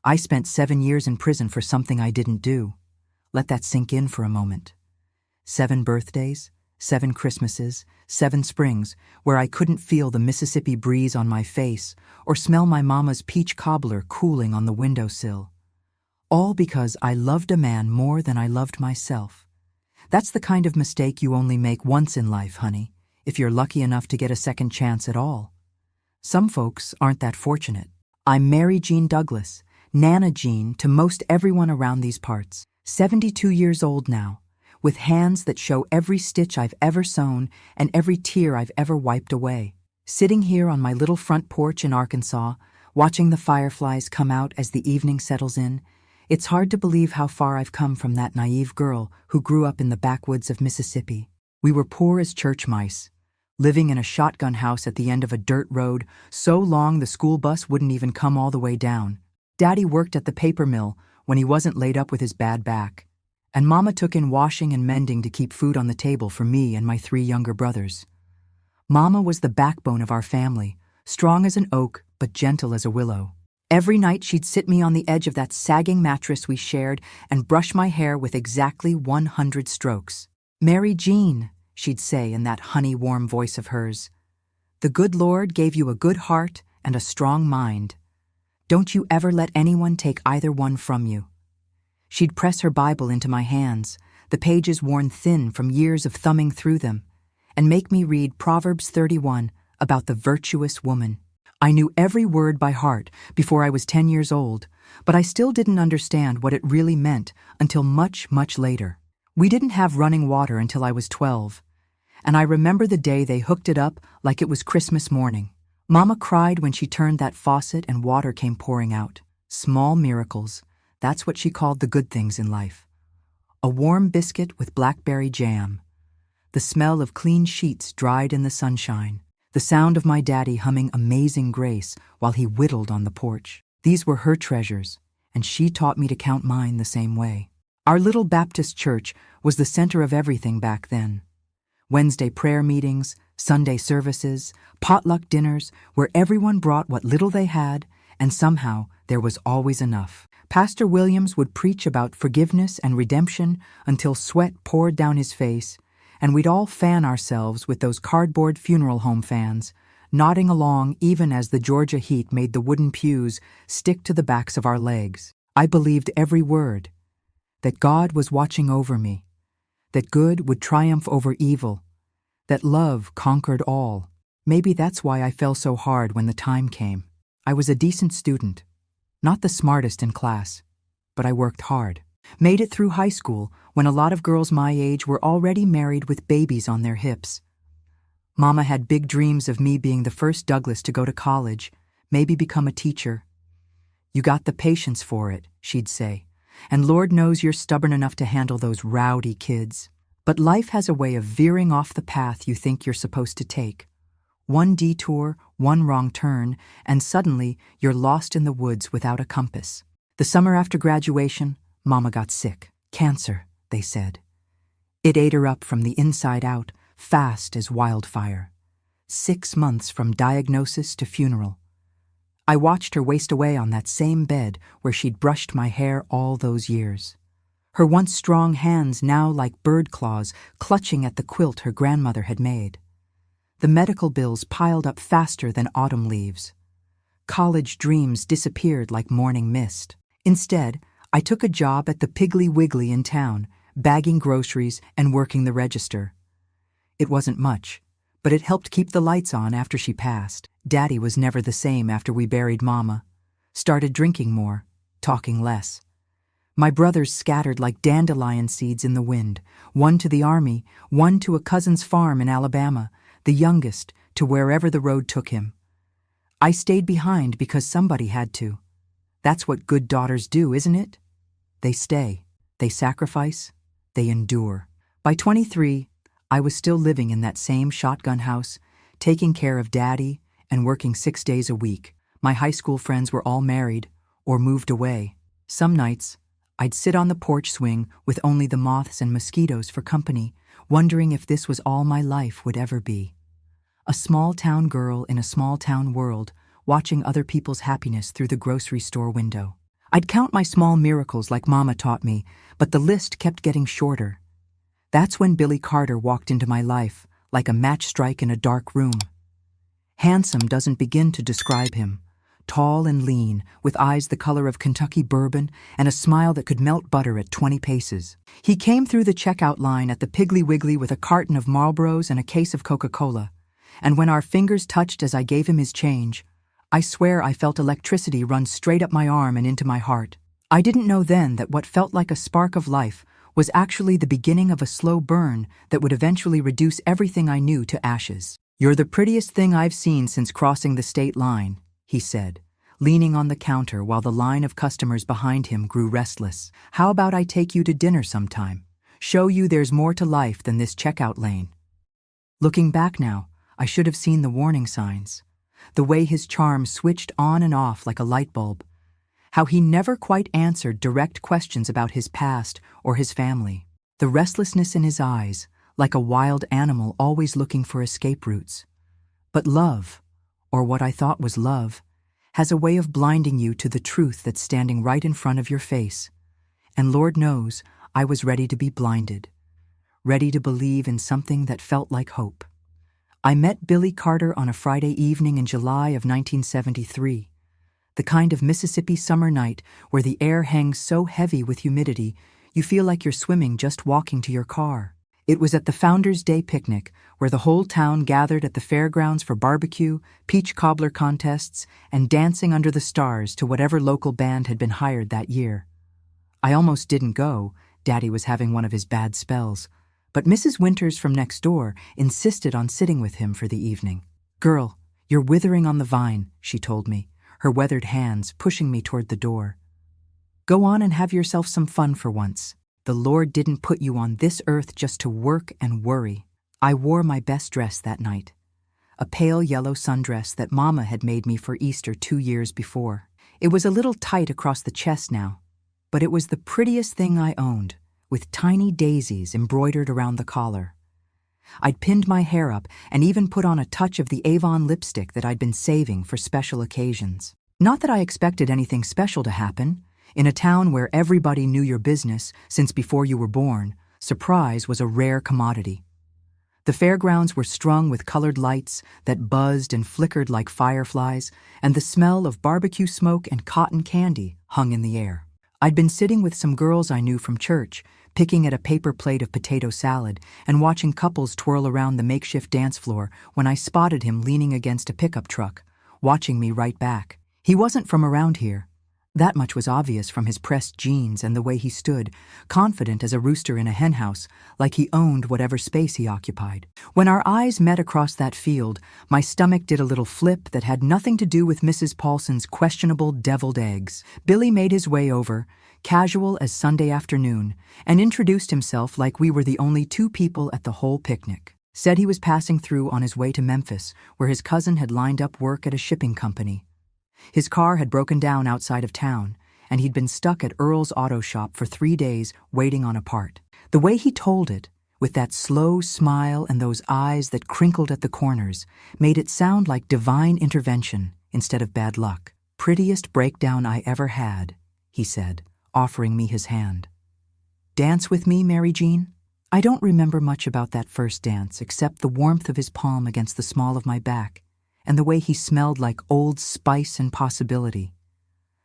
I spent 7 years in prison for something I didn't do. Let that sink in for a moment. 7 birthdays, 7 Christmases, 7 springs, where I couldn't feel the Mississippi breeze on my face or smell my mama's peach cobbler cooling on the windowsill. All because I loved a man more than I loved myself. That's the kind of mistake you only make once in life, honey, if you're lucky enough to get a second chance at all. Some folks aren't that fortunate. I'm Mary Jean Douglas, Nana Jean to most everyone around these parts, 72 years old now, with hands that show every stitch I've ever sewn and every tear I've ever wiped away. Sitting here on my little front porch in Arkansas, watching the fireflies come out as the evening settles in, it's hard to believe how far I've come from that naive girl who grew up in the backwoods of Mississippi. We were poor as church mice, living in a shotgun house at the end of a dirt road so long the school bus wouldn't even come all the way down. Daddy worked at the paper mill when he wasn't laid up with his bad back, and Mama took in washing and mending to keep food on the table for me and my 3 younger brothers. Mama was the backbone of our family, strong as an oak but gentle as a willow. Every night she'd sit me on the edge of that sagging mattress we shared and brush my hair with exactly 100 strokes. "Mary Jean," she'd say in that honey-warm voice of hers, "the good Lord gave you a good heart and a strong mind. Don't you ever let anyone take either one from you." She'd press her Bible into my hands, the pages worn thin from years of thumbing through them, and make me read Proverbs 31 about the virtuous woman. I knew every word by heart before I was 10 years old, but I still didn't understand what it really meant until much, much later. We didn't have running water until I was 12, and I remember the day they hooked it up like it was Christmas morning. Mama cried when she turned that faucet and water came pouring out. Small miracles, that's what she called the good things in life. A warm biscuit with blackberry jam, the smell of clean sheets dried in the sunshine, the sound of my daddy humming Amazing Grace while he whittled on the porch. These were her treasures, and she taught me to count mine the same way. Our little Baptist church was the center of everything back then. Wednesday prayer meetings, Sunday services, potluck dinners, where everyone brought what little they had, and somehow there was always enough. Pastor Williams would preach about forgiveness and redemption until sweat poured down his face, and we'd all fan ourselves with those cardboard funeral home fans, nodding along even as the Georgia heat made the wooden pews stick to the backs of our legs. I believed every word, that God was watching over me, that good would triumph over evil, that love conquered all. Maybe that's why I fell so hard when the time came. I was a decent student, not the smartest in class, but I worked hard. Made it through high school when a lot of girls my age were already married with babies on their hips. Mama had big dreams of me being the first Douglas to go to college, maybe become a teacher. "You got the patience for it," she'd say, "and Lord knows you're stubborn enough to handle those rowdy kids." But life has a way of veering off the path you think you're supposed to take. One detour, one wrong turn, and suddenly you're lost in the woods without a compass. The summer after graduation, Mama got sick. Cancer, they said. It ate her up from the inside out, fast as wildfire. 6 months from diagnosis to funeral. I watched her waste away on that same bed where she'd brushed my hair all those years. Her once strong hands now like bird claws clutching at the quilt her grandmother had made. The medical bills piled up faster than autumn leaves. College dreams disappeared like morning mist. Instead, I took a job at the Piggly Wiggly in town, bagging groceries and working the register. It wasn't much, but it helped keep the lights on after she passed. Daddy was never the same after we buried Mama. Started drinking more, talking less. My brothers scattered like dandelion seeds in the wind, one to the army, one to a cousin's farm in Alabama, the youngest to wherever the road took him. I stayed behind because somebody had to. That's what good daughters do, isn't it? They stay, they sacrifice, they endure. By 23, I was still living in that same shotgun house, taking care of Daddy and working 6 days a week. My high school friends were all married or moved away. Some nights, I'd sit on the porch swing with only the moths and mosquitoes for company, wondering if this was all my life would ever be. A small-town girl in a small-town world, watching other people's happiness through the grocery store window. I'd count my small miracles like Mama taught me, but the list kept getting shorter. That's when Billy Carter walked into my life, like a match strike in a dark room. Handsome doesn't begin to describe him. Tall and lean, with eyes the color of Kentucky bourbon and a smile that could melt butter at 20 paces. He came through the checkout line at the Piggly Wiggly with a carton of Marlboros and a case of Coca-Cola, and when our fingers touched as I gave him his change, I swear I felt electricity run straight up my arm and into my heart. I didn't know then that what felt like a spark of life was actually the beginning of a slow burn that would eventually reduce everything I knew to ashes. "You're the prettiest thing I've seen since crossing the state line," he said, leaning on the counter while the line of customers behind him grew restless. "How about I take you to dinner sometime? Show you there's more to life than this checkout lane." Looking back now, I should have seen the warning signs. The way his charm switched on and off like a light bulb. How he never quite answered direct questions about his past or his family. The restlessness in his eyes, like a wild animal always looking for escape routes. But love, or what I thought was love, has a way of blinding you to the truth that's standing right in front of your face. And Lord knows, I was ready to be blinded. Ready to believe in something that felt like hope. I met Billy Carter on a Friday evening in July of 1973. The kind of Mississippi summer night where the air hangs so heavy with humidity, you feel like you're swimming just walking to your car. It was at the Founders' Day picnic, where the whole town gathered at the fairgrounds for barbecue, peach cobbler contests, and dancing under the stars to whatever local band had been hired that year. I almost didn't go, Daddy was having one of his bad spells, but Mrs. Winters from next door insisted on sitting with him for the evening. "Girl, you're withering on the vine," she told me, her weathered hands pushing me toward the door. "Go on and have yourself some fun for once. The Lord didn't put you on this earth just to work and worry." I wore my best dress that night, a pale yellow sundress that Mama had made me for Easter 2 years before. It was a little tight across the chest now, but it was the prettiest thing I owned, with tiny daisies embroidered around the collar. I'd pinned my hair up and even put on a touch of the Avon lipstick that I'd been saving for special occasions. Not that I expected anything special to happen. In a town where everybody knew your business since before you were born, surprise was a rare commodity. The fairgrounds were strung with colored lights that buzzed and flickered like fireflies, and the smell of barbecue smoke and cotton candy hung in the air. I'd been sitting with some girls I knew from church, picking at a paper plate of potato salad and watching couples twirl around the makeshift dance floor when I spotted him leaning against a pickup truck, watching me right back. He wasn't from around here. That much was obvious from his pressed jeans and the way he stood, confident as a rooster in a henhouse, like he owned whatever space he occupied. When our eyes met across that field, my stomach did a little flip that had nothing to do with Mrs. Paulson's questionable deviled eggs. Billy made his way over, casual as Sunday afternoon, and introduced himself like we were the only 2 people at the whole picnic. Said he was passing through on his way to Memphis, where his cousin had lined up work at a shipping company. His car had broken down outside of town, and he'd been stuck at Earl's auto shop for 3 days waiting on a part. The way he told it, with that slow smile and those eyes that crinkled at the corners, made it sound like divine intervention instead of bad luck. "Prettiest breakdown I ever had," he said, offering me his hand. "Dance with me, Mary Jean?" I don't remember much about that first dance except the warmth of his palm against the small of my back, and the way he smelled like old spice and possibility.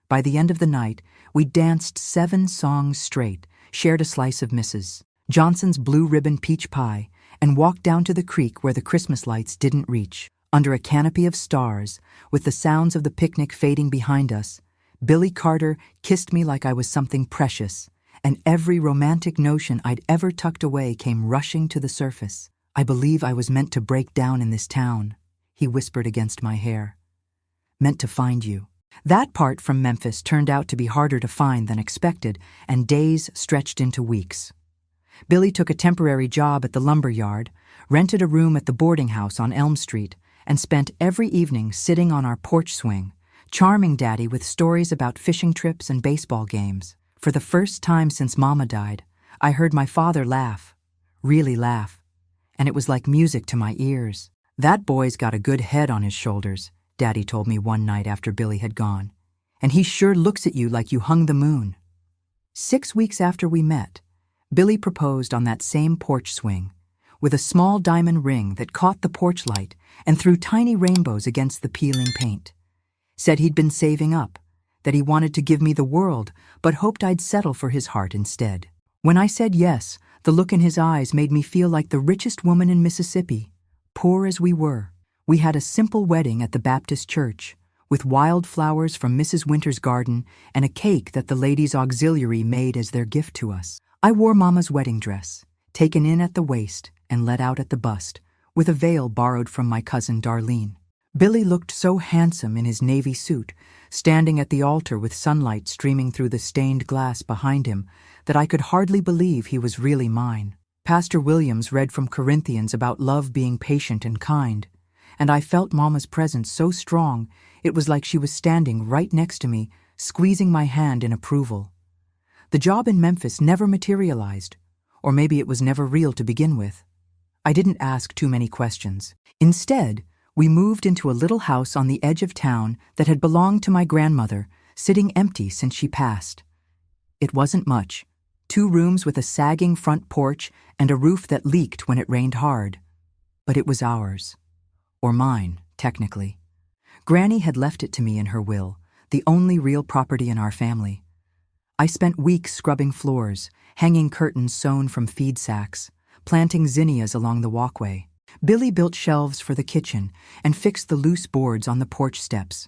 By the end of the night, we danced 7 songs straight, shared a slice of Mrs. Johnson's blue ribbon peach pie, and walked down to the creek where the Christmas lights didn't reach. Under a canopy of stars, with the sounds of the picnic fading behind us, Billy Carter kissed me like I was something precious, and every romantic notion I'd ever tucked away came rushing to the surface. "I believe I was meant to break down in this town," he whispered against my hair. "Meant to find you." That part from Memphis turned out to be harder to find than expected, and days stretched into weeks. Billy took a temporary job at the lumber yard, rented a room at the boarding house on Elm Street, and spent every evening sitting on our porch swing, charming Daddy with stories about fishing trips and baseball games. For the first time since Mama died, I heard my father laugh, really laugh, and it was like music to my ears. "That boy's got a good head on his shoulders," Daddy told me one night after Billy had gone. And he sure looks at you like you hung the moon." 6 weeks after we met, Billy proposed on that same porch swing, with a small diamond ring that caught the porch light and threw tiny rainbows against the peeling paint. Said he'd been saving up, that he wanted to give me the world, but hoped I'd settle for his heart instead. When I said yes, the look in his eyes made me feel like the richest woman in Mississippi, poor as we were. We had a simple wedding at the Baptist church, with wildflowers from Mrs. Winter's garden and a cake that the ladies' auxiliary made as their gift to us. I wore Mama's wedding dress, taken in at the waist and let out at the bust, with a veil borrowed from my cousin Darlene. Billy looked so handsome in his navy suit, standing at the altar with sunlight streaming through the stained glass behind him, that I could hardly believe he was really mine. Pastor Williams read from Corinthians about love being patient and kind, and I felt Mama's presence so strong it was like she was standing right next to me, squeezing my hand in approval. The job in Memphis never materialized, or maybe it was never real to begin with. I didn't ask too many questions. Instead, we moved into a little house on the edge of town that had belonged to my grandmother, sitting empty since she passed. It wasn't much. 2 rooms with a sagging front porch and a roof that leaked when it rained hard. But it was ours. Or mine, technically. Granny had left it to me in her will, the only real property in our family. I spent weeks scrubbing floors, hanging curtains sewn from feed sacks, planting zinnias along the walkway. Billy built shelves for the kitchen and fixed the loose boards on the porch steps.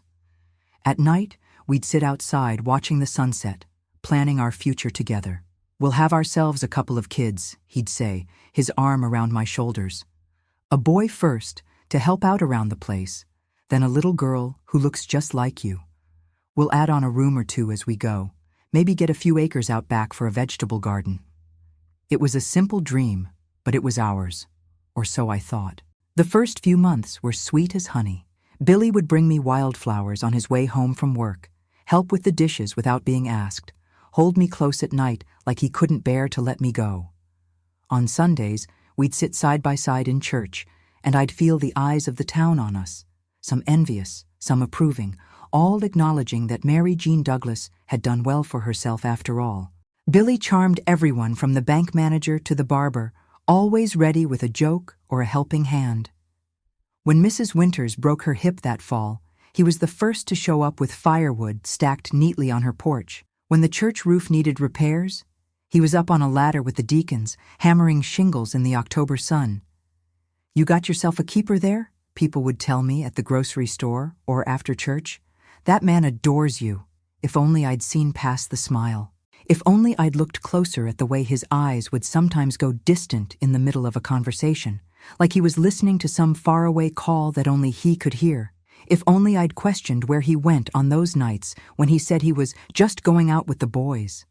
At night, we'd sit outside watching the sunset, planning our future together. "We'll have ourselves a couple of kids," he'd say, his arm around my shoulders. "A boy first, to help out around the place, then a little girl who looks just like you. We'll add on a room or 2 as we go, maybe get a few acres out back for a vegetable garden." It was a simple dream, but it was ours, or so I thought. The first few months were sweet as honey. Billy would bring me wildflowers on his way home from work, help with the dishes without being asked, hold me close at night like he couldn't bear to let me go. On Sundays, we'd sit side by side in church, and I'd feel the eyes of the town on us, some envious, some approving, all acknowledging that Mary Jean Douglas had done well for herself after all. Billy charmed everyone from the bank manager to the barber, always ready with a joke or a helping hand. When Mrs. Winters broke her hip that fall, he was the first to show up with firewood stacked neatly on her porch. When the church roof needed repairs, he was up on a ladder with the deacons, hammering shingles in the October sun. "You got yourself a keeper there?" people would tell me at the grocery store or after church. "That man adores you." If only I'd seen past the smile. If only I'd looked closer at the way his eyes would sometimes go distant in the middle of a conversation, like he was listening to some faraway call that only he could hear. If only I'd questioned where he went on those nights when he said he was just going out with the boys.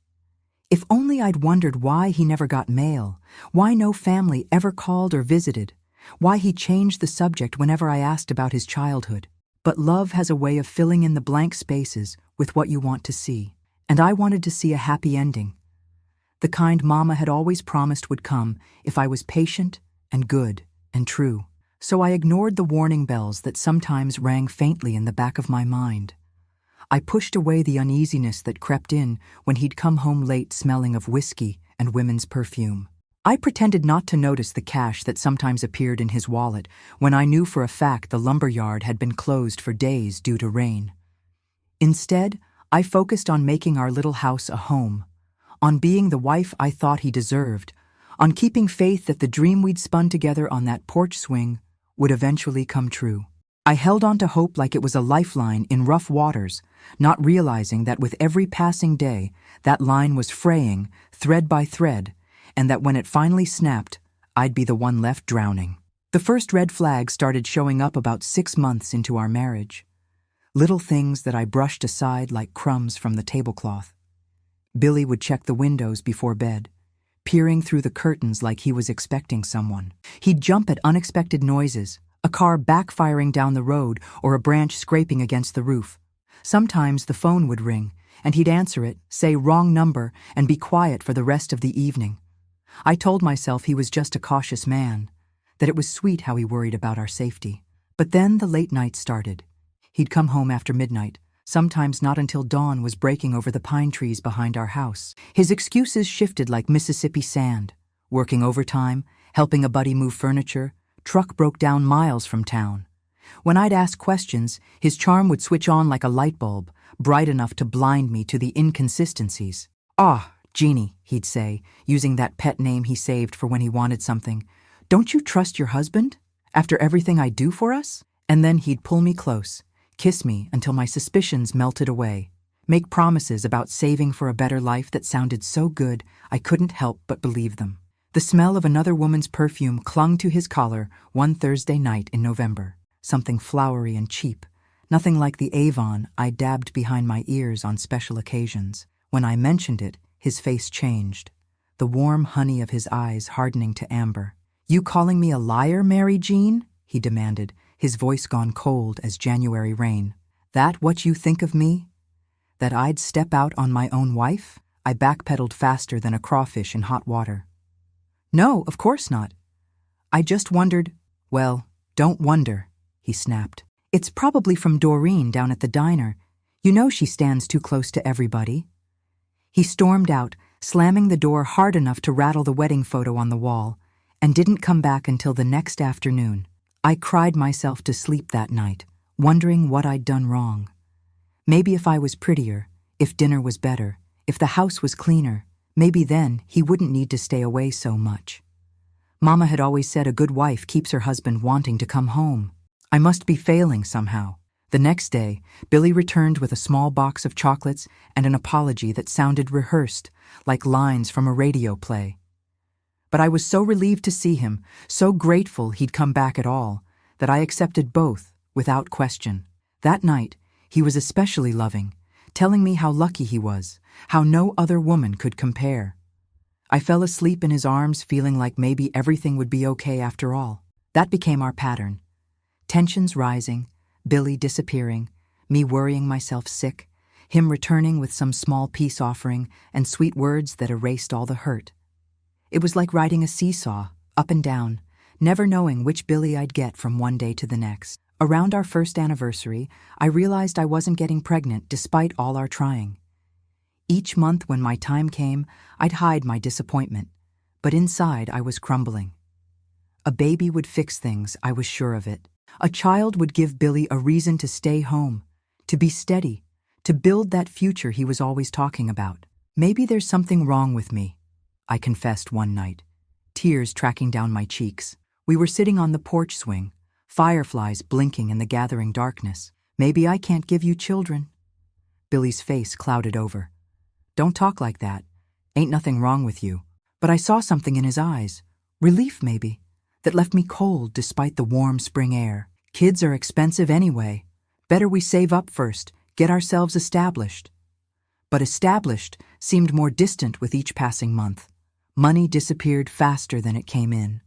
If only I'd wondered why he never got mail, why no family ever called or visited, why he changed the subject whenever I asked about his childhood. But love has a way of filling in the blank spaces with what you want to see. And I wanted to see a happy ending. The kind Mama had always promised would come if I was patient and good and true. So I ignored the warning bells that sometimes rang faintly in the back of my mind. I pushed away the uneasiness that crept in when he'd come home late smelling of whiskey and women's perfume. I pretended not to notice the cash that sometimes appeared in his wallet when I knew for a fact the lumber yard had been closed for days due to rain. Instead, I focused on making our little house a home, on being the wife I thought he deserved, on keeping faith that the dream we'd spun together on that porch swing would eventually come true. I held on to hope like it was a lifeline in rough waters, not realizing that with every passing day, that line was fraying, thread by thread, and that when it finally snapped, I'd be the one left drowning. The first red flags started showing up about 6 months into our marriage. Little things that I brushed aside like crumbs from the tablecloth. Billy would check the windows before bed, peering through the curtains like he was expecting someone. He'd jump at unexpected noises, a car backfiring down the road or a branch scraping against the roof. Sometimes the phone would ring, and he'd answer it, say wrong number, and be quiet for the rest of the evening. I told myself he was just a cautious man, that it was sweet how he worried about our safety. But then the late nights started. He'd come home after midnight, sometimes not until dawn was breaking over the pine trees behind our house. His excuses shifted like Mississippi sand. Working overtime, helping a buddy move furniture, truck broke down miles from town. When I'd ask questions, his charm would switch on like a light bulb, bright enough to blind me to the inconsistencies. "Ah, Jeannie," he'd say, using that pet name he saved for when he wanted something. "Don't you trust your husband? After everything I do for us?" And then he'd pull me close, kiss me until my suspicions melted away, make promises about saving for a better life that sounded so good I couldn't help but believe them. The smell of another woman's perfume clung to his collar one Thursday night in November, something flowery and cheap, nothing like the Avon I dabbed behind my ears on special occasions. When I mentioned it, his face changed, the warm honey of his eyes hardening to amber. "You calling me a liar, Mary Jean?" he demanded, his voice gone cold as January rain. "That what you think of me? That I'd step out on my own wife?" I backpedaled faster than a crawfish in hot water. "No, of course not. I just wondered—" "Well, don't wonder," he snapped. "It's probably from Doreen down at the diner. You know she stands too close to everybody." He stormed out, slamming the door hard enough to rattle the wedding photo on the wall, and didn't come back until the next afternoon. I cried myself to sleep that night, wondering what I'd done wrong. Maybe if I was prettier, if dinner was better, if the house was cleaner, maybe then he wouldn't need to stay away so much. Mama had always said a good wife keeps her husband wanting to come home. I must be failing somehow. The next day, Billy returned with a small box of chocolates and an apology that sounded rehearsed, like lines from a radio play. But I was so relieved to see him, so grateful he'd come back at all, that I accepted both without question. That night, he was especially loving, telling me how lucky he was, how no other woman could compare. I fell asleep in his arms feeling like maybe everything would be okay after all. That became our pattern. Tensions rising, Billy disappearing, me worrying myself sick, him returning with some small peace offering and sweet words that erased all the hurt. It was like riding a seesaw, up and down, never knowing which Billy I'd get from one day to the next. Around our first anniversary, I realized I wasn't getting pregnant despite all our trying. Each month when my time came, I'd hide my disappointment, but inside I was crumbling. A baby would fix things, I was sure of it. A child would give Billy a reason to stay home, to be steady, to build that future he was always talking about. "Maybe there's something wrong with me," I confessed one night, tears tracking down my cheeks. We were sitting on the porch swing, fireflies blinking in the gathering darkness. "Maybe I can't give you children." Billy's face clouded over. "Don't talk like that. Ain't nothing wrong with you." But I saw something in his eyes, relief maybe, that left me cold despite the warm spring air. "Kids are expensive anyway. Better we save up first, get ourselves established." But established seemed more distant with each passing month. Money disappeared faster than it came in.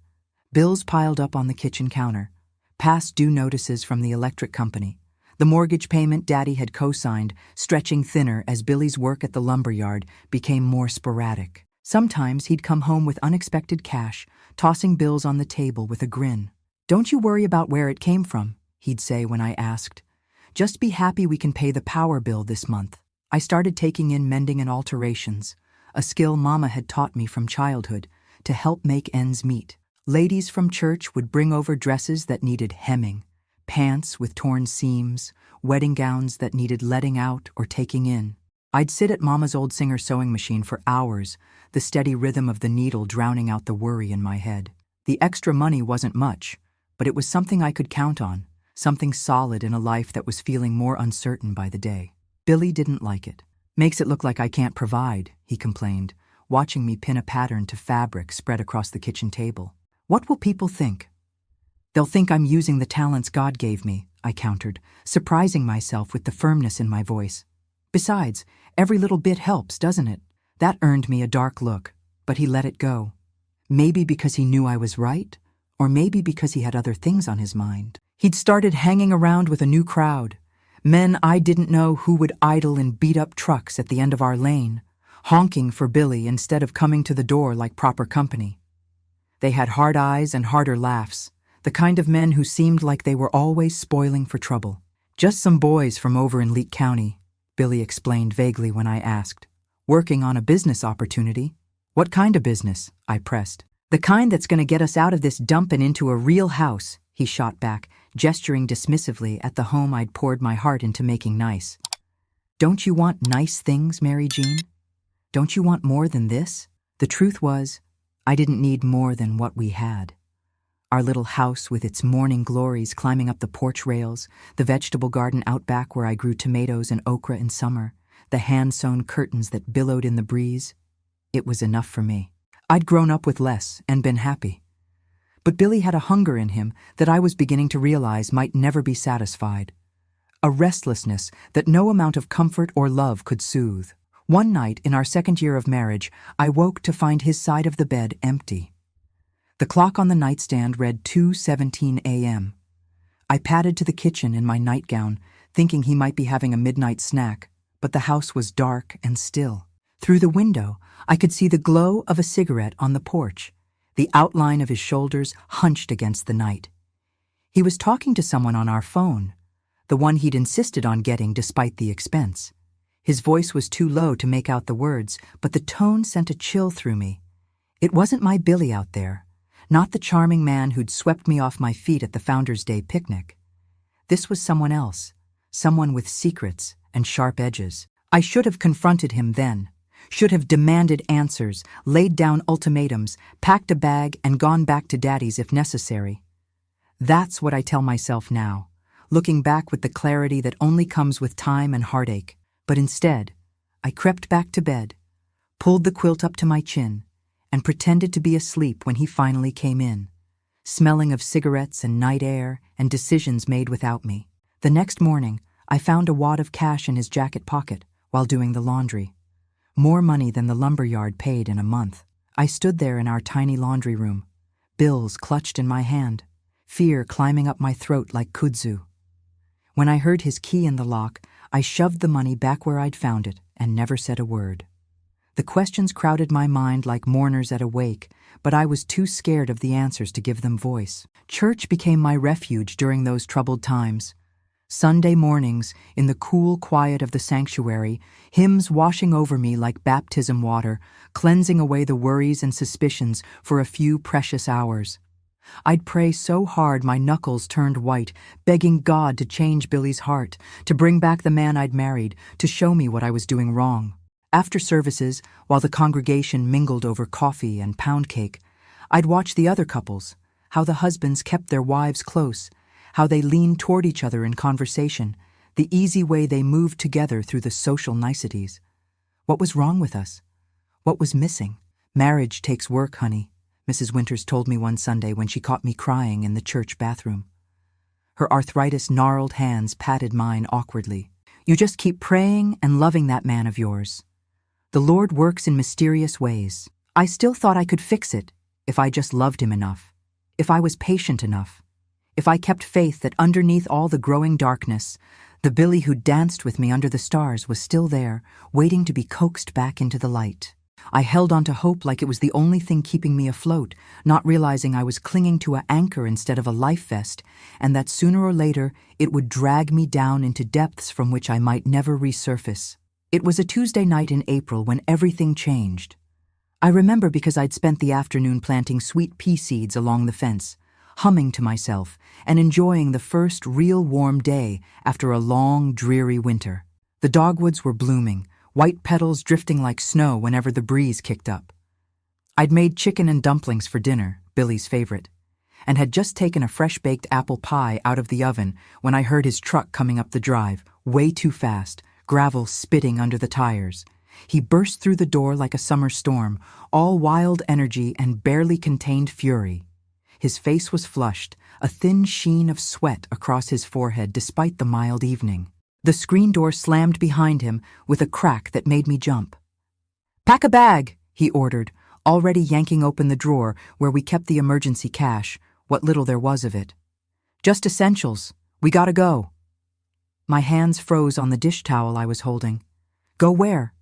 Bills piled up on the kitchen counter, past due notices from the electric company, the mortgage payment Daddy had co-signed stretching thinner as Billy's work at the lumberyard became more sporadic. Sometimes he'd come home with unexpected cash, tossing bills on the table with a grin. "Don't you worry about where it came from," he'd say when I asked. "Just be happy we can pay the power bill this month." I started taking in mending and alterations, a skill Mama had taught me from childhood, to help make ends meet. Ladies from church would bring over dresses that needed hemming, pants with torn seams, wedding gowns that needed letting out or taking in. I'd sit at Mama's old Singer sewing machine for hours, the steady rhythm of the needle drowning out the worry in my head. The extra money wasn't much, but it was something I could count on, something solid in a life that was feeling more uncertain by the day. Billy didn't like it. "Makes it look like I can't provide," he complained, watching me pin a pattern to fabric spread across the kitchen table. "What will people think?" "They'll think I'm using the talents God gave me," I countered, surprising myself with the firmness in my voice. "Besides, every little bit helps, doesn't it?" That earned me a dark look, but he let it go. Maybe because he knew I was right, or maybe because he had other things on his mind. He'd started hanging around with a new crowd, men I didn't know who would idle in beat-up trucks at the end of our lane, honking for Billy instead of coming to the door like proper company. They had hard eyes and harder laughs, the kind of men who seemed like they were always spoiling for trouble. Just some boys from over in Leake County, Billy explained vaguely when I asked. Working on a business opportunity. What kind of business? I pressed. The kind that's going to get us out of this dump and into a real house, he shot back, gesturing dismissively at the home I'd poured my heart into making nice. Don't you want nice things, Mary Jean? Don't you want more than this? The truth was, I didn't need more than what we had. Our little house with its morning glories climbing up the porch rails, the vegetable garden out back where I grew tomatoes and okra in summer, the hand-sewn curtains that billowed in the breeze. It was enough for me. I'd grown up with less and been happy. But Billy had a hunger in him that I was beginning to realize might never be satisfied. A restlessness that no amount of comfort or love could soothe. One night in our second year of marriage, I woke to find his side of the bed empty. The clock on the nightstand read 2:17 a.m. I padded to the kitchen in my nightgown, thinking he might be having a midnight snack, but the house was dark and still. Through the window, I could see the glow of a cigarette on the porch, the outline of his shoulders hunched against the night. He was talking to someone on our phone, the one he'd insisted on getting despite the expense. His voice was too low to make out the words, but the tone sent a chill through me. It wasn't my Billy out there, not the charming man who'd swept me off my feet at the Founders' Day picnic. This was someone else, someone with secrets and sharp edges. I should have confronted him then, should have demanded answers, laid down ultimatums, packed a bag and gone back to Daddy's if necessary. That's what I tell myself now, looking back with the clarity that only comes with time and heartache. But instead, I crept back to bed, pulled the quilt up to my chin, and pretended to be asleep when he finally came in, smelling of cigarettes and night air and decisions made without me. The next morning, I found a wad of cash in his jacket pocket while doing the laundry. More money than the lumberyard paid in a month. I stood there in our tiny laundry room, bills clutched in my hand, fear climbing up my throat like kudzu. When I heard his key in the lock, I shoved the money back where I'd found it and never said a word. The questions crowded my mind like mourners at a wake, but I was too scared of the answers to give them voice. Church became my refuge during those troubled times. Sunday mornings, in the cool quiet of the sanctuary, hymns washing over me like baptism water, cleansing away the worries and suspicions for a few precious hours. I'd pray so hard my knuckles turned white, begging God to change Billy's heart, to bring back the man I'd married, to show me what I was doing wrong. After services, while the congregation mingled over coffee and pound cake, I'd watch the other couples, how the husbands kept their wives close, how they leaned toward each other in conversation, the easy way they moved together through the social niceties. What was wrong with us? What was missing? Marriage takes work, honey, Mrs. Winters told me one Sunday when she caught me crying in the church bathroom. Her arthritis gnarled hands patted mine awkwardly. You just keep praying and loving that man of yours. The Lord works in mysterious ways. I still thought I could fix it if I just loved him enough, if I was patient enough, if I kept faith that underneath all the growing darkness, the Billy who danced with me under the stars was still there, waiting to be coaxed back into the light. I held on to hope like it was the only thing keeping me afloat, not realizing I was clinging to an anchor instead of a life vest, and that sooner or later it would drag me down into depths from which I might never resurface. It was a Tuesday night in April when everything changed. I remember because I'd spent the afternoon planting sweet pea seeds along the fence, humming to myself and enjoying the first real warm day after a long, dreary winter. The dogwoods were blooming, white petals drifting like snow whenever the breeze kicked up. I'd made chicken and dumplings for dinner, Billy's favorite, and had just taken a fresh-baked apple pie out of the oven when I heard his truck coming up the drive, way too fast, gravel spitting under the tires. He burst through the door like a summer storm, all wild energy and barely contained fury. His face was flushed, a thin sheen of sweat across his forehead despite the mild evening. The screen door slammed behind him with a crack that made me jump. "Pack a bag," he ordered, already yanking open the drawer where we kept the emergency cash, what little there was of it. "Just essentials. We gotta go." My hands froze on the dish towel I was holding. "Go where?"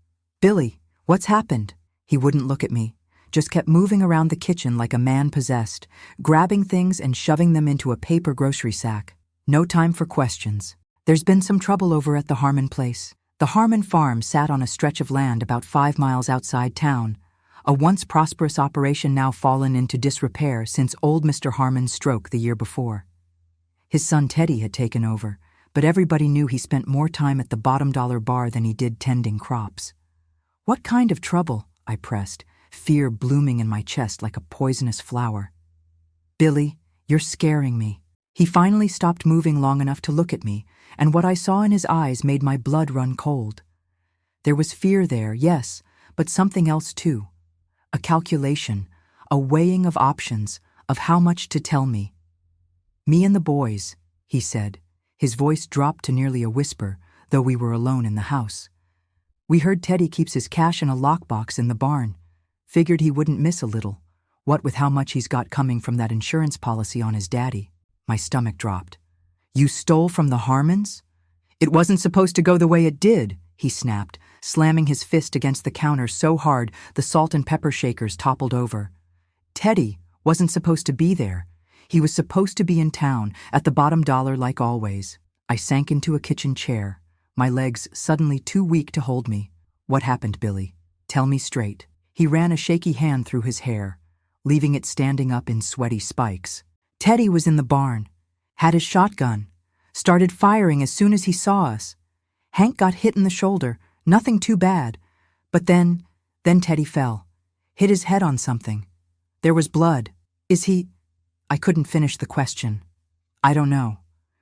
"Billy, what's happened?" He wouldn't look at me, just kept moving around the kitchen like a man possessed, grabbing things and shoving them into a paper grocery sack. No time for questions. There's been some trouble over at the Harmon place. The Harmon farm sat on a stretch of land about 5 miles outside town, a once prosperous operation now fallen into disrepair since old Mr. Harmon's stroke the year before. His son Teddy had taken over, but everybody knew he spent more time at the bottom dollar bar than he did tending crops. What kind of trouble? I pressed, fear blooming in my chest like a poisonous flower. Billy, you're scaring me. He finally stopped moving long enough to look at me, and what I saw in his eyes made my blood run cold. There was fear there, yes, but something else too. A calculation, a weighing of options, of how much to tell me. Me and the boys, he said. His voice dropped to nearly a whisper, though we were alone in the house. We heard Teddy keeps his cash in a lockbox in the barn. Figured he wouldn't miss a little, what with how much he's got coming from that insurance policy on his daddy. My stomach dropped. You stole from the Harmons? It wasn't supposed to go the way it did, he snapped, slamming his fist against the counter so hard the salt and pepper shakers toppled over. Teddy wasn't supposed to be there. He was supposed to be in town, at the bottom dollar like always. I sank into a kitchen chair, my legs suddenly too weak to hold me. What happened, Billy? Tell me straight. He ran a shaky hand through his hair, leaving it standing up in sweaty spikes. Teddy was in the barn, had his shotgun, started firing as soon as he saw us. Hank got hit in the shoulder, nothing too bad, but then Teddy fell, hit his head on something. There was blood. Is he... I couldn't finish the question. I don't know.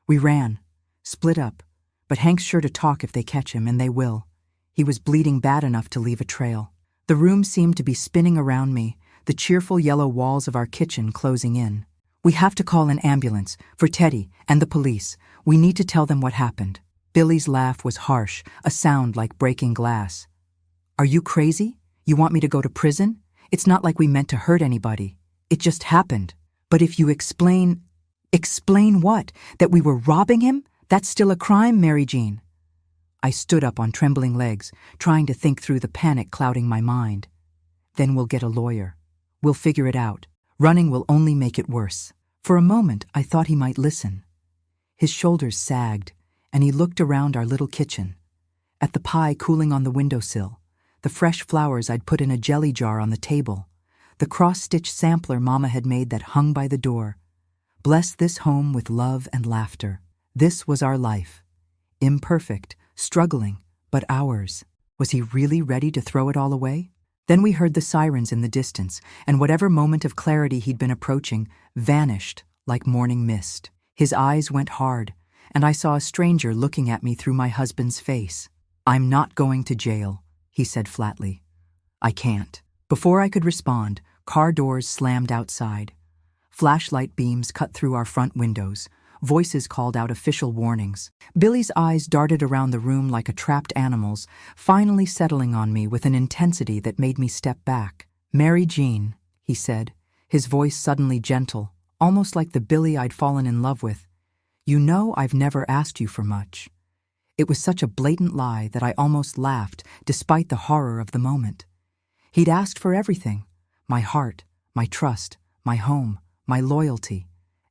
We ran, split up, but Hank's sure to talk if they catch him, and they will. He was bleeding bad enough to leave a trail. The room seemed to be spinning around me, the cheerful yellow walls of our kitchen closing in. We have to call an ambulance, for Teddy and the police. We need to tell them what happened. Billy's laugh was harsh, a sound like breaking glass. Are you crazy? You want me to go to prison? It's not like we meant to hurt anybody. It just happened. But if you explain... Explain what? That we were robbing him? That's still a crime, Mary Jean. I stood up on trembling legs, trying to think through the panic clouding my mind. Then we'll get a lawyer. We'll figure it out. Running will only make it worse. For a moment, I thought he might listen. His shoulders sagged, and he looked around our little kitchen. At the pie cooling on the windowsill, the fresh flowers I'd put in a jelly jar on the table, the cross-stitch sampler Mama had made that hung by the door. Bless this home with love and laughter. This was our life. Imperfect, struggling, but ours. Was he really ready to throw it all away? Then we heard the sirens in the distance, and whatever moment of clarity he'd been approaching vanished like morning mist. His eyes went hard, and I saw a stranger looking at me through my husband's face. I'm not going to jail, he said flatly. I can't. Before I could respond, car doors slammed outside. Flashlight beams cut through our front windows. Voices called out official warnings. Billy's eyes darted around the room like a trapped animal's, finally settling on me with an intensity that made me step back. Mary Jean, he said, his voice suddenly gentle, almost like the Billy I'd fallen in love with. You know I've never asked you for much. It was such a blatant lie that I almost laughed, despite the horror of the moment. He'd asked for everything. My heart, my trust, my home, my loyalty.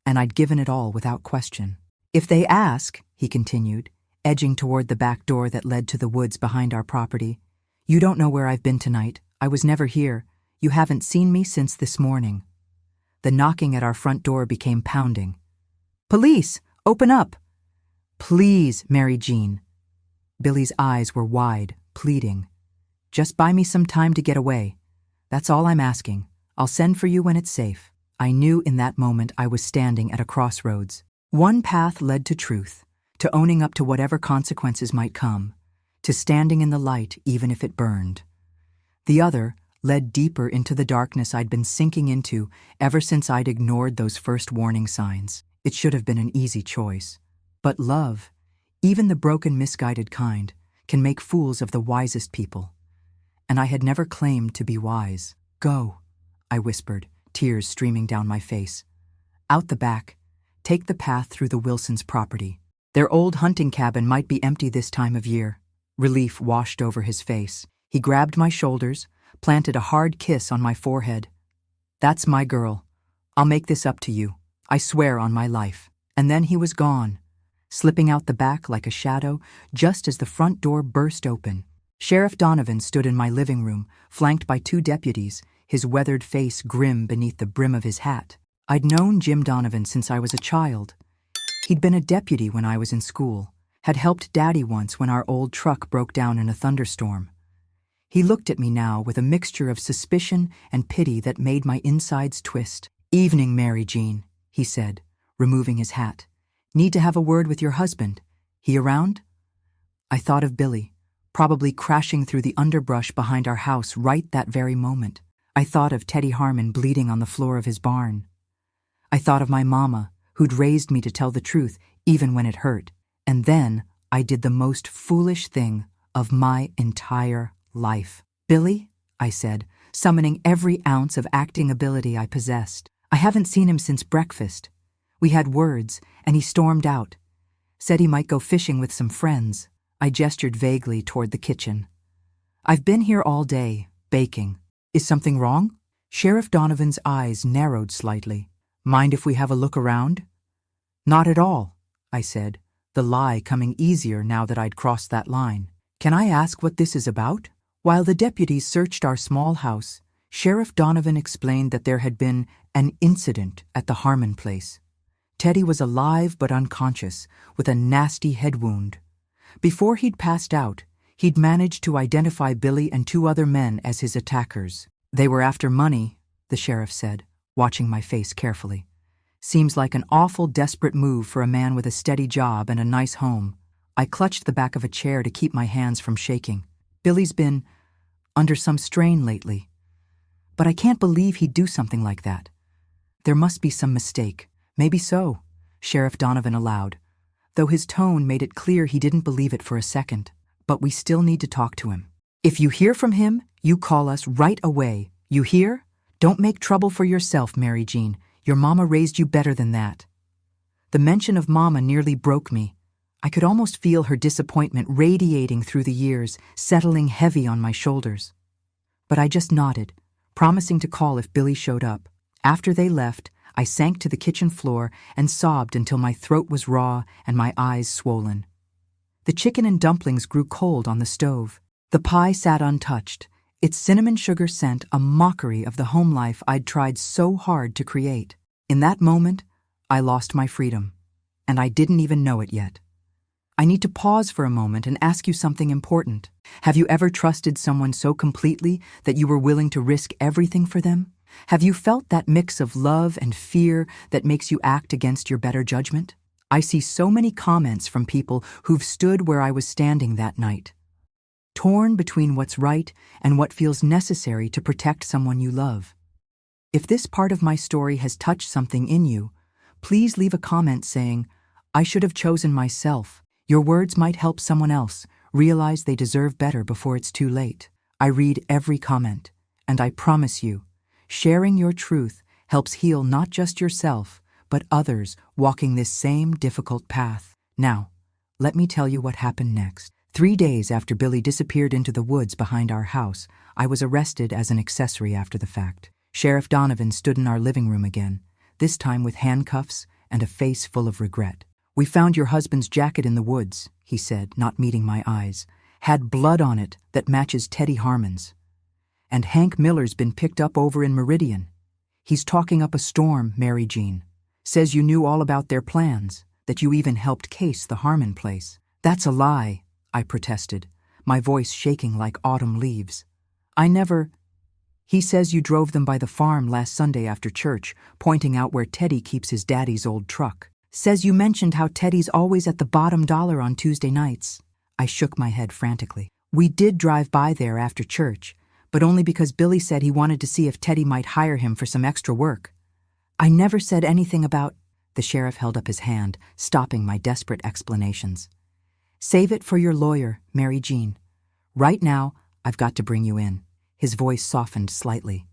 And I'd given it all without question. If they ask, he continued, edging toward the back door that led to the woods behind our property, you don't know where I've been tonight. I was never here. You haven't seen me since this morning. The knocking at our front door became pounding. Police, open up. Please, Mary Jean. Billy's eyes were wide, pleading. Just buy me some time to get away. That's all I'm asking. I'll send for you when it's safe. I knew in that moment I was standing at a crossroads. One path led to truth, to owning up to whatever consequences might come, to standing in the light even if it burned. The other led deeper into the darkness I'd been sinking into ever since I'd ignored those first warning signs. It should have been an easy choice. But love, even the broken, misguided kind, can make fools of the wisest people. And I had never claimed to be wise. Go, I whispered, tears streaming down my face. Out the back, take the path through the Wilsons' property. Their old hunting cabin might be empty this time of year. Relief washed over his face. He grabbed my shoulders, planted a hard kiss on my forehead. That's my girl. I'll make this up to you. I swear on my life. And then he was gone. slipping out the back like a shadow just as the front door burst open. Sheriff Donovan stood in my living room, flanked by 2 deputies, his weathered face grim beneath the brim of his hat. I'd known Jim Donovan since I was a child. He'd been a deputy when I was in school, had helped Daddy once when our old truck broke down in a thunderstorm. He looked at me now with a mixture of suspicion and pity that made my insides twist. "Evening, Mary Jean," he said, removing his hat. "Need to have a word with your husband. He around?" I thought of Billy, probably crashing through the underbrush behind our house right that very moment. I thought of Teddy Harmon bleeding on the floor of his barn. I thought of my mama, who'd raised me to tell the truth even when it hurt. And then I did the most foolish thing of my entire life. "Billy," I said, summoning every ounce of acting ability I possessed. "I haven't seen him since breakfast. We had words, and he stormed out. Said he might go fishing with some friends." I gestured vaguely toward the kitchen. "I've been here all day, baking. Is something wrong?" Sheriff Donovan's eyes narrowed slightly. "Mind if we have a look around?" "Not at all," I said, the lie coming easier now that I'd crossed that line. "Can I ask what this is about?" While the deputies searched our small house, Sheriff Donovan explained that there had been an incident at the Harmon place. Teddy was alive but unconscious, with a nasty head wound. Before he'd passed out, he'd managed to identify Billy and 2 other men as his attackers. "They were after money," the sheriff said, watching my face carefully. "Seems like an awful desperate move for a man with a steady job and a nice home." I clutched the back of a chair to keep my hands from shaking. "Billy's been under some strain lately. But I can't believe he'd do something like that. There must be some mistake." "Maybe so," Sheriff Donovan allowed, though his tone made it clear he didn't believe it for a second. "But we still need to talk to him. If you hear from him, you call us right away. You hear? Don't make trouble for yourself, Mary Jean. Your mama raised you better than that." The mention of mama nearly broke me. I could almost feel her disappointment radiating through the years, settling heavy on my shoulders. But I just nodded, promising to call if Billy showed up. After they left, I sank to the kitchen floor and sobbed until my throat was raw and my eyes swollen. The chicken and dumplings grew cold on the stove. The pie sat untouched, its cinnamon sugar scent a mockery of the home life I'd tried so hard to create. In that moment, I lost my freedom, and I didn't even know it yet. I need to pause for a moment and ask you something important. Have you ever trusted someone so completely that you were willing to risk everything for them? Have you felt that mix of love and fear that makes you act against your better judgment? I see so many comments from people who've stood where I was standing that night, torn between what's right and what feels necessary to protect someone you love. If this part of my story has touched something in you, please leave a comment saying, "I should have chosen myself." Your words might help someone else realize they deserve better before it's too late. I read every comment, and I promise you, sharing your truth helps heal not just yourself, but others walking this same difficult path. Now, let me tell you what happened next. 3 days after Billy disappeared into the woods behind our house, I was arrested as an accessory after the fact. Sheriff Donovan stood in our living room again, this time with handcuffs and a face full of regret. "We found your husband's jacket in the woods," he said, not meeting my eyes. "Had blood on it that matches Teddy Harmon's. And Hank Miller's been picked up over in Meridian. He's talking up a storm, Mary Jean. Says you knew all about their plans, that you even helped case the Harmon place." "That's a lie," I protested, my voice shaking like autumn leaves. "I never—" "He says you drove them by the farm last Sunday after church, pointing out where Teddy keeps his daddy's old truck. Says you mentioned how Teddy's always at the bottom dollar on Tuesday nights." I shook my head frantically. "We did drive by there after church, but only because Billy said he wanted to see if Teddy might hire him for some extra work. I never said anything about—" The sheriff held up his hand, stopping my desperate explanations. "Save it for your lawyer, Mary Jean. Right now, I've got to bring you in." His voice softened slightly.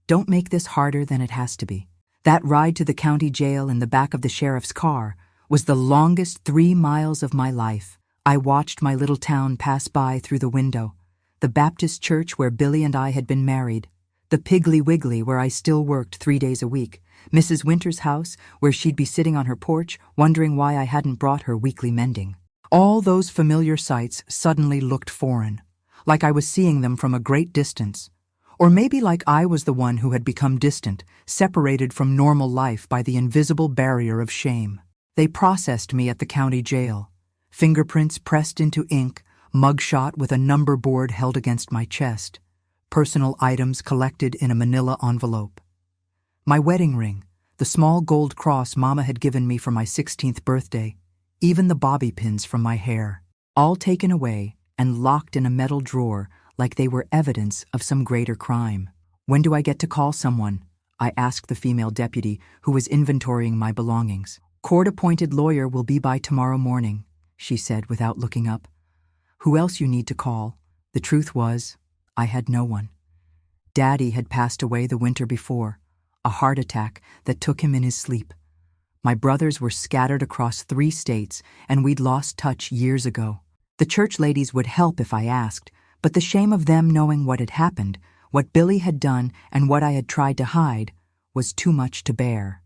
"Don't make this harder than it has to be. That ride to the county jail in the back of the sheriff's car was the longest 3 miles of my life. I watched my little town pass by through the window, the Baptist church where Billy and I had been married, the Piggly Wiggly where I still worked 3 days a week, Mrs. Winter's house, where she'd be sitting on her porch, wondering why I hadn't brought her weekly mending. All those familiar sights suddenly looked foreign, like I was seeing them from a great distance. Or maybe like I was the one who had become distant, separated from normal life by the invisible barrier of shame. They processed me at the county jail. Fingerprints pressed into ink, mugshot with a number board held against my chest, personal items collected in a manila envelope. My wedding ring, the small gold cross Mama had given me for my 16th birthday, even the bobby pins from my hair, all taken away and locked in a metal drawer like they were evidence of some greater crime. When do I get to call someone? I asked the female deputy who was inventorying my belongings. Court-appointed lawyer will be by tomorrow morning, she said without looking up. Who else you need to call? The truth was, I had no one. Daddy had passed away the winter before, a heart attack that took him in his sleep. My brothers were scattered across 3 states, and we'd lost touch years ago. The church ladies would help if I asked, but the shame of them knowing what had happened, what Billy had done, and what I had tried to hide, was too much to bear.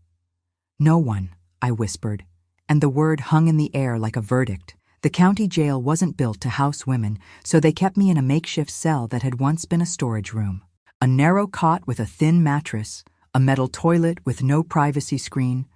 No one, I whispered, and the word hung in the air like a verdict. The county jail wasn't built to house women, so they kept me in a makeshift cell that had once been a storage room. A narrow cot with a thin mattress, a metal toilet with no privacy screen,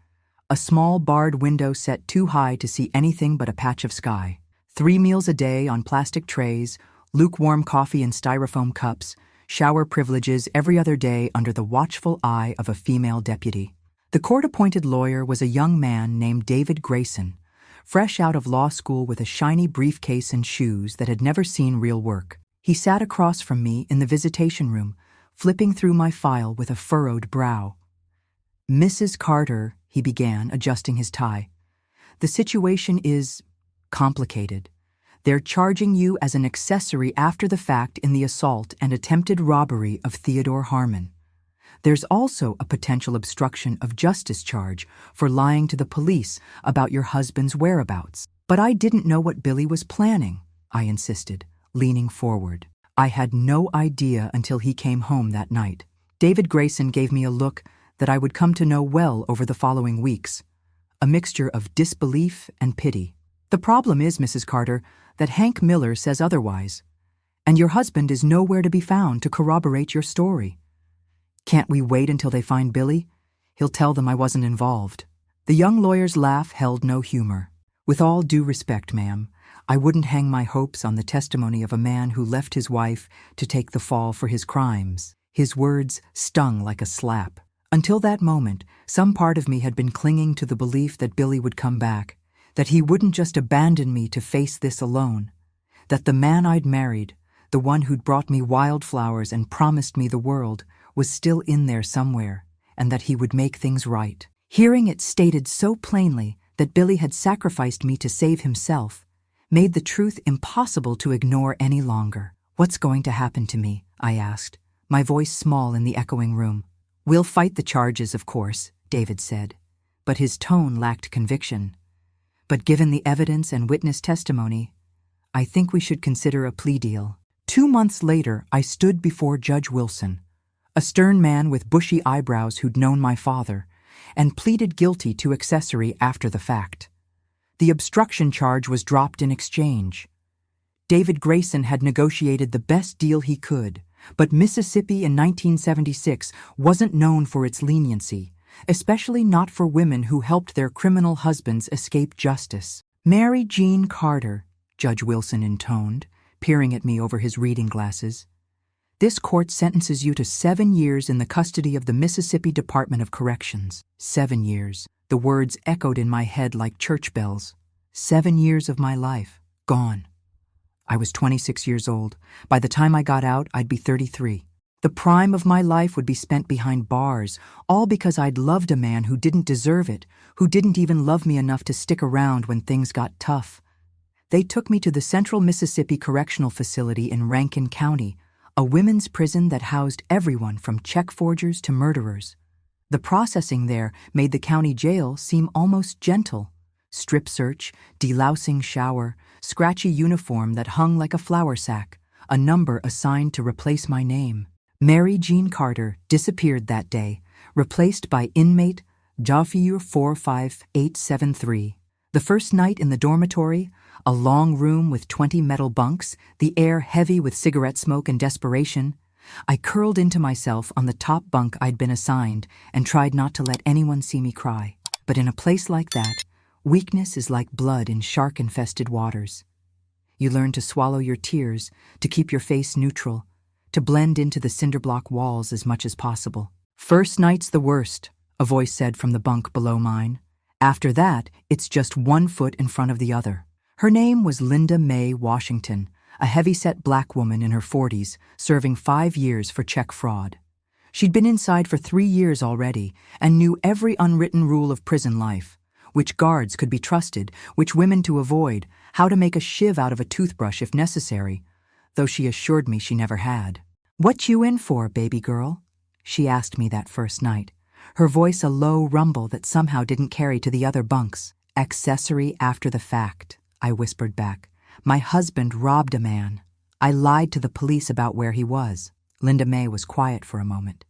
a small barred window set too high to see anything but a patch of sky. 3 meals a day on plastic trays, lukewarm coffee in styrofoam cups, shower privileges every other day under the watchful eye of a female deputy. The court-appointed lawyer was a young man named David Grayson, fresh out of law school with a shiny briefcase and shoes that had never seen real work. He sat across from me in the visitation room, flipping through my file with a furrowed brow. Mrs. Carter, he began, adjusting his tie. The situation is complicated. They're charging you as an accessory after the fact in the assault and attempted robbery of Theodore Harmon. There's also a potential obstruction of justice charge for lying to the police about your husband's whereabouts. But I didn't know what Billy was planning, I insisted, leaning forward. I had no idea until he came home that night. David Grayson gave me a look that I would come to know well over the following weeks, a mixture of disbelief and pity. The problem is, Mrs. Carter, that Hank Miller says otherwise, and your husband is nowhere to be found to corroborate your story. Can't we wait until they find Billy? He'll tell them I wasn't involved. The young lawyer's laugh held no humor. With all due respect, ma'am, I wouldn't hang my hopes on the testimony of a man who left his wife to take the fall for his crimes. His words stung like a slap. Until that moment, some part of me had been clinging to the belief that Billy would come back, that he wouldn't just abandon me to face this alone, that the man I'd married, the one who'd brought me wildflowers and promised me the world, was still in there somewhere, and that he would make things right. Hearing it stated so plainly that Billy had sacrificed me to save himself made the truth impossible to ignore any longer. What's going to happen to me? I asked, my voice small in the echoing room. We'll fight the charges, of course, David said, but his tone lacked conviction. But given the evidence and witness testimony, I think we should consider a plea deal. 2 months later, I stood before Judge Wilson, a stern man with bushy eyebrows who'd known my father, and pleaded guilty to accessory after the fact. The obstruction charge was dropped in exchange. David Grayson had negotiated the best deal he could, but Mississippi in 1976 wasn't known for its leniency, especially not for women who helped their criminal husbands escape justice. Mary Jean Carter, Judge Wilson intoned, peering at me over his reading glasses. This court sentences you to 7 years in the custody of the Mississippi Department of Corrections. 7 years. The words echoed in my head like church bells. 7 years of my life, gone. I was 26 years old. By the time I got out, I'd be 33. The prime of my life would be spent behind bars, all because I'd loved a man who didn't deserve it, who didn't even love me enough to stick around when things got tough. They took me to the Central Mississippi Correctional Facility in Rankin County, a women's prison that housed everyone from check forgers to murderers. The processing there made the county jail seem almost gentle. Strip search, delousing shower, scratchy uniform that hung like a flour sack, a number assigned to replace my name. Mary Jean Carter disappeared that day, replaced by inmate Jafir 45873. The first night in the dormitory, a long room with 20 metal bunks, the air heavy with cigarette smoke and desperation, I curled into myself on the top bunk I'd been assigned and tried not to let anyone see me cry. But in a place like that, weakness is like blood in shark-infested waters. You learn to swallow your tears, to keep your face neutral, to blend into the cinderblock walls as much as possible. "First night's the worst," a voice said from the bunk below mine. "After that, it's just one foot in front of the other." Her name was Linda Mae Washington, a heavy-set black woman in her 40s, serving 5 years for check fraud. She'd been inside for 3 years already and knew every unwritten rule of prison life: which guards could be trusted, which women to avoid, how to make a shiv out of a toothbrush if necessary, though she assured me she never had. "What you in for, baby girl?" she asked me that first night, her voice a low rumble that somehow didn't carry to the other bunks. "Accessory after the fact," I whispered back. "My husband robbed a man. I lied to the police about where he was." Linda Mae was quiet for a moment.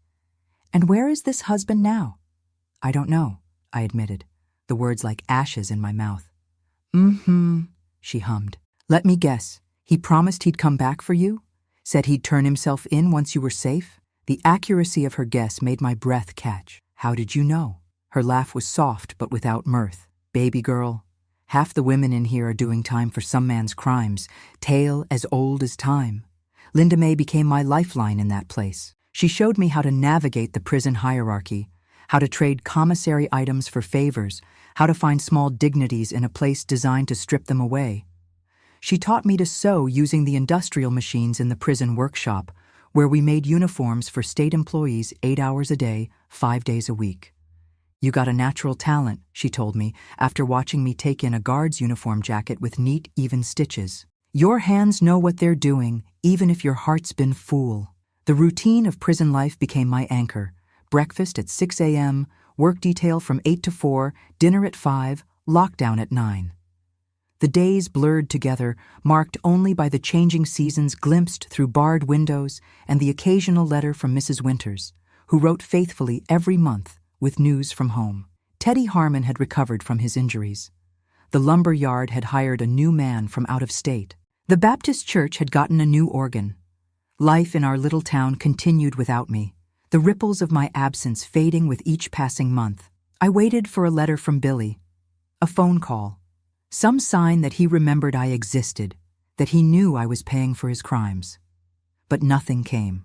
"And where is this husband now?" "I don't know," I admitted, the words like ashes in my mouth. She hummed. "Let me guess. He promised he'd come back for you? Said he'd turn himself in once you were safe?" The accuracy of her guess made my breath catch. "How did you know?" Her laugh was soft but without mirth. "Baby girl, half the women in here are doing time for some man's crimes, tale as old as time. Linda Mae became my lifeline in that place. She showed me how to navigate the prison hierarchy, how to trade commissary items for favors, how to find small dignities in a place designed to strip them away. She taught me to sew using the industrial machines in the prison workshop, where we made uniforms for state employees 8 hours a day, 5 days a week. "You got a natural talent," she told me, after watching me take in a guard's uniform jacket with neat, even stitches. "Your hands know what they're doing, even if your heart's been fool." The routine of prison life became my anchor. Breakfast at 6 a.m., work detail from 8 to 4, dinner at 5, lockdown at 9. The days blurred together, marked only by the changing seasons glimpsed through barred windows and the occasional letter from Mrs. Winters, who wrote faithfully every month with news from home. Teddy Harmon had recovered from his injuries. The lumber yard had hired a new man from out of state. The Baptist church had gotten a new organ. Life in our little town continued without me, the ripples of my absence fading with each passing month. I waited for a letter from Billy, a phone call, some sign that he remembered I existed, that he knew I was paying for his crimes. But nothing came.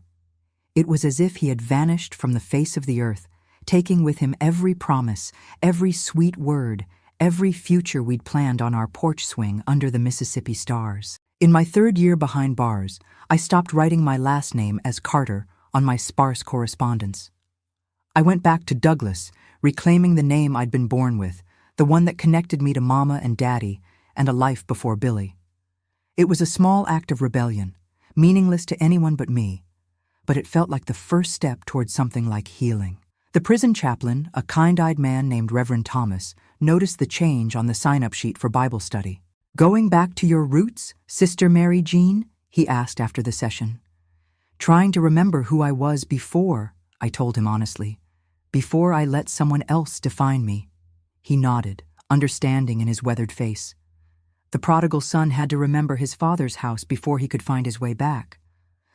It was as if he had vanished from the face of the earth, taking with him every promise, every sweet word, every future we'd planned on our porch swing under the Mississippi stars. In my 3rd year behind bars, I stopped writing my last name as Carter on my sparse correspondence. I went back to Douglas, reclaiming the name I'd been born with, the one that connected me to Mama and Daddy and a life before Billy. It was a small act of rebellion, meaningless to anyone but me, but it felt like the first step towards something like healing. The prison chaplain, a kind-eyed man named Reverend Thomas, noticed the change on the sign-up sheet for Bible study. "Going back to your roots, Sister Mary Jean?" he asked after the session. "Trying to remember who I was before," I told him honestly, "before I let someone else define me." He nodded, understanding in his weathered face. The prodigal son had to remember his father's house before he could find his way back.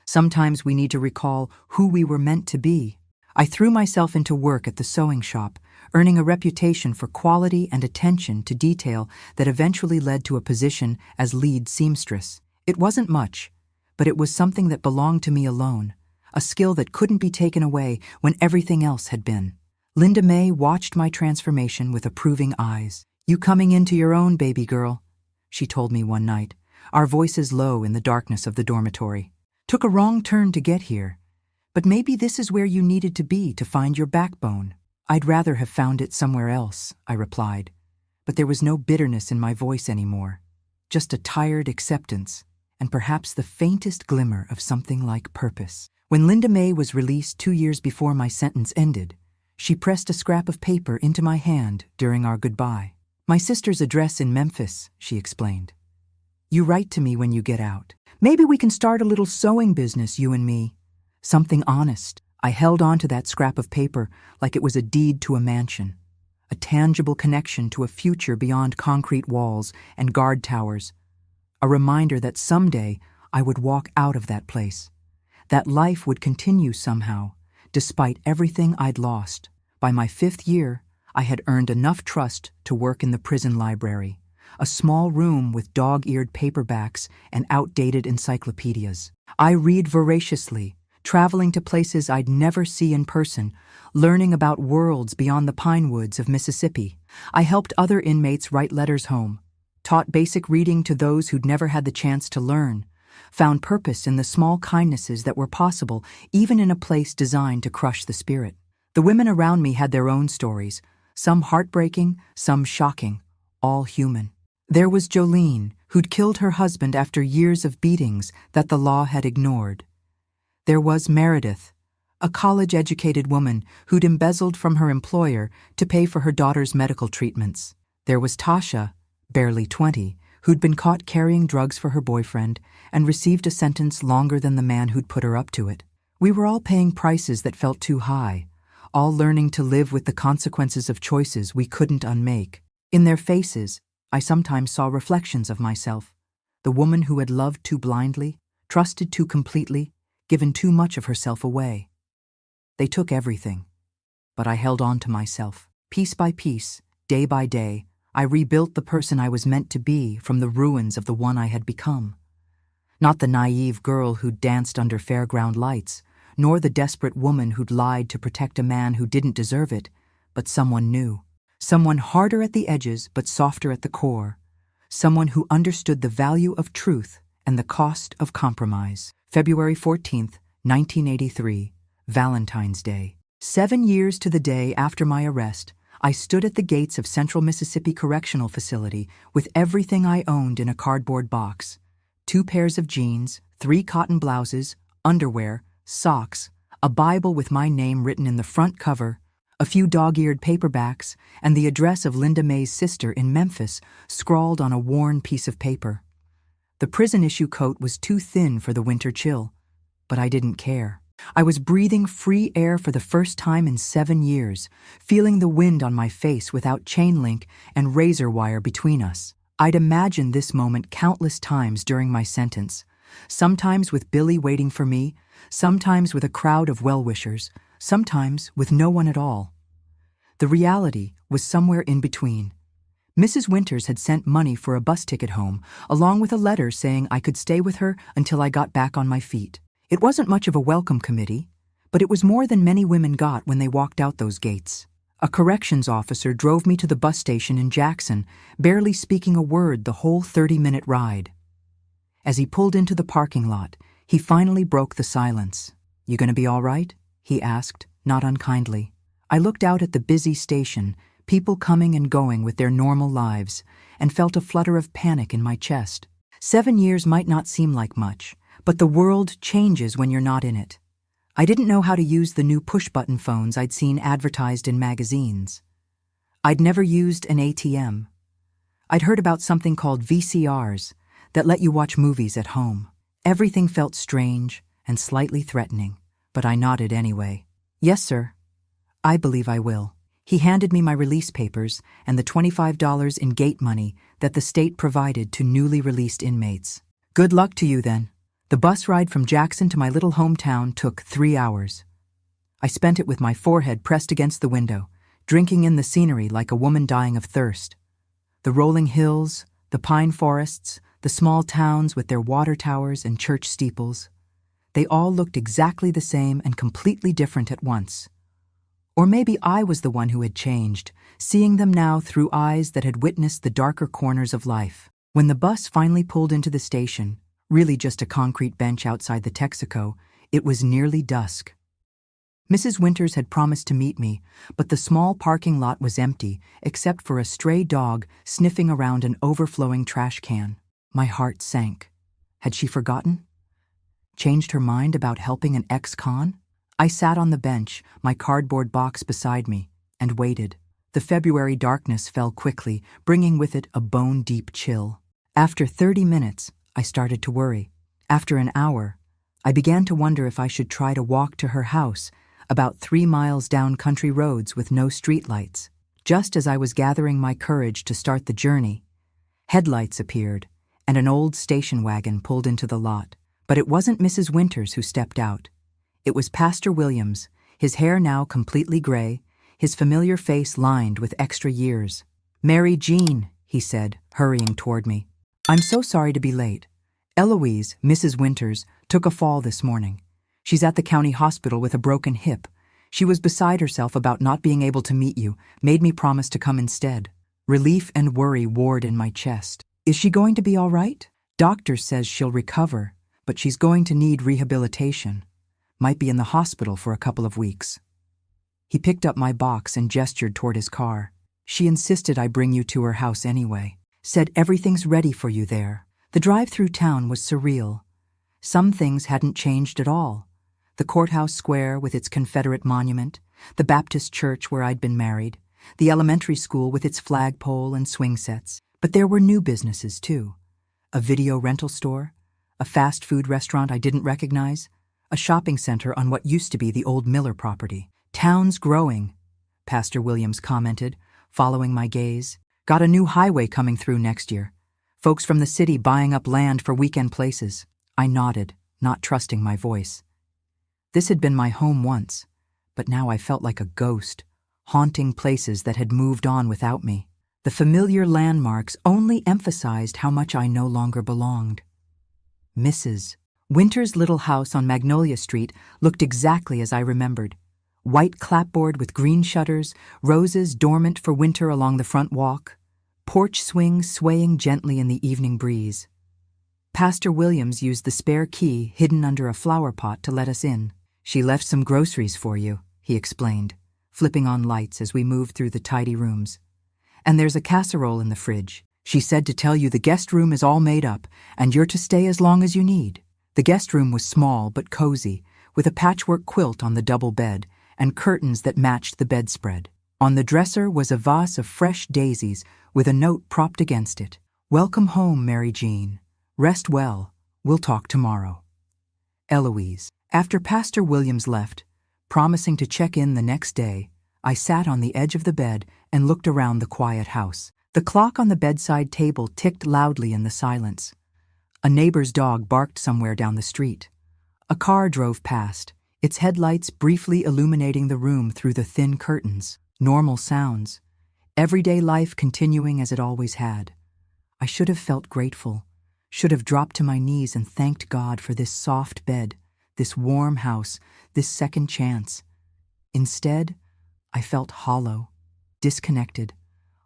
Sometimes we need to recall who we were meant to be. I threw myself into work at the sewing shop, earning a reputation for quality and attention to detail that eventually led to a position as lead seamstress. It wasn't much, but it was something that belonged to me alone, a skill that couldn't be taken away when everything else had been. Linda Mae watched my transformation with approving eyes. "You coming into your own, baby girl," she told me one night, our voices low in the darkness of the dormitory. "Took a wrong turn to get here, but maybe this is where you needed to be to find your backbone." "I'd rather have found it somewhere else," I replied, but there was no bitterness in my voice anymore, just a tired acceptance and perhaps the faintest glimmer of something like purpose. When Linda Mae was released 2 years before my sentence ended, she pressed a scrap of paper into my hand during our goodbye. "My sister's address in Memphis," she explained. "You write to me when you get out. Maybe we can start a little sewing business, you and me. Something honest." I held on to that scrap of paper like it was a deed to a mansion, a tangible connection to a future beyond concrete walls and guard towers, a reminder that someday I would walk out of that place, that life would continue somehow, despite everything I'd lost. By my 5th year, I had earned enough trust to work in the prison library, a small room with dog-eared paperbacks and outdated encyclopedias. I read voraciously, traveling to places I'd never see in person, learning about worlds beyond the pine woods of Mississippi. I helped other inmates write letters home, taught basic reading to those who'd never had the chance to learn, found purpose in the small kindnesses that were possible even in a place designed to crush the spirit. The women around me had their own stories, some heartbreaking, some shocking, all human. There was Jolene, who'd killed her husband after years of beatings that the law had ignored. There was Meredith, a college-educated woman who'd embezzled from her employer to pay for her daughter's medical treatments. There was Tasha, barely 20, who'd been caught carrying drugs for her boyfriend and received a sentence longer than the man who'd put her up to it. We were all paying prices that felt too high, all learning to live with the consequences of choices we couldn't unmake. In their faces, I sometimes saw reflections of myself, the woman who had loved too blindly, trusted too completely, given too much of herself away. They took everything, but I held on to myself. Piece by piece, day by day, I rebuilt the person I was meant to be from the ruins of the one I had become. Not the naive girl who'd danced under fairground lights, nor the desperate woman who'd lied to protect a man who didn't deserve it, but someone new. Someone harder at the edges but softer at the core. Someone who understood the value of truth and the cost of compromise. February 14th, 1983, Valentine's Day. 7 years to the day after my arrest, I stood at the gates of Central Mississippi Correctional Facility with everything I owned in a cardboard box. 2 pairs of jeans, 3 cotton blouses, underwear, socks, a Bible with my name written in the front cover, a few dog-eared paperbacks, and the address of Linda May's sister in Memphis scrawled on a worn piece of paper. The prison-issue coat was too thin for the winter chill, but I didn't care. I was breathing free air for the first time in 7 years, feeling the wind on my face without chain link and razor wire between us. I'd imagined this moment countless times during my sentence, sometimes with Billy waiting for me, sometimes with a crowd of well-wishers, sometimes with no one at all. The reality was somewhere in between. Mrs. Winters had sent money for a bus ticket home, along with a letter saying I could stay with her until I got back on my feet. It wasn't much of a welcome committee, but it was more than many women got when they walked out those gates. A corrections officer drove me to the bus station in Jackson, barely speaking a word the whole 30-minute ride. As he pulled into the parking lot, he finally broke the silence. "You gonna be all right?" he asked, not unkindly. I looked out at the busy station, people coming and going with their normal lives, and felt a flutter of panic in my chest. 7 years might not seem like much, but the world changes when you're not in it. I didn't know how to use the new push-button phones I'd seen advertised in magazines. I'd never used an ATM. I'd heard about something called VCRs that let you watch movies at home. Everything felt strange and slightly threatening, but I nodded anyway. "Yes, sir. I believe I will." He handed me my release papers and the $25 in gate money that the state provided to newly released inmates. "Good luck to you, then." The bus ride from Jackson to my little hometown took 3 hours. I spent it with my forehead pressed against the window, drinking in the scenery like a woman dying of thirst. The rolling hills, the pine forests, the small towns with their water towers and church steeples. They all looked exactly the same and completely different at once. Or maybe I was the one who had changed, seeing them now through eyes that had witnessed the darker corners of life. When the bus finally pulled into the station, really just a concrete bench outside the Texaco, it was nearly dusk. Mrs. Winters had promised to meet me, but the small parking lot was empty except for a stray dog sniffing around an overflowing trash can. My heart sank. Had she forgotten? Changed her mind about helping an ex-con? I sat on the bench, my cardboard box beside me, and waited. The February darkness fell quickly, bringing with it a bone-deep chill. After 30 minutes, I started to worry. After an hour, I began to wonder if I should try to walk to her house, about 3 miles down country roads with no streetlights. Just as I was gathering my courage to start the journey, headlights appeared, and an old station wagon pulled into the lot. But it wasn't Mrs. Winters who stepped out. It was Pastor Williams, his hair now completely gray, his familiar face lined with extra years. "Mary Jean," he said, hurrying toward me. "I'm so sorry to be late. Eloise, Mrs. Winters, took a fall this morning. She's at the county hospital with a broken hip. She was beside herself about not being able to meet you, made me promise to come instead." Relief and worry warred in my chest. "Is she going to be all right?" "Doctor says she'll recover, but she's going to need rehabilitation. Might be in the hospital for a couple of weeks." He picked up my box and gestured toward his car. "She insisted I bring you to her house anyway. Said everything's ready for you there." The drive through town was surreal. Some things hadn't changed at all. The courthouse square with its Confederate monument, the Baptist church where I'd been married, the elementary school with its flagpole and swing sets. But there were new businesses, too. A video rental store, a fast food restaurant I didn't recognize, a shopping center on what used to be the old Miller property. "Town's growing," Pastor Williams commented, following my gaze. "Got a new highway coming through next year. Folks from the city buying up land for weekend places." I nodded, not trusting my voice. This had been my home once, but now I felt like a ghost, haunting places that had moved on without me. The familiar landmarks only emphasized how much I no longer belonged. Mrs. Winter's little house on Magnolia Street looked exactly as I remembered. White clapboard with green shutters, roses dormant for winter along the front walk, porch swing swaying gently in the evening breeze. Pastor Williams used the spare key hidden under a flower pot to let us in. "She left some groceries for you," he explained, flipping on lights as we moved through the tidy rooms. "And there's a casserole in the fridge. She said to tell you the guest room is all made up, and you're to stay as long as you need." The guest room was small but cozy, with a patchwork quilt on the double bed and curtains that matched the bedspread. On the dresser was a vase of fresh daisies with a note propped against it. "Welcome home, Mary Jean. Rest well. We'll talk tomorrow. Eloise." After Pastor Williams left, promising to check in the next day, I sat on the edge of the bed and looked around the quiet house. The clock on the bedside table ticked loudly in the silence. A neighbor's dog barked somewhere down the street. A car drove past, its headlights briefly illuminating the room through the thin curtains. Normal sounds. Everyday life continuing as it always had. I should have felt grateful, should have dropped to my knees and thanked God for this soft bed, this warm house, this second chance. Instead, I felt hollow, disconnected,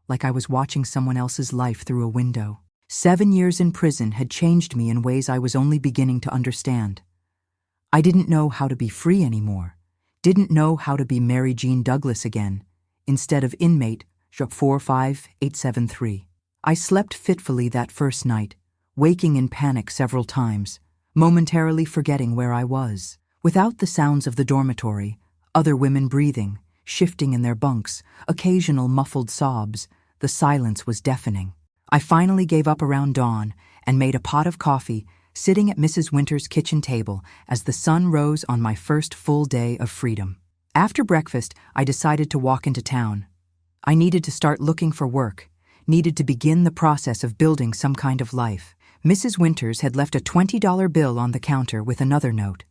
like I was watching someone else's life through a window. 7 years in prison had changed me in ways I was only beginning to understand. I didn't know how to be free anymore, didn't know how to be Mary Jean Douglas again, instead of inmate 45873. I slept fitfully that first night, waking in panic several times, momentarily forgetting where I was. Without the sounds of the dormitory, other women breathing, shifting in their bunks, occasional muffled sobs, the silence was deafening. I finally gave up around dawn and made a pot of coffee, sitting at Mrs. Winter's kitchen table as the sun rose on my first full day of freedom. After breakfast, I decided to walk into town. I needed to start looking for work, needed to begin the process of building some kind of life. Mrs. Winters had left a $20 bill on the counter with another note.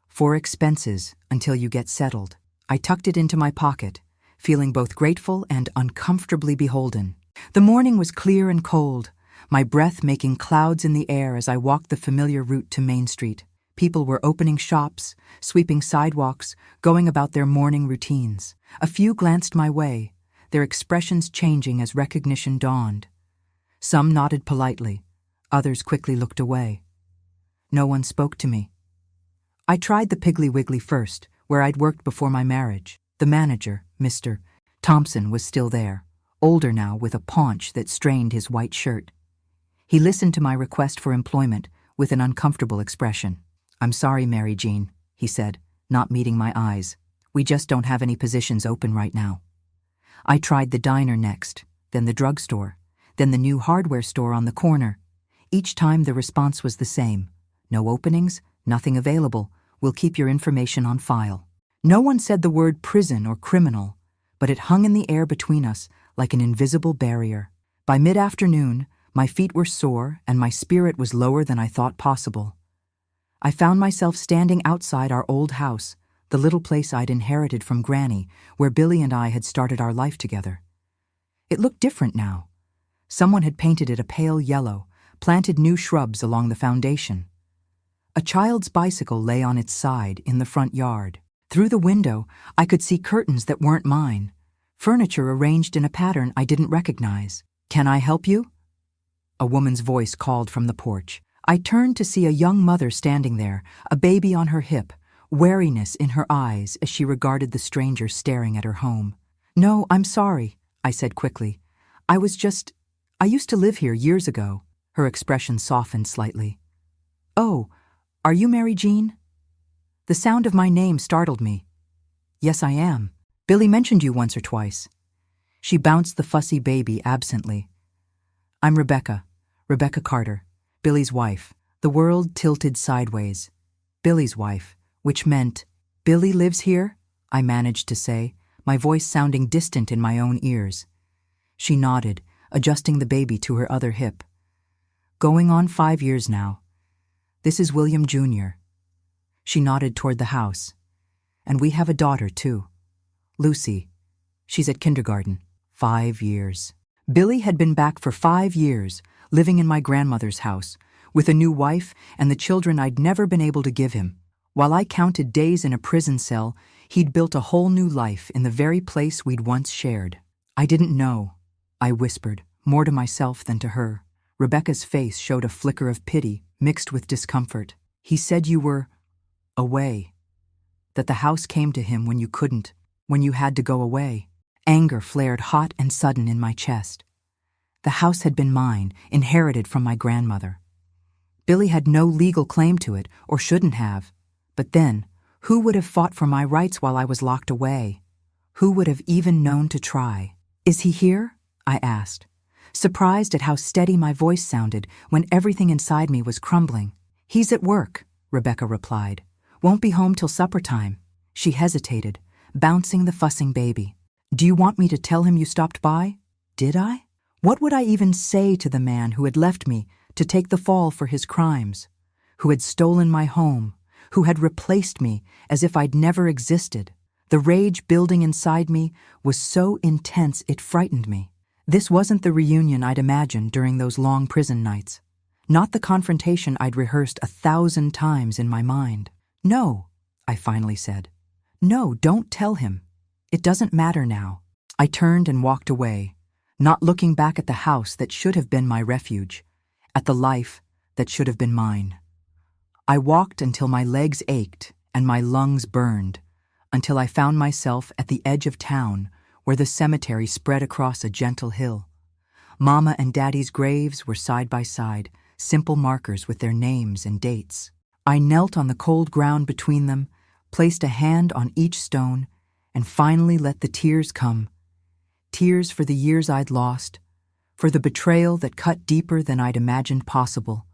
"For expenses until you get settled." I tucked it into my pocket, feeling both grateful and uncomfortably beholden. The morning was clear and cold, my breath making clouds in the air as I walked the familiar route to Main Street. People were opening shops, sweeping sidewalks, going about their morning routines. A few glanced my way, their expressions changing as recognition dawned. Some nodded politely, others quickly looked away. No one spoke to me. I tried the Piggly Wiggly first, where I'd worked before my marriage. The manager, Mr. Thompson, was still there, older now with a paunch that strained his white shirt. He listened to my request for employment with an uncomfortable expression. "I'm sorry, Mary Jean," he said, not meeting my eyes. "We just don't have any positions open right now." I tried the diner next, then the drugstore, then the new hardware store on the corner. Each time the response was the same. "No openings, nothing available. We'll keep your information on file." No one said the word prison or criminal, but it hung in the air between us like an invisible barrier. By mid-afternoon, my feet were sore and my spirit was lower than I thought possible. I found myself standing outside our old house, the little place I'd inherited from Granny, where Billy and I had started our life together. It looked different now. Someone had painted it a pale yellow, planted new shrubs along the foundation. A child's bicycle lay on its side in the front yard. Through the window, I could see curtains that weren't mine, furniture arranged in a pattern I didn't recognize. "Can I help you?" A woman's voice called from the porch. I turned to see a young mother standing there, a baby on her hip, wariness in her eyes as she regarded the stranger staring at her home. "No, I'm sorry," I said quickly. I used to live here years ago." Her expression softened slightly. "Oh, are you Mary Jean?" The sound of my name startled me. "Yes, I am. Billy mentioned you once or twice." She bounced the fussy baby absently. "I'm Rebecca Carter, Billy's wife." The world tilted sideways. Billy's wife, which meant, "Billy lives here?" I managed to say, my voice sounding distant in my own ears. She nodded, adjusting the baby to her other hip. "Going on 5 years now. This is William Jr." She nodded toward the house. "And we have a daughter, too. Lucy. She's at kindergarten." 5 years. Billy had been back for 5 years, living in my grandmother's house, with a new wife and the children I'd never been able to give him. While I counted days in a prison cell, he'd built a whole new life in the very place we'd once shared. "I didn't know," I whispered, more to myself than to her. Rebecca's face showed a flicker of pity mixed with discomfort. "He said you were away. That the house came to him when you couldn't, when you had to go away." Anger flared hot and sudden in my chest. The house had been mine, inherited from my grandmother. Billy had no legal claim to it, or shouldn't have. But then, who would have fought for my rights while I was locked away? Who would have even known to try? "Is he here?" I asked, surprised at how steady my voice sounded when everything inside me was crumbling. "He's at work," Rebecca replied. "Won't be home till supper time." She hesitated, bouncing the fussing baby. "Do you want me to tell him you stopped by?" Did I? What would I even say to the man who had left me to take the fall for his crimes, who had stolen my home, who had replaced me as if I'd never existed? The rage building inside me was so intense it frightened me. This wasn't the reunion I'd imagined during those long prison nights. Not the confrontation I'd rehearsed 1,000 times in my mind. "No," I finally said. "No, don't tell him. It doesn't matter now." I turned and walked away, not looking back at the house that should have been my refuge, at the life that should have been mine. I walked until my legs ached and my lungs burned, until I found myself at the edge of town where the cemetery spread across a gentle hill. Mama and Daddy's graves were side by side, simple markers with their names and dates. I knelt on the cold ground between them, placed a hand on each stone, and finally let the tears come. Tears for the years I'd lost, for the betrayal that cut deeper than I'd imagined possible,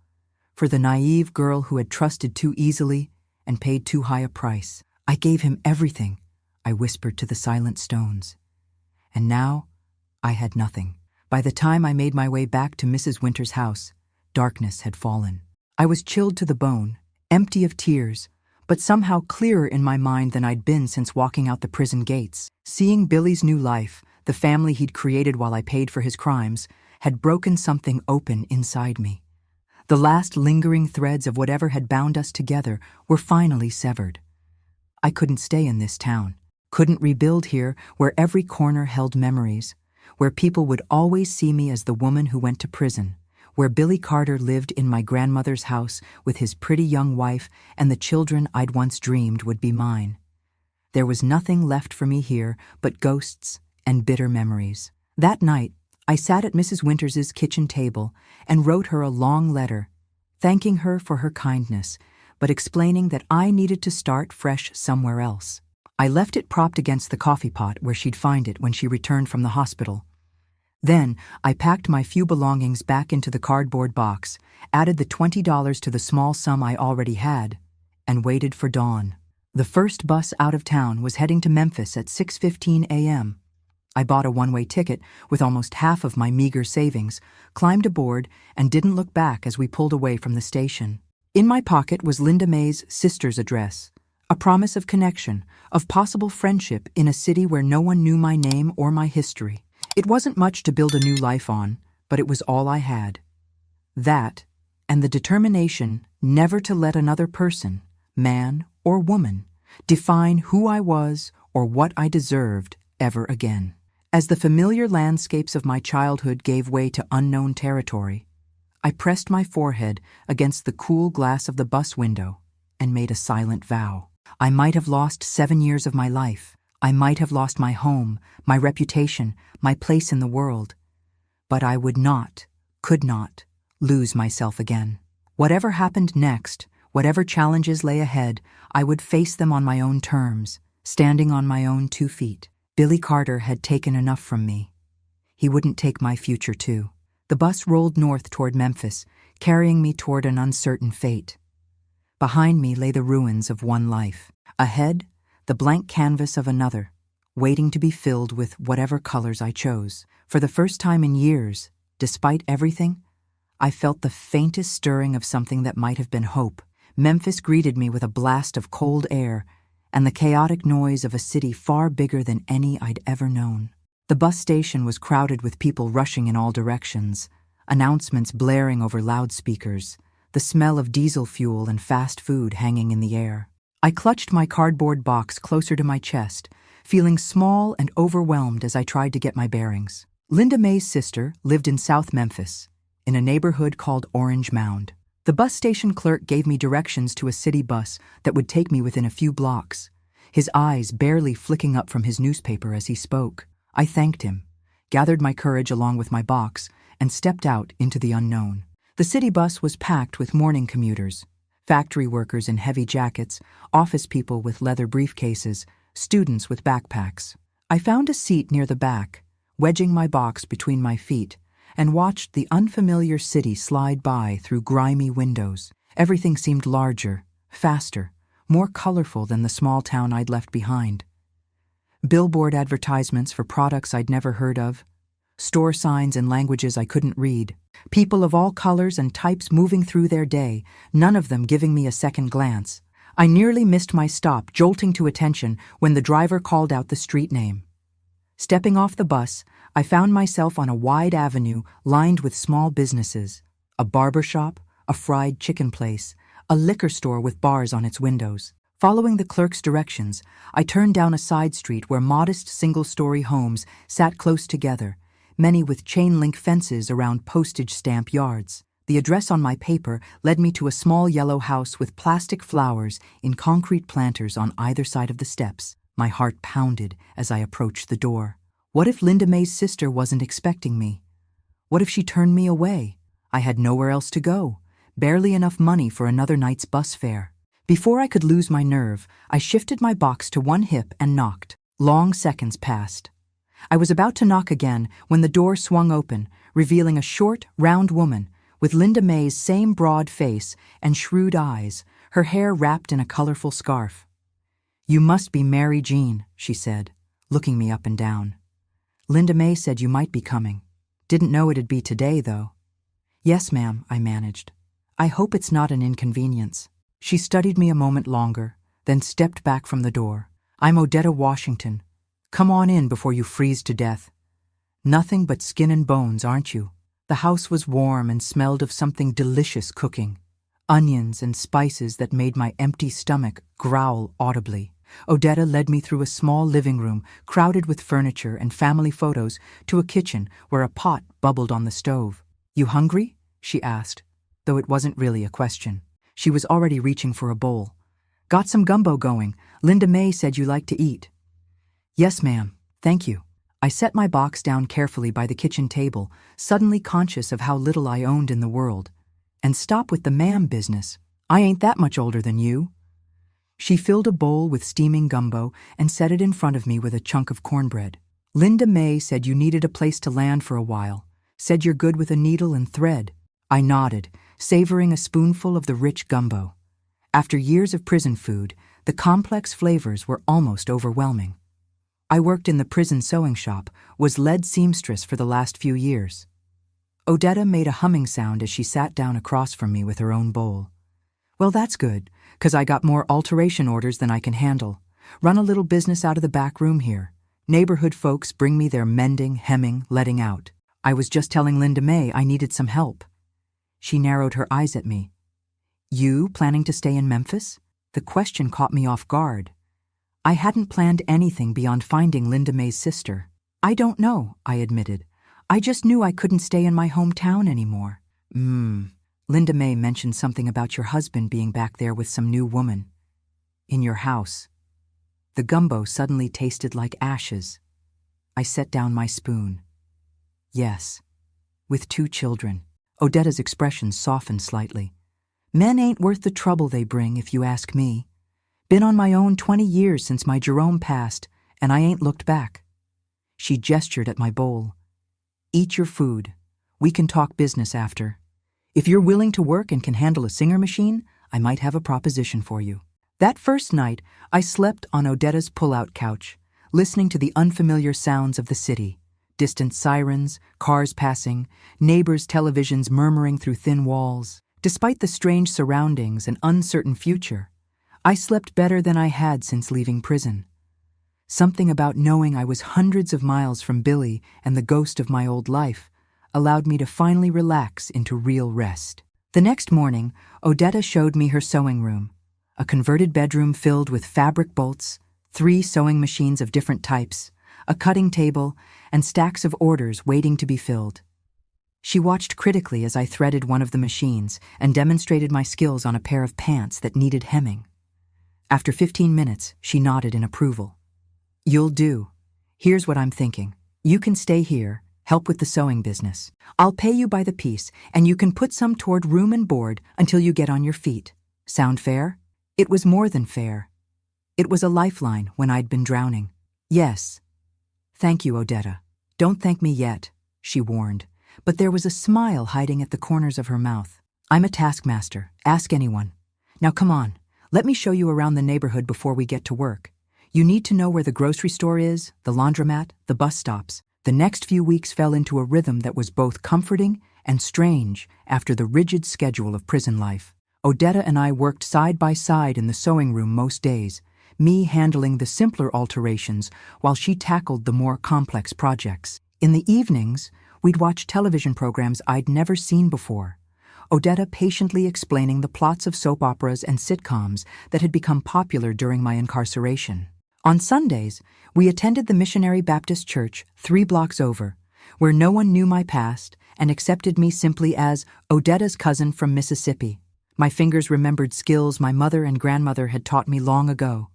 for the naive girl who had trusted too easily and paid too high a price. "I gave him everything," I whispered to the silent stones. And now I had nothing. By the time I made my way back to Mrs. Winter's house, darkness had fallen. I was chilled to the bone, empty of tears, but somehow clearer in my mind than I'd been since walking out the prison gates. Seeing Billy's new life, the family he'd created while I paid for his crimes, had broken something open inside me. The last lingering threads of whatever had bound us together were finally severed. I couldn't stay in this town, couldn't rebuild here where every corner held memories, where people would always see me as the woman who went to prison, where Billy Carter lived in my grandmother's house with his pretty young wife and the children I'd once dreamed would be mine. There was nothing left for me here but ghosts and bitter memories. That night, I sat at Mrs. Winters's kitchen table and wrote her a long letter, thanking her for her kindness, but explaining that I needed to start fresh somewhere else. I left it propped against the coffee pot where she'd find it when she returned from the hospital. Then, I packed my few belongings back into the cardboard box, added the $20 to the small sum I already had, and waited for dawn. The first bus out of town was heading to Memphis at 6:15 a.m. I bought a one-way ticket with almost half of my meager savings, climbed aboard, and didn't look back as we pulled away from the station. In my pocket was Linda May's sister's address, a promise of connection, of possible friendship in a city where no one knew my name or my history. It wasn't much to build a new life on, but it was all I had. That, and the determination never to let another person, man or woman, define who I was or what I deserved ever again. As the familiar landscapes of my childhood gave way to unknown territory, I pressed my forehead against the cool glass of the bus window and made a silent vow. I might have lost 7 years of my life. I might have lost my home, my reputation, my place in the world. But I would not, could not, lose myself again. Whatever happened next, whatever challenges lay ahead, I would face them on my own terms, standing on my own 2 feet. Billy Carter had taken enough from me. He wouldn't take my future too. The bus rolled north toward Memphis, carrying me toward an uncertain fate. Behind me lay the ruins of one life. Ahead, the blank canvas of another, waiting to be filled with whatever colors I chose. For the first time in years, despite everything, I felt the faintest stirring of something that might have been hope. Memphis greeted me with a blast of cold air and the chaotic noise of a city far bigger than any I'd ever known. The bus station was crowded with people rushing in all directions, announcements blaring over loudspeakers, the smell of diesel fuel and fast food hanging in the air. I clutched my cardboard box closer to my chest, feeling small and overwhelmed as I tried to get my bearings. Linda May's sister lived in South Memphis, in a neighborhood called Orange Mound. The bus station clerk gave me directions to a city bus that would take me within a few blocks, his eyes barely flicking up from his newspaper as he spoke. I thanked him, gathered my courage along with my box, and stepped out into the unknown. The city bus was packed with morning commuters, factory workers in heavy jackets, office people with leather briefcases, students with backpacks. I found a seat near the back, wedging my box between my feet, and watched the unfamiliar city slide by through grimy windows. Everything seemed larger, faster, more colorful than the small town I'd left behind. Billboard advertisements for products I'd never heard of, store signs in languages I couldn't read, people of all colors and types moving through their day, none of them giving me a second glance. I nearly missed my stop, jolting to attention when the driver called out the street name. Stepping off the bus, I found myself on a wide avenue lined with small businesses, a barber shop, a fried chicken place, a liquor store with bars on its windows. Following the clerk's directions, I turned down a side street where modest single-story homes sat close together, many with chain-link fences around postage stamp yards. The address on my paper led me to a small yellow house with plastic flowers in concrete planters on either side of the steps. My heart pounded as I approached the door. What if Linda May's sister wasn't expecting me? What if she turned me away? I had nowhere else to go, barely enough money for another night's bus fare. Before I could lose my nerve, I shifted my box to one hip and knocked. Long seconds passed. I was about to knock again when the door swung open, revealing a short, round woman with Linda May's same broad face and shrewd eyes, her hair wrapped in a colorful scarf. "You must be Mary Jean," she said, looking me up and down. "Linda May said you might be coming. Didn't know it'd be today, though." "Yes, ma'am," I managed. "I hope it's not an inconvenience." She studied me a moment longer, then stepped back from the door. "I'm Odetta Washington. Come on in before you freeze to death. Nothing but skin and bones, aren't you?" The house was warm and smelled of something delicious cooking, onions and spices that made my empty stomach growl audibly. Odetta led me through a small living room crowded with furniture and family photos to a kitchen where a pot bubbled on the stove. "You hungry?" she asked, though it wasn't really a question. She was already reaching for a bowl. "Got some gumbo going. Linda May said you like to eat." "Yes, ma'am. Thank you." I set my box down carefully by the kitchen table, suddenly conscious of how little I owned in the world. "And stop with the ma'am business. I ain't that much older than you." She filled a bowl with steaming gumbo and set it in front of me with a chunk of cornbread. "Linda May said you needed a place to land for a while. Said you're good with a needle and thread." I nodded, savoring a spoonful of the rich gumbo. After years of prison food, The complex flavors were almost overwhelming. I worked in the prison sewing shop, was lead seamstress for the last few years. Odetta made a humming sound as she sat down across from me with her own bowl. Well, that's good, 'cause I got more alteration orders than I can handle. Run a little business out of the back room here. Neighborhood folks bring me their mending, hemming, letting out. I was just telling Linda May I needed some help. She narrowed her eyes at me. You planning to stay in Memphis? The question caught me off guard. I hadn't planned anything beyond finding Linda May's sister. I don't know, I admitted. I just knew I couldn't stay in my hometown anymore. Linda May mentioned something about your husband being back there with some new woman. In your house. The gumbo suddenly tasted like ashes. I set down my spoon. Yes. With 2 children. Odetta's expression softened slightly. Men ain't worth the trouble they bring, if you ask me. Been on my own 20 years since my Jerome passed, and I ain't looked back. She gestured at my bowl. Eat your food. We can talk business after. If you're willing to work and can handle a singer machine, I might have a proposition for you. That first night, I slept on Odetta's pull-out couch, listening to the unfamiliar sounds of the city. Distant sirens, cars passing, neighbors' televisions murmuring through thin walls. Despite the strange surroundings and uncertain future, I slept better than I had since leaving prison. Something about knowing I was hundreds of miles from Billy and the ghost of my old life allowed me to finally relax into real rest. The next morning, Odetta showed me her sewing room, a converted bedroom filled with fabric bolts, 3 sewing machines of different types, a cutting table, and stacks of orders waiting to be filled. She watched critically as I threaded one of the machines and demonstrated my skills on a pair of pants that needed hemming. After 15 minutes, she nodded in approval. You'll do. Here's what I'm thinking. You can stay here, help with the sewing business. I'll pay you by the piece, and you can put some toward room and board until you get on your feet. Sound fair? It was more than fair. It was a lifeline when I'd been drowning. Yes. Thank you, Odetta. Don't thank me yet, she warned, but there was a smile hiding at the corners of her mouth. I'm a taskmaster. Ask anyone. Now come on, let me show you around the neighborhood before we get to work. You need to know where the grocery store is, the laundromat, the bus stops. The next few weeks fell into a rhythm that was both comforting and strange after the rigid schedule of prison life. Odetta and I worked side by side in the sewing room most days, me handling the simpler alterations while she tackled the more complex projects. In the evenings, we'd watch television programs I'd never seen before, Odetta patiently explaining the plots of soap operas and sitcoms that had become popular during my incarceration. On Sundays, we attended the Missionary Baptist Church 3 blocks over, where no one knew my past and accepted me simply as Odetta's cousin from Mississippi. My fingers remembered skills my mother and grandmother had taught me long ago.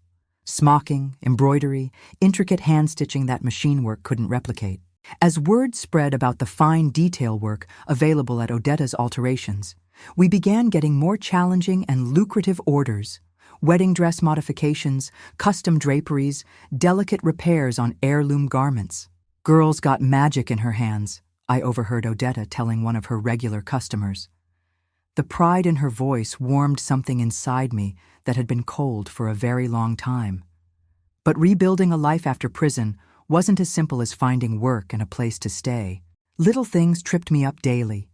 Smocking, embroidery, intricate hand-stitching that machine work couldn't replicate. As word spread about the fine detail work available at Odetta's alterations, we began getting more challenging and lucrative orders. Wedding dress modifications, custom draperies, delicate repairs on heirloom garments. Girls got magic in her hands, I overheard Odetta telling one of her regular customers. The pride in her voice warmed something inside me that had been cold for a very long time. But rebuilding a life after prison wasn't as simple as finding work and a place to stay. Little things tripped me up daily.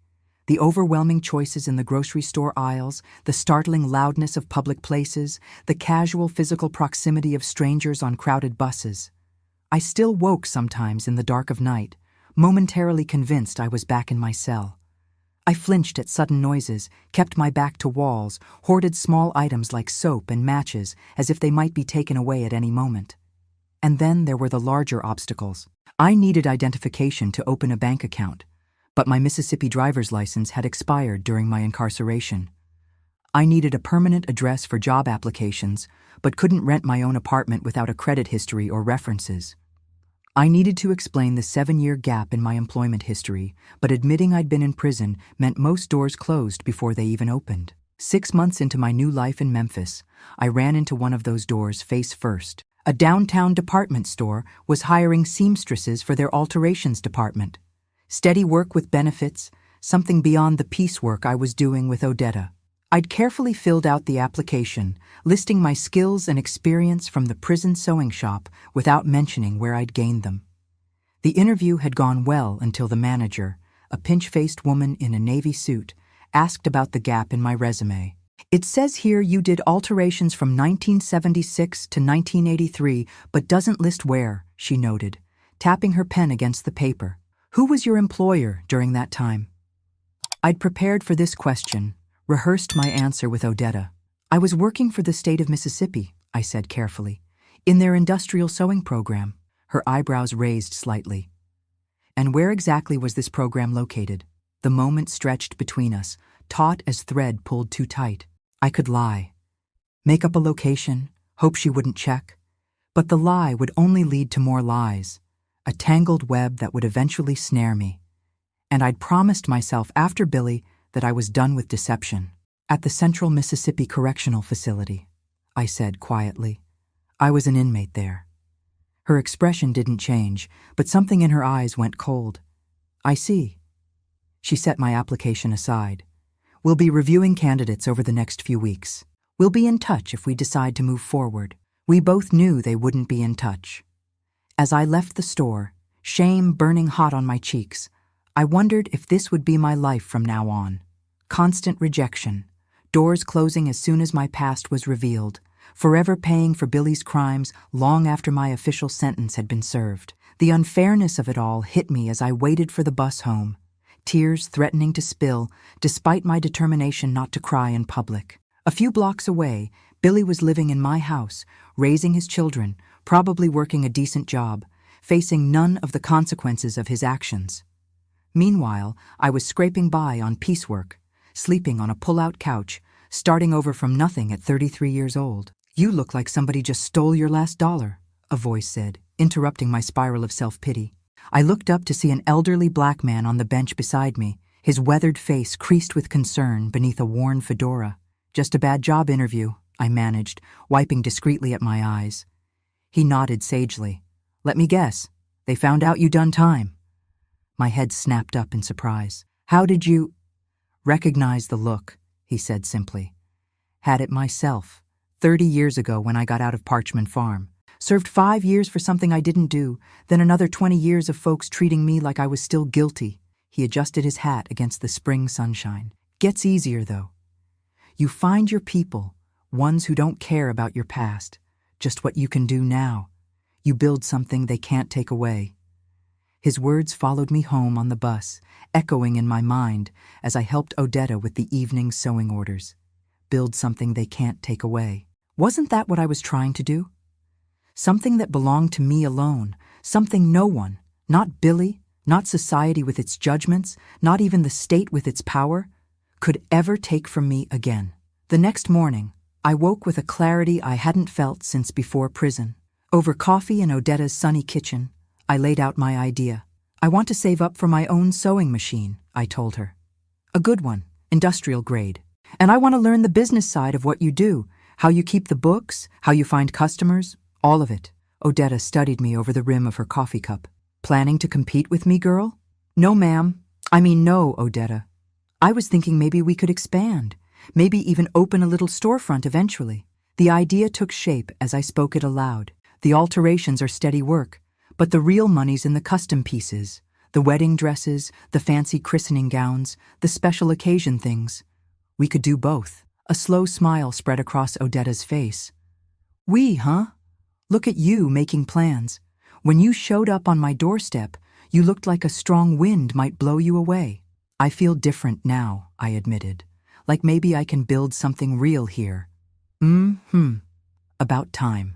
The overwhelming choices in the grocery store aisles, the startling loudness of public places, the casual physical proximity of strangers on crowded buses. I still woke sometimes in the dark of night, momentarily convinced I was back in my cell. I flinched at sudden noises, kept my back to walls, hoarded small items like soap and matches as if they might be taken away at any moment. And then there were the larger obstacles. I needed identification to open a bank account, but my Mississippi driver's license had expired during my incarceration. I needed a permanent address for job applications, but couldn't rent my own apartment without a credit history or references. I needed to explain the 7-year gap in my employment history, but admitting I'd been in prison meant most doors closed before they even opened. 6 months into my new life in Memphis, I ran into one of those doors face first. A downtown department store was hiring seamstresses for their alterations department. Steady work with benefits, something beyond the piecework I was doing with Odetta. I'd carefully filled out the application, listing my skills and experience from the prison sewing shop without mentioning where I'd gained them. The interview had gone well until the manager, a pinch-faced woman in a navy suit, asked about the gap in my resume. It says here you did alterations from 1976 to 1983, but doesn't list where, she noted, tapping her pen against the paper. Who was your employer during that time? I'd prepared for this question, rehearsed my answer with Odetta. I was working for the state of Mississippi, I said carefully, in their industrial sewing program. Her eyebrows raised slightly. And where exactly was this program located? The moment stretched between us, taut as thread pulled too tight. I could lie. Make up a location, hope she wouldn't check. But the lie would only lead to more lies, a tangled web that would eventually snare me. And I'd promised myself after Billy that I was done with deception. At the Central Mississippi Correctional Facility, I said quietly. I was an inmate there. Her expression didn't change, but something in her eyes went cold. I see. She set my application aside. We'll be reviewing candidates over the next few weeks. We'll be in touch if we decide to move forward. We both knew they wouldn't be in touch. As I left the store, shame burning hot on my cheeks, I wondered if this would be my life from now on. Constant rejection, doors closing as soon as my past was revealed, forever paying for Billy's crimes long after my official sentence had been served. The unfairness of it all hit me as I waited for the bus home, tears threatening to spill despite my determination not to cry in public. A few blocks away, Billy was living in my house, raising his children, probably working a decent job, facing none of the consequences of his actions. Meanwhile, I was scraping by on piecework, sleeping on a pull-out couch, starting over from nothing at 33 years old. You look like somebody just stole your last dollar, a voice said, interrupting my spiral of self-pity. I looked up to see an elderly black man on the bench beside me, his weathered face creased with concern beneath a worn fedora. Just a bad job interview, I managed, wiping discreetly at my eyes. He nodded sagely. Let me guess, they found out you done time. My head snapped up in surprise. How did you... Recognize the look, he said simply. Had it myself, 30 years ago when I got out of Parchman Farm. Served 5 years for something I didn't do, then another 20 years of folks treating me like I was still guilty. He adjusted his hat against the spring sunshine. Gets easier, though. You find your people, ones who don't care about your past, just what you can do now. You build something they can't take away. His words followed me home on the bus, echoing in my mind as I helped Odetta with the evening sewing orders. Build something they can't take away. Wasn't that what I was trying to do? Something that belonged to me alone, something no one, not Billy, not society with its judgments, not even the state with its power, could ever take from me again. The next morning, I woke with a clarity I hadn't felt since before prison. Over coffee in Odetta's sunny kitchen, I laid out my idea. I want to save up for my own sewing machine, I told her. A good one, industrial grade. And I want to learn the business side of what you do, how you keep the books, how you find customers, all of it. Odetta studied me over the rim of her coffee cup. Planning to compete with me, girl? No, ma'am. I mean, no, Odetta. I was thinking maybe we could expand, maybe even open a little storefront eventually. The idea took shape as I spoke it aloud. The alterations are steady work, but the real money's in the custom pieces, the wedding dresses, the fancy christening gowns, the special occasion things. We could do both. A slow smile spread across Odetta's face. We, huh? Look at you making plans. When you showed up on my doorstep, you looked like a strong wind might blow you away. I feel different now, I admitted. Like maybe I can build something real here. About time.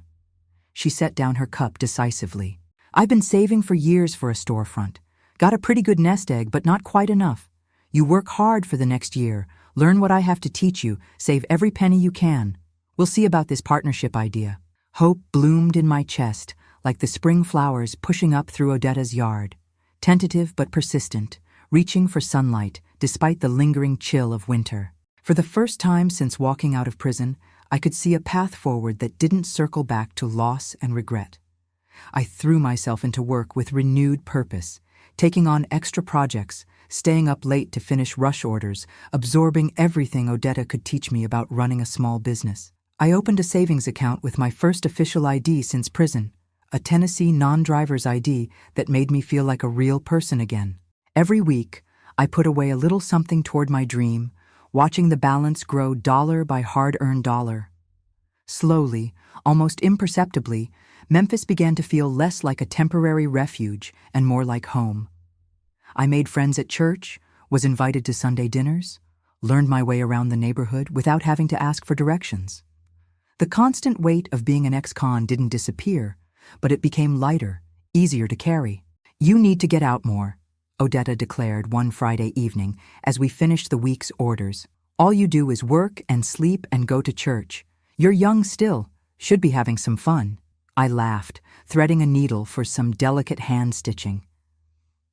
She set down her cup decisively. I've been saving for years for a storefront. Got a pretty good nest egg, but not quite enough. You work hard for the next year, learn what I have to teach you, save every penny you can. We'll see about this partnership idea. Hope bloomed in my chest, like the spring flowers pushing up through Odetta's yard. Tentative but persistent, reaching for sunlight despite the lingering chill of winter. For the first time since walking out of prison, I could see a path forward that didn't circle back to loss and regret. I threw myself into work with renewed purpose, taking on extra projects, staying up late to finish rush orders, absorbing everything Odetta could teach me about running a small business. I opened a savings account with my first official ID since prison, a Tennessee non-driver's ID that made me feel like a real person again. Every week, I put away a little something toward my dream, watching the balance grow dollar by hard-earned dollar. Slowly, almost imperceptibly, Memphis began to feel less like a temporary refuge and more like home. I made friends at church, was invited to Sunday dinners, learned my way around the neighborhood without having to ask for directions. The constant weight of being an ex-con didn't disappear, but it became lighter, easier to carry. "You need to get out more," Odetta declared one Friday evening as we finished the week's orders. "All you do is work and sleep and go to church. You're young still, should be having some fun." I laughed, threading a needle for some delicate hand stitching.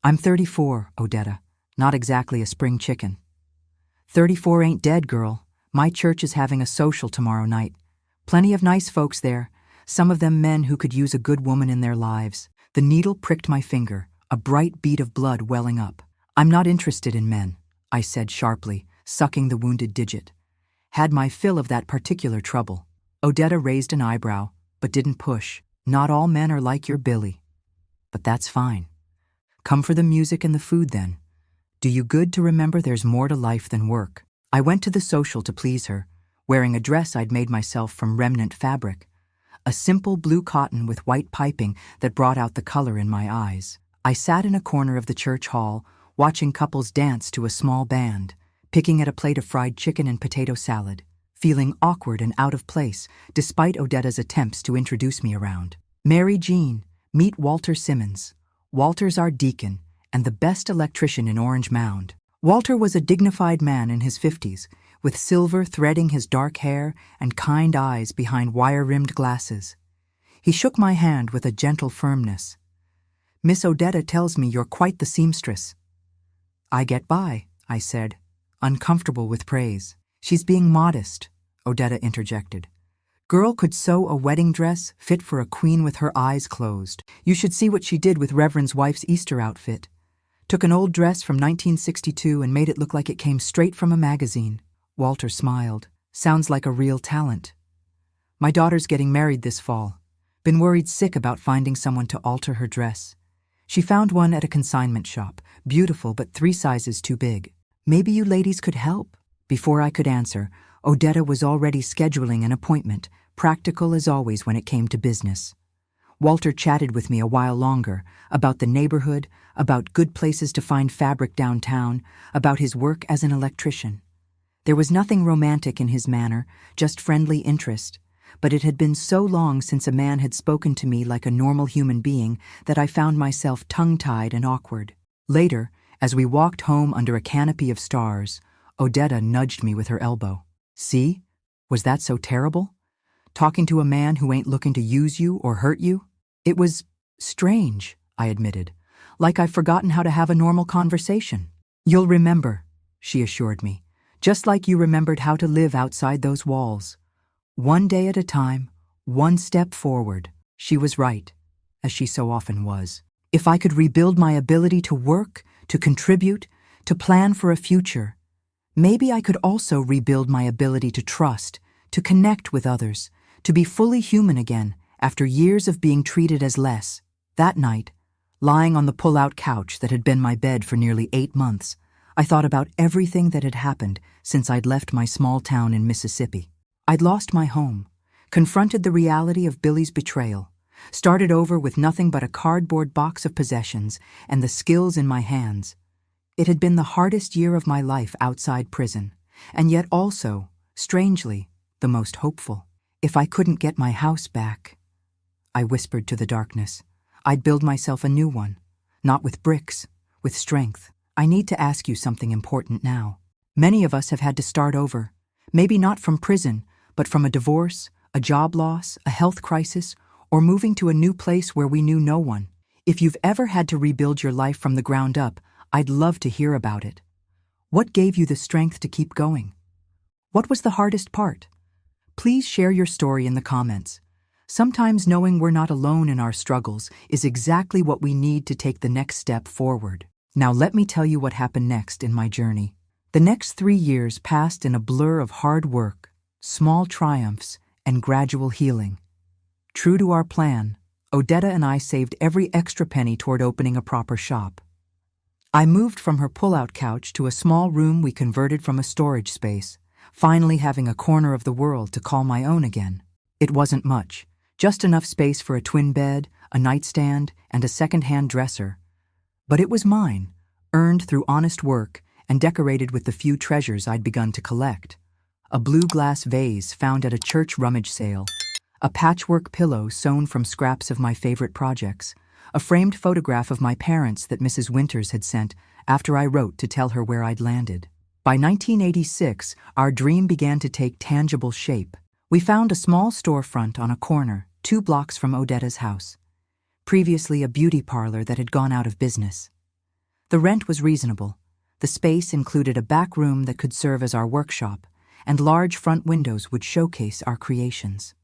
"I'm 34, Odetta, not exactly a spring chicken." 34 ain't dead, girl. My church is having a social tomorrow night. Plenty of nice folks there, some of them men who could use a good woman in their lives." The needle pricked my finger, a bright bead of blood welling up. "I'm not interested in men," I said sharply, sucking the wounded digit. "Had my fill of that particular trouble." Odetta raised an eyebrow, but didn't push. "Not all men are like your Billy. But that's fine. Come for the music and the food then. Do you good to remember there's more to life than work." I went to the social to please her, wearing a dress I'd made myself from remnant fabric, a simple blue cotton with white piping that brought out the color in my eyes. I sat in a corner of the church hall, watching couples dance to a small band, picking at a plate of fried chicken and potato salad, feeling awkward and out of place despite Odetta's attempts to introduce me around. "Mary Jean, meet Walter Simmons. Walter's our deacon and the best electrician in Orange Mound." Walter was a dignified man in his 50s, with silver threading his dark hair and kind eyes behind wire-rimmed glasses. He shook my hand with a gentle firmness. "Miss Odetta tells me you're quite the seamstress." "I get by," I said, uncomfortable with praise. "She's being modest," Odetta interjected. "Girl could sew a wedding dress fit for a queen with her eyes closed. You should see what she did with Reverend's wife's Easter outfit. Took an old dress from 1962 and made it look like it came straight from a magazine." Walter smiled. "Sounds like a real talent. My daughter's getting married this fall. Been worried sick about finding someone to alter her dress. She found one at a consignment shop, beautiful but 3 sizes too big. Maybe you ladies could help." Before I could answer, Odetta was already scheduling an appointment, practical as always when it came to business. Walter chatted with me a while longer, about the neighborhood, about good places to find fabric downtown, about his work as an electrician. There was nothing romantic in his manner, just friendly interest, but it had been so long since a man had spoken to me like a normal human being that I found myself tongue-tied and awkward. Later, as we walked home under a canopy of stars, Odetta nudged me with her elbow. "See? Was that so terrible? Talking to a man who ain't looking to use you or hurt you?" "It was strange," I admitted, "like I've forgotten how to have a normal conversation." "You'll remember," she assured me, "just like you remembered how to live outside those walls. One day at a time, one step forward." She was right, as she so often was. If I could rebuild my ability to work, to contribute, to plan for a future, maybe I could also rebuild my ability to trust, to connect with others, to be fully human again after years of being treated as less. That night, lying on the pull-out couch that had been my bed for nearly 8 months, I thought about everything that had happened since I'd left my small town in Mississippi. I'd lost my home, confronted the reality of Billy's betrayal, started over with nothing but a cardboard box of possessions and the skills in my hands. It had been the hardest year of my life outside prison, and yet also, strangely, the most hopeful. If I couldn't get my house back, I whispered to the darkness, I'd build myself a new one, not with bricks, with strength. I need to ask you something important now. Many of us have had to start over, maybe not from prison, but from a divorce, a job loss, a health crisis, or moving to a new place where we knew no one. If you've ever had to rebuild your life from the ground up, I'd love to hear about it. What gave you the strength to keep going? What was the hardest part? Please share your story in the comments. Sometimes knowing we're not alone in our struggles is exactly what we need to take the next step forward. Now let me tell you what happened next in my journey. The next 3 years passed in a blur of hard work, small triumphs, and gradual healing. True to our plan, Odetta and I saved every extra penny toward opening a proper shop. I moved from her pull-out couch to a small room we converted from a storage space, finally having a corner of the world to call my own again. It wasn't much, just enough space for a twin bed, a nightstand, and a second-hand dresser. But it was mine, earned through honest work and decorated with the few treasures I'd begun to collect. A blue glass vase found at a church rummage sale, a patchwork pillow sewn from scraps of my favorite projects, a framed photograph of my parents that Mrs. Winters had sent after I wrote to tell her where I'd landed. By 1986, our dream began to take tangible shape. We found a small storefront on a corner, 2 blocks from Odetta's house, previously a beauty parlor that had gone out of business. The rent was reasonable. The space included a back room that could serve as our workshop, and large front windows would showcase our creations.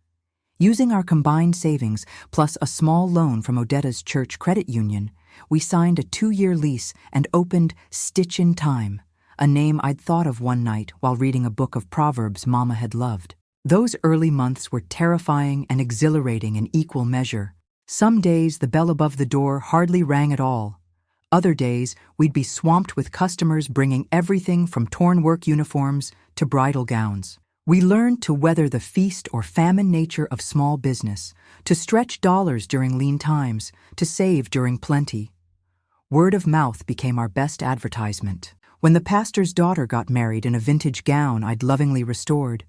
Using our combined savings plus a small loan from Odetta's church credit union, we signed a 2-year lease and opened Stitch in Time, a name I'd thought of one night while reading a book of Proverbs Mama had loved. Those early months were terrifying and exhilarating in equal measure. Some days the bell above the door hardly rang at all. Other days we'd be swamped with customers bringing everything from torn work uniforms to bridal gowns. We learned to weather the feast or famine nature of small business, to stretch dollars during lean times, to save during plenty. Word of mouth became our best advertisement. When the pastor's daughter got married in a vintage gown I'd lovingly restored,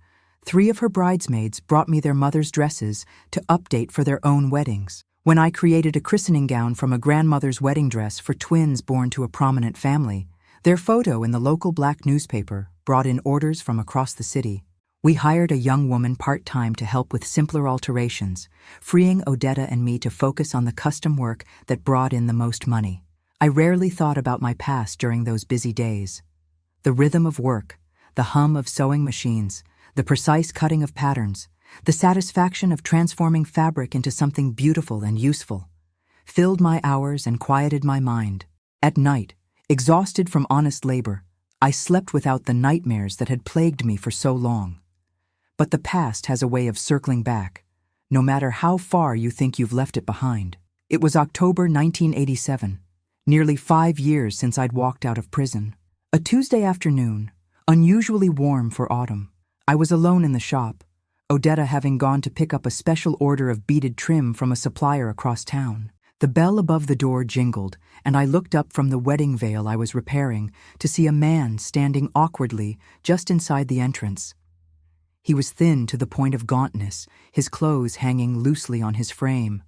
3 of her bridesmaids brought me their mother's dresses to update for their own weddings. When I created a christening gown from a grandmother's wedding dress for twins born to a prominent family, their photo in the local black newspaper brought in orders from across the city. We hired a young woman part-time to help with simpler alterations, freeing Odetta and me to focus on the custom work that brought in the most money. I rarely thought about my past during those busy days. The rhythm of work, the hum of sewing machines, the precise cutting of patterns, the satisfaction of transforming fabric into something beautiful and useful, filled my hours and quieted my mind. At night, exhausted from honest labor, I slept without the nightmares that had plagued me for so long. But the past has a way of circling back, no matter how far you think you've left it behind. It was October 1987, nearly 5 years since I'd walked out of prison. A Tuesday afternoon, unusually warm for autumn. I was alone in the shop, Odetta having gone to pick up a special order of beaded trim from a supplier across town. The bell above the door jingled, and I looked up from the wedding veil I was repairing to see a man standing awkwardly just inside the entrance. He was thin to the point of gauntness, his clothes hanging loosely on his frame.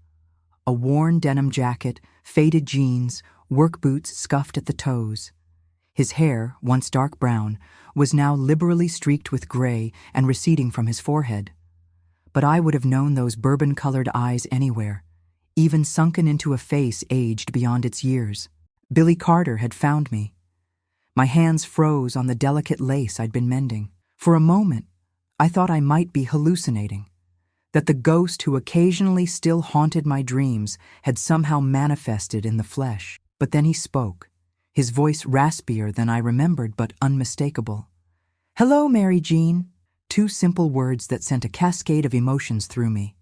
A worn denim jacket, faded jeans, work boots scuffed at the toes. His hair, once dark brown, was now liberally streaked with gray and receding from his forehead. But I would have known those bourbon-colored eyes anywhere, even sunken into a face aged beyond its years. Billy Carter had found me. My hands froze on the delicate lace I'd been mending. For a moment, I thought I might be hallucinating, that the ghost who occasionally still haunted my dreams had somehow manifested in the flesh. But then he spoke, his voice raspier than I remembered but unmistakable. "Hello, Mary Jean." 2 simple words that sent a cascade of emotions through me.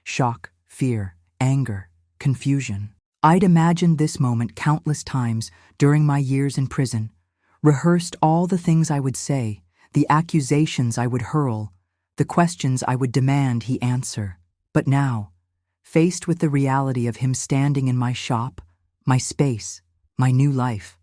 Shock, fear, anger, confusion. I'd imagined this moment countless times during my years in prison, rehearsed all the things I would say, the accusations I would hurl, the questions I would demand he answer. But now, faced with the reality of him standing in my shop, my space, my new life,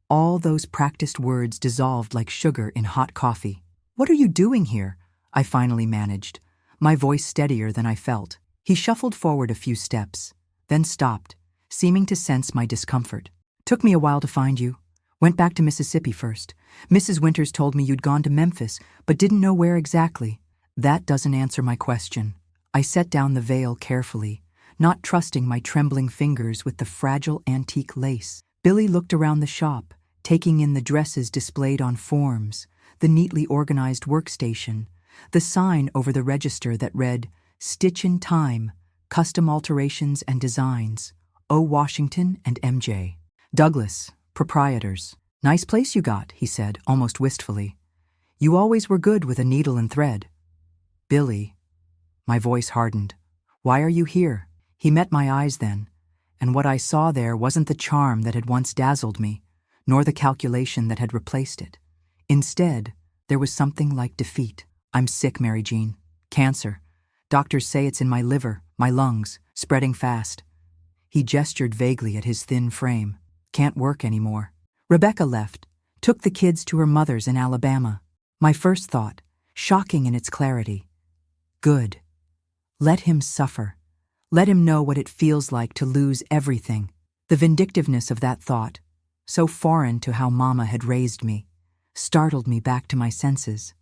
all those practiced words dissolved like sugar in hot coffee. "What are you doing here?" I finally managed, my voice steadier than I felt. He shuffled forward a few steps, then stopped, seeming to sense my discomfort. "Took me a while to find you. Went back to Mississippi first. Mrs. Winters told me you'd gone to Memphis, but didn't know where exactly." "That doesn't answer my question." I set down the veil carefully, not trusting my trembling fingers with the fragile antique lace. Billy looked around the shop, taking in the dresses displayed on forms, the neatly organized workstation, the sign over the register that read, "Stitch in Time, Custom Alterations and Designs, O. Washington and M.J. Douglas," Proprietors. Nice place you got, he said, almost wistfully. You always were good with a needle and thread. Billy. My voice hardened. Why are you here? He met my eyes then, and what I saw there wasn't the charm that had once dazzled me, nor the calculation that had replaced it. Instead, there was something like defeat. I'm sick, Mary Jean. Cancer. Doctors say it's in my liver, my lungs, spreading fast. He gestured vaguely at his thin frame. Can't work anymore. Rebecca left, took the kids to her mother's in Alabama. My first thought, shocking in its clarity. Good. Let him suffer. Let him know what it feels like to lose everything. The vindictiveness of that thought, so foreign to how Mama had raised me, startled me back to my senses.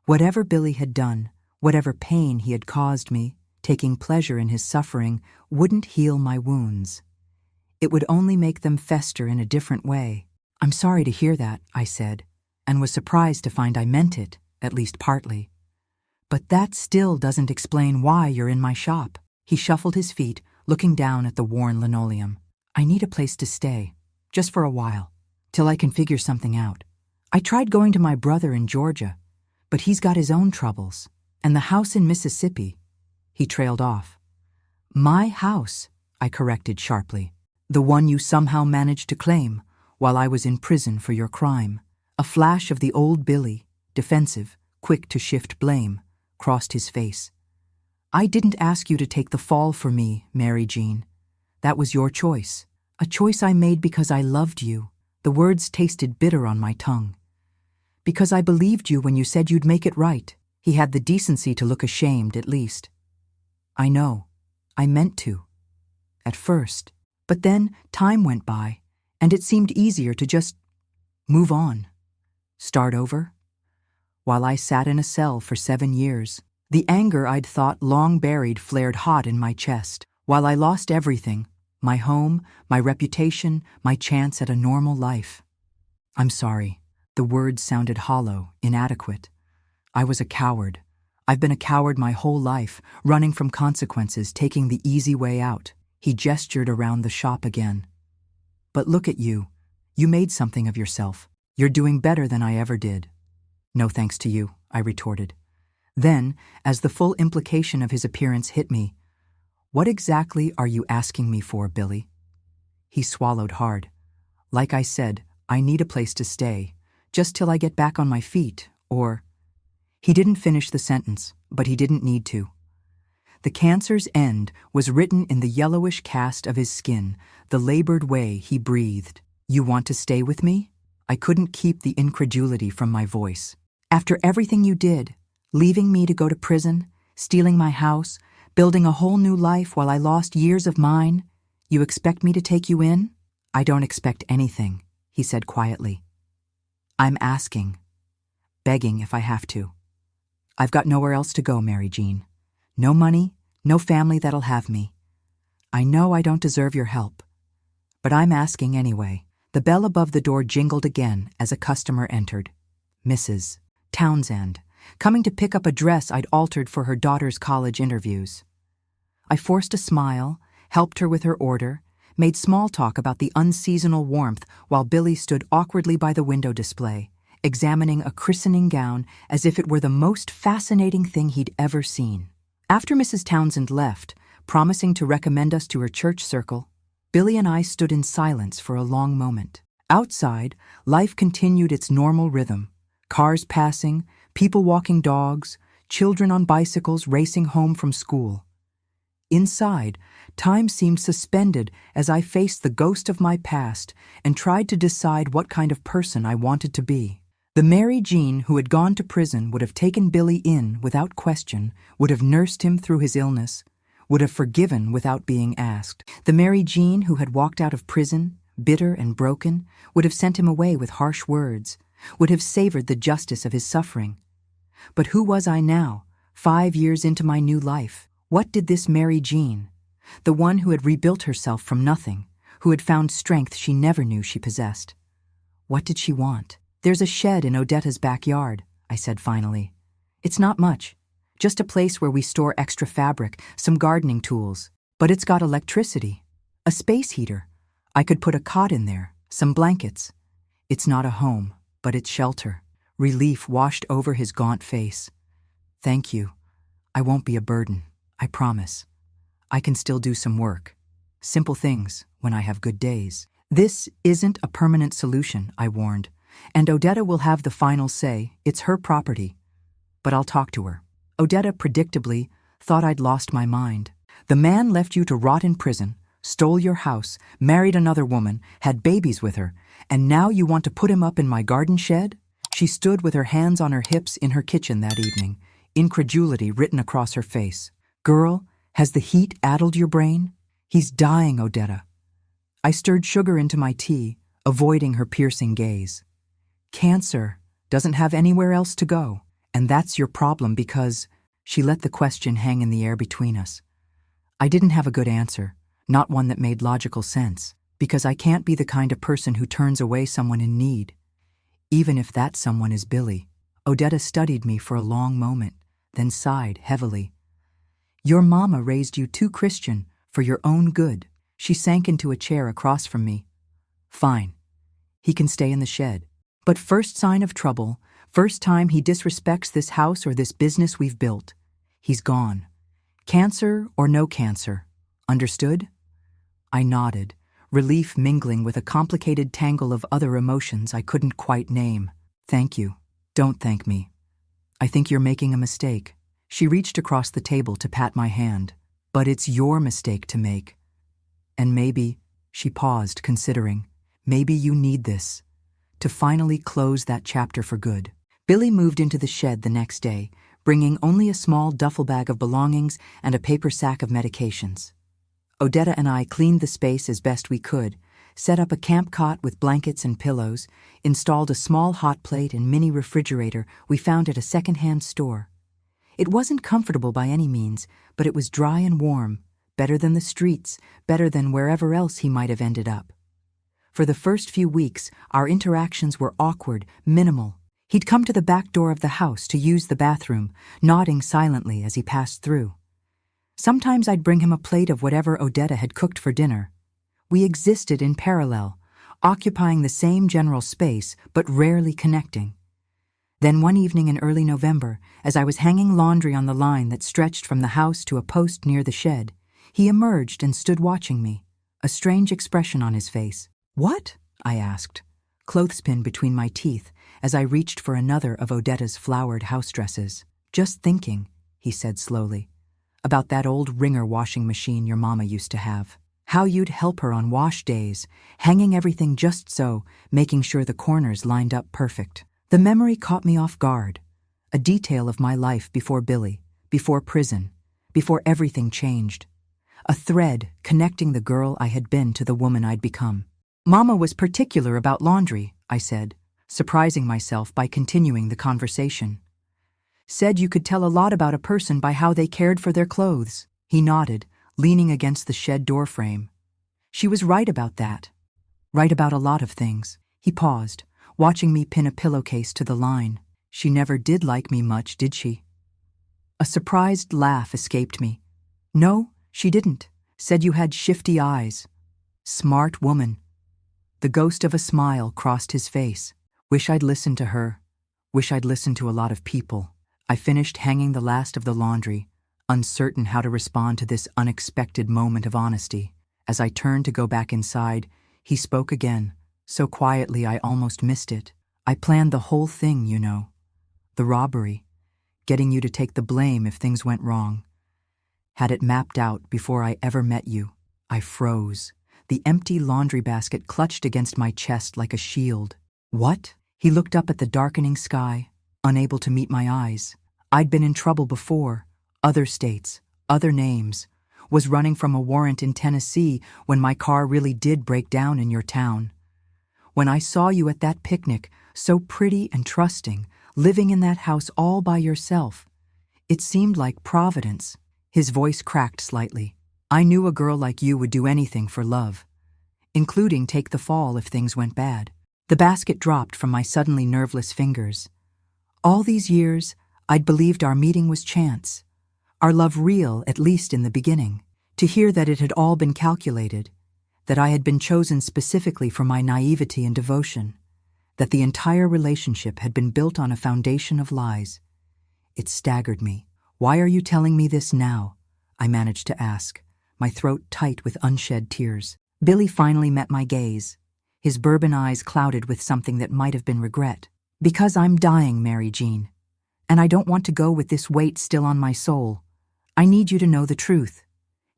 Whatever Billy had done, whatever pain he had caused me, taking pleasure in his suffering, wouldn't heal my wounds. It would only make them fester in a different way. I'm sorry to hear that, I said, and was surprised to find I meant it, at least partly. But that still doesn't explain why you're in my shop. He shuffled his feet, looking down at the worn linoleum. I need a place to stay, just for a while, till I can figure something out. I tried going to my brother in Georgia, but he's got his own troubles. And the house in Mississippi. He trailed off. My house, I corrected sharply. The one you somehow managed to claim while I was in prison for your crime. A flash of the old Billy, defensive, quick to shift blame, crossed his face. I didn't ask you to take the fall for me, Mary Jean. That was your choice. A choice I made because I loved you. The words tasted bitter on my tongue. Because I believed you when you said you'd make it right. He had the decency to look ashamed, at least. I know. I meant to. At first. But then time went by, and it seemed easier to just move on. Start over. While I sat in a cell for 7 years, the anger I'd thought long buried flared hot in my chest. While I lost everything, my home, my reputation, my chance at a normal life. I'm sorry. The words sounded hollow, inadequate. I was a coward. I've been a coward my whole life, running from consequences, taking the easy way out. He gestured around the shop again. But look at you. You made something of yourself. You're doing better than I ever did. No thanks to you, I retorted. Then, as the full implication of his appearance hit me, what exactly are you asking me for, Billy? He swallowed hard. Like I said, I need a place to stay, just till I get back on my feet, or... He didn't finish the sentence, but he didn't need to. The cancer's end was written in the yellowish cast of his skin, the labored way he breathed. You want to stay with me? I couldn't keep the incredulity from my voice. After everything you did, leaving me to go to prison, stealing my house, building a whole new life while I lost years of mine, you expect me to take you in? I don't expect anything, he said quietly. I'm asking, begging if I have to. I've got nowhere else to go, Mary Jean. No money, no family that'll have me. I know I don't deserve your help, but I'm asking anyway. The bell above the door jingled again as a customer entered. Mrs. Townsend, coming to pick up a dress I'd altered for her daughter's college interviews. I forced a smile, helped her with her order, made small talk about the unseasonal warmth while Billy stood awkwardly by the window display, examining a christening gown as if it were the most fascinating thing he'd ever seen. After Mrs. Townsend left, promising to recommend us to her church circle, Billy and I stood in silence for a long moment. Outside, life continued its normal rhythm. Cars passing, people walking dogs, children on bicycles racing home from school. Inside, time seemed suspended as I faced the ghost of my past and tried to decide what kind of person I wanted to be. The Mary Jean who had gone to prison would have taken Billy in without question, would have nursed him through his illness, would have forgiven without being asked. The Mary Jean who had walked out of prison, bitter and broken, would have sent him away with harsh words, would have savored the justice of his suffering. But who was I now, 5 years into my new life? What did this Mary Jean, the one who had rebuilt herself from nothing, who had found strength she never knew she possessed, what did she want? There's a shed in Odetta's backyard, I said finally. It's not much, just a place where we store extra fabric, some gardening tools. But it's got electricity, a space heater. I could put a cot in there, Some blankets. It's not a home, but it's shelter. Relief washed over his gaunt face. Thank you. I won't be a burden, I promise. I can still do some work. Simple things when I have good days. This isn't a permanent solution, I warned, and Odetta will have the final say. It's her property. But I'll talk to her. Odetta predictably thought I'd lost my mind. The man left you to rot in prison, stole your house, married another woman, had babies with her, and now you want to put him up in my garden shed? She stood with her hands on her hips in her kitchen that evening, incredulity written across her face. Girl, has the heat addled your brain? He's dying, Odetta. I stirred sugar into my tea, avoiding her piercing gaze. Cancer doesn't have anywhere else to go, and that's your problem because she let the question hang in the air between us. I didn't have a good answer, not one that made logical sense, because I can't be the kind of person who turns away someone in need. Even if that someone is Billy. Odetta studied me for a long moment, then sighed heavily. Your mama raised you too Christian for your own good. She sank into a chair across from me. Fine. He can stay in the shed. But first sign of trouble, first time he disrespects this house or this business we've built, he's gone. Cancer or no cancer. Understood? I nodded, relief mingling with a complicated tangle of other emotions I couldn't quite name. Thank you. Don't thank me. I think you're making a mistake. She reached across the table to pat my hand. But it's your mistake to make. And maybe, she paused, considering, maybe you need this to finally close that chapter for good. Billy moved into the shed the next day, bringing only a small duffel bag of belongings and a paper sack of medications. Odetta and I cleaned the space as best we could, set up a camp cot with blankets and pillows, installed a small hot plate and mini refrigerator we found at a second-hand store. It wasn't comfortable by any means, but it was dry and warm, better than the streets, better than wherever else he might have ended up. For the first few weeks, our interactions were awkward, minimal. He'd come to the back door of the house to use the bathroom, nodding silently as he passed through. Sometimes I'd bring him a plate of whatever Odetta had cooked for dinner. We existed in parallel, occupying the same general space, but rarely connecting. Then one evening in early November, as I was hanging laundry on the line that stretched from the house to a post near the shed, he emerged and stood watching me, a strange expression on his face. What? I asked, clothespin between my teeth, as I reached for another of Odetta's flowered house dresses. Just thinking, he said slowly, about that old wringer washing machine your mama used to have. How you'd help her on wash days, hanging everything just so, making sure the corners lined up perfect. The memory caught me off guard, a detail of my life before Billy, before prison, before everything changed. A thread connecting the girl I had been to the woman I'd become. Mama was particular about laundry, I said, surprising myself by continuing the conversation. Said you could tell a lot about a person by how they cared for their clothes. He nodded, leaning against the shed door frame. She was right about that. Right about a lot of things. He paused, watching me pin a pillowcase to the line. She never did like me much, did she? A surprised laugh escaped me. No, she didn't. Said you had shifty eyes. Smart woman. The ghost of a smile crossed his face. Wish I'd listened to her. Wish I'd listened to a lot of people. I finished hanging the last of the laundry, uncertain how to respond to this unexpected moment of honesty. As I turned to go back inside, he spoke again, so quietly I almost missed it. I planned the whole thing, you know. The robbery. Getting you to take the blame if things went wrong. Had it mapped out before I ever met you. I froze. The empty laundry basket clutched against my chest like a shield. What? He looked up at the darkening sky, unable to meet my eyes. I'd been in trouble before. Other states, other names. Was running from a warrant in Tennessee when my car really did break down in your town. When I saw you at that picnic, so pretty and trusting, living in that house all by yourself, it seemed like Providence. His voice cracked slightly. I knew a girl like you would do anything for love, including take the fall if things went bad. The basket dropped from my suddenly nerveless fingers. All these years, I'd believed our meeting was chance, our love real, at least in the beginning. To hear that it had all been calculated, that I had been chosen specifically for my naivety and devotion, that the entire relationship had been built on a foundation of lies. It staggered me. "Why are you telling me this now?" I managed to ask, my throat tight with unshed tears. Billy finally met my gaze, his bourbon eyes clouded with something that might have been regret. "Because I'm dying, Mary Jean, and I don't want to go with this weight still on my soul. I need you to know the truth.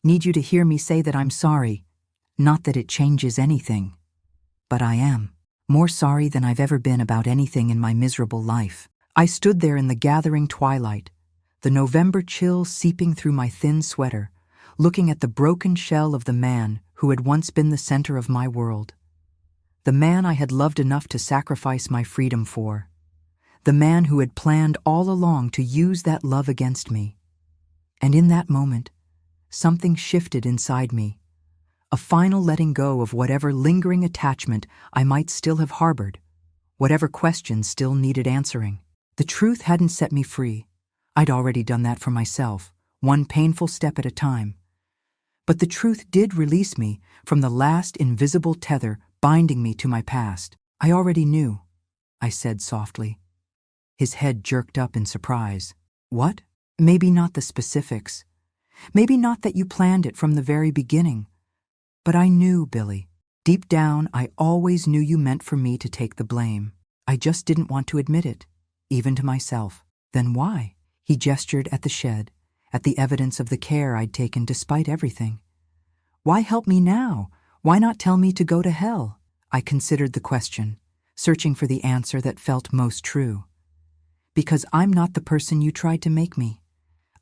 Need you to hear me say that I'm sorry. Not that it changes anything. But I am. More sorry than I've ever been about anything in my miserable life." I stood there in the gathering twilight, the November chill seeping through my thin sweater, looking at the broken shell of the man who had once been the center of my world. The man I had loved enough to sacrifice my freedom for. The man who had planned all along to use that love against me. And in that moment, something shifted inside me. A final letting go of whatever lingering attachment I might still have harbored, whatever questions still needed answering. The truth hadn't set me free. I'd already done that for myself, one painful step at a time. But the truth did release me from the last invisible tether binding me to my past. "I already knew," I said softly. His head jerked up in surprise. "What?" "Maybe not the specifics. Maybe not that you planned it from the very beginning. But I knew, Billy. Deep down, I always knew you meant for me to take the blame. I just didn't want to admit it, even to myself." "Then why?" He gestured at the shed, at the evidence of the care I'd taken despite everything. "Why help me now? Why not tell me to go to hell?" I considered the question, searching for the answer that felt most true. "Because I'm not the person you tried to make me.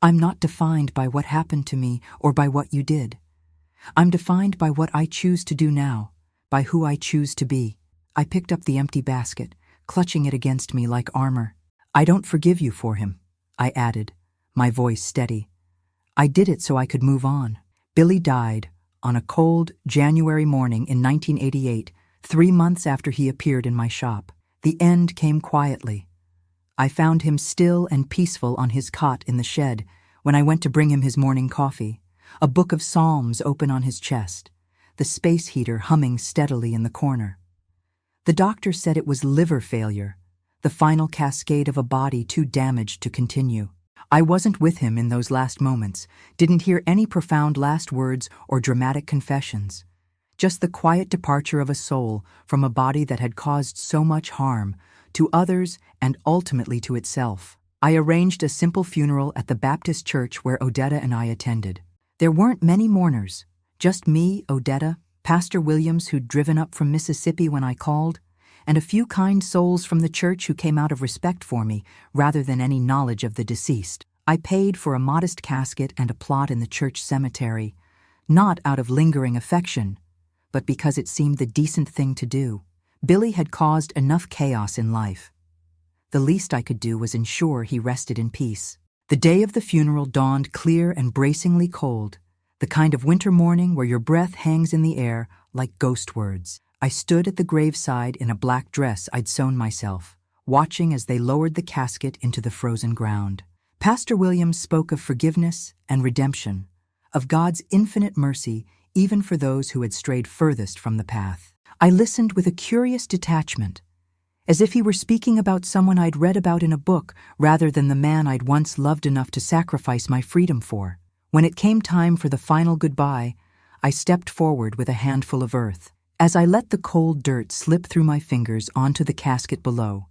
I'm not defined by what happened to me or by what you did. I'm defined by what I choose to do now, by who I choose to be." I picked up the empty basket, clutching it against me like armor. "I don't forgive you for him," I added, my voice steady. "I did it so I could move on." Billy died on a cold January morning in 1988, 3 months after he appeared in my shop. The end came quietly. I found him still and peaceful on his cot in the shed when I went to bring him his morning coffee, a book of Psalms open on his chest, the space heater humming steadily in the corner. The doctor said it was liver failure, the final cascade of a body too damaged to continue. I wasn't with him in those last moments, didn't hear any profound last words or dramatic confessions. Just the quiet departure of a soul from a body that had caused so much harm to others and ultimately to itself. I arranged a simple funeral at the Baptist church where Odetta and I attended. There weren't many mourners, just me, Odetta, Pastor Williams who'd driven up from Mississippi when I called, and a few kind souls from the church who came out of respect for me rather than any knowledge of the deceased. I paid for a modest casket and a plot in the church cemetery, not out of lingering affection, but because it seemed the decent thing to do. Billy had caused enough chaos in life. The least I could do was ensure he rested in peace. The day of the funeral dawned clear and bracingly cold, the kind of winter morning where your breath hangs in the air like ghost words. I stood at the graveside in a black dress I'd sewn myself, watching as they lowered the casket into the frozen ground. Pastor Williams spoke of forgiveness and redemption, of God's infinite mercy even for those who had strayed furthest from the path. I listened with a curious detachment, as if he were speaking about someone I'd read about in a book rather than the man I'd once loved enough to sacrifice my freedom for. When it came time for the final goodbye, I stepped forward with a handful of earth. As I let the cold dirt slip through my fingers onto the casket below,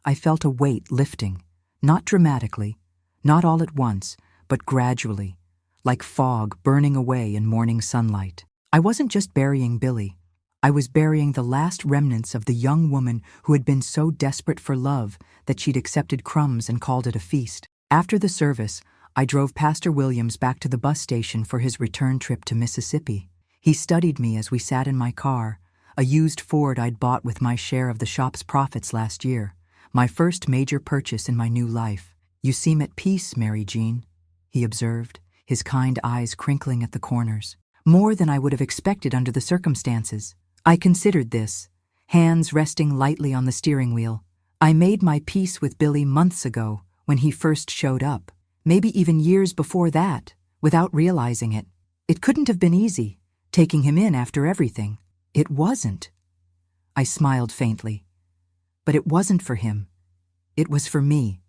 I felt a weight lifting, not dramatically, not all at once, but gradually, like fog burning away in morning sunlight. I wasn't just burying Billy. I was burying the last remnants of the young woman who had been so desperate for love that she'd accepted crumbs and called it a feast. After the service, I drove Pastor Williams back to the bus station for his return trip to Mississippi. He studied me as we sat in my car, a used Ford I'd bought with my share of the shop's profits last year, my first major purchase in my new life. "You seem at peace, Mary Jean," he observed, his kind eyes crinkling at the corners. More than I would have expected under the circumstances. I considered this, hands resting lightly on the steering wheel. I made my peace with Billy months ago when he first showed up, maybe even years before that, without realizing it. It couldn't have been easy, taking him in after everything. It wasn't. I smiled faintly. But it wasn't for him. It was for me.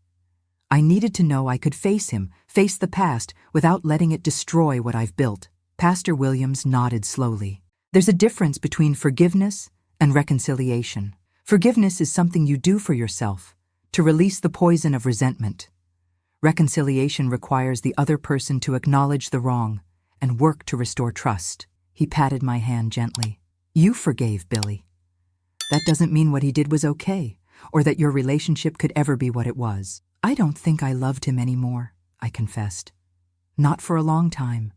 I needed to know I could face him, face the past, without letting it destroy what I've built. Pastor Williams nodded slowly. There's a difference between forgiveness and reconciliation. Forgiveness is something you do for yourself, to release the poison of resentment. Reconciliation requires the other person to acknowledge the wrong and work to restore trust. He patted my hand gently. You forgave Billy. That doesn't mean what he did was okay, or that your relationship could ever be what it was. I don't think I loved him anymore, I confessed. Not for a long time.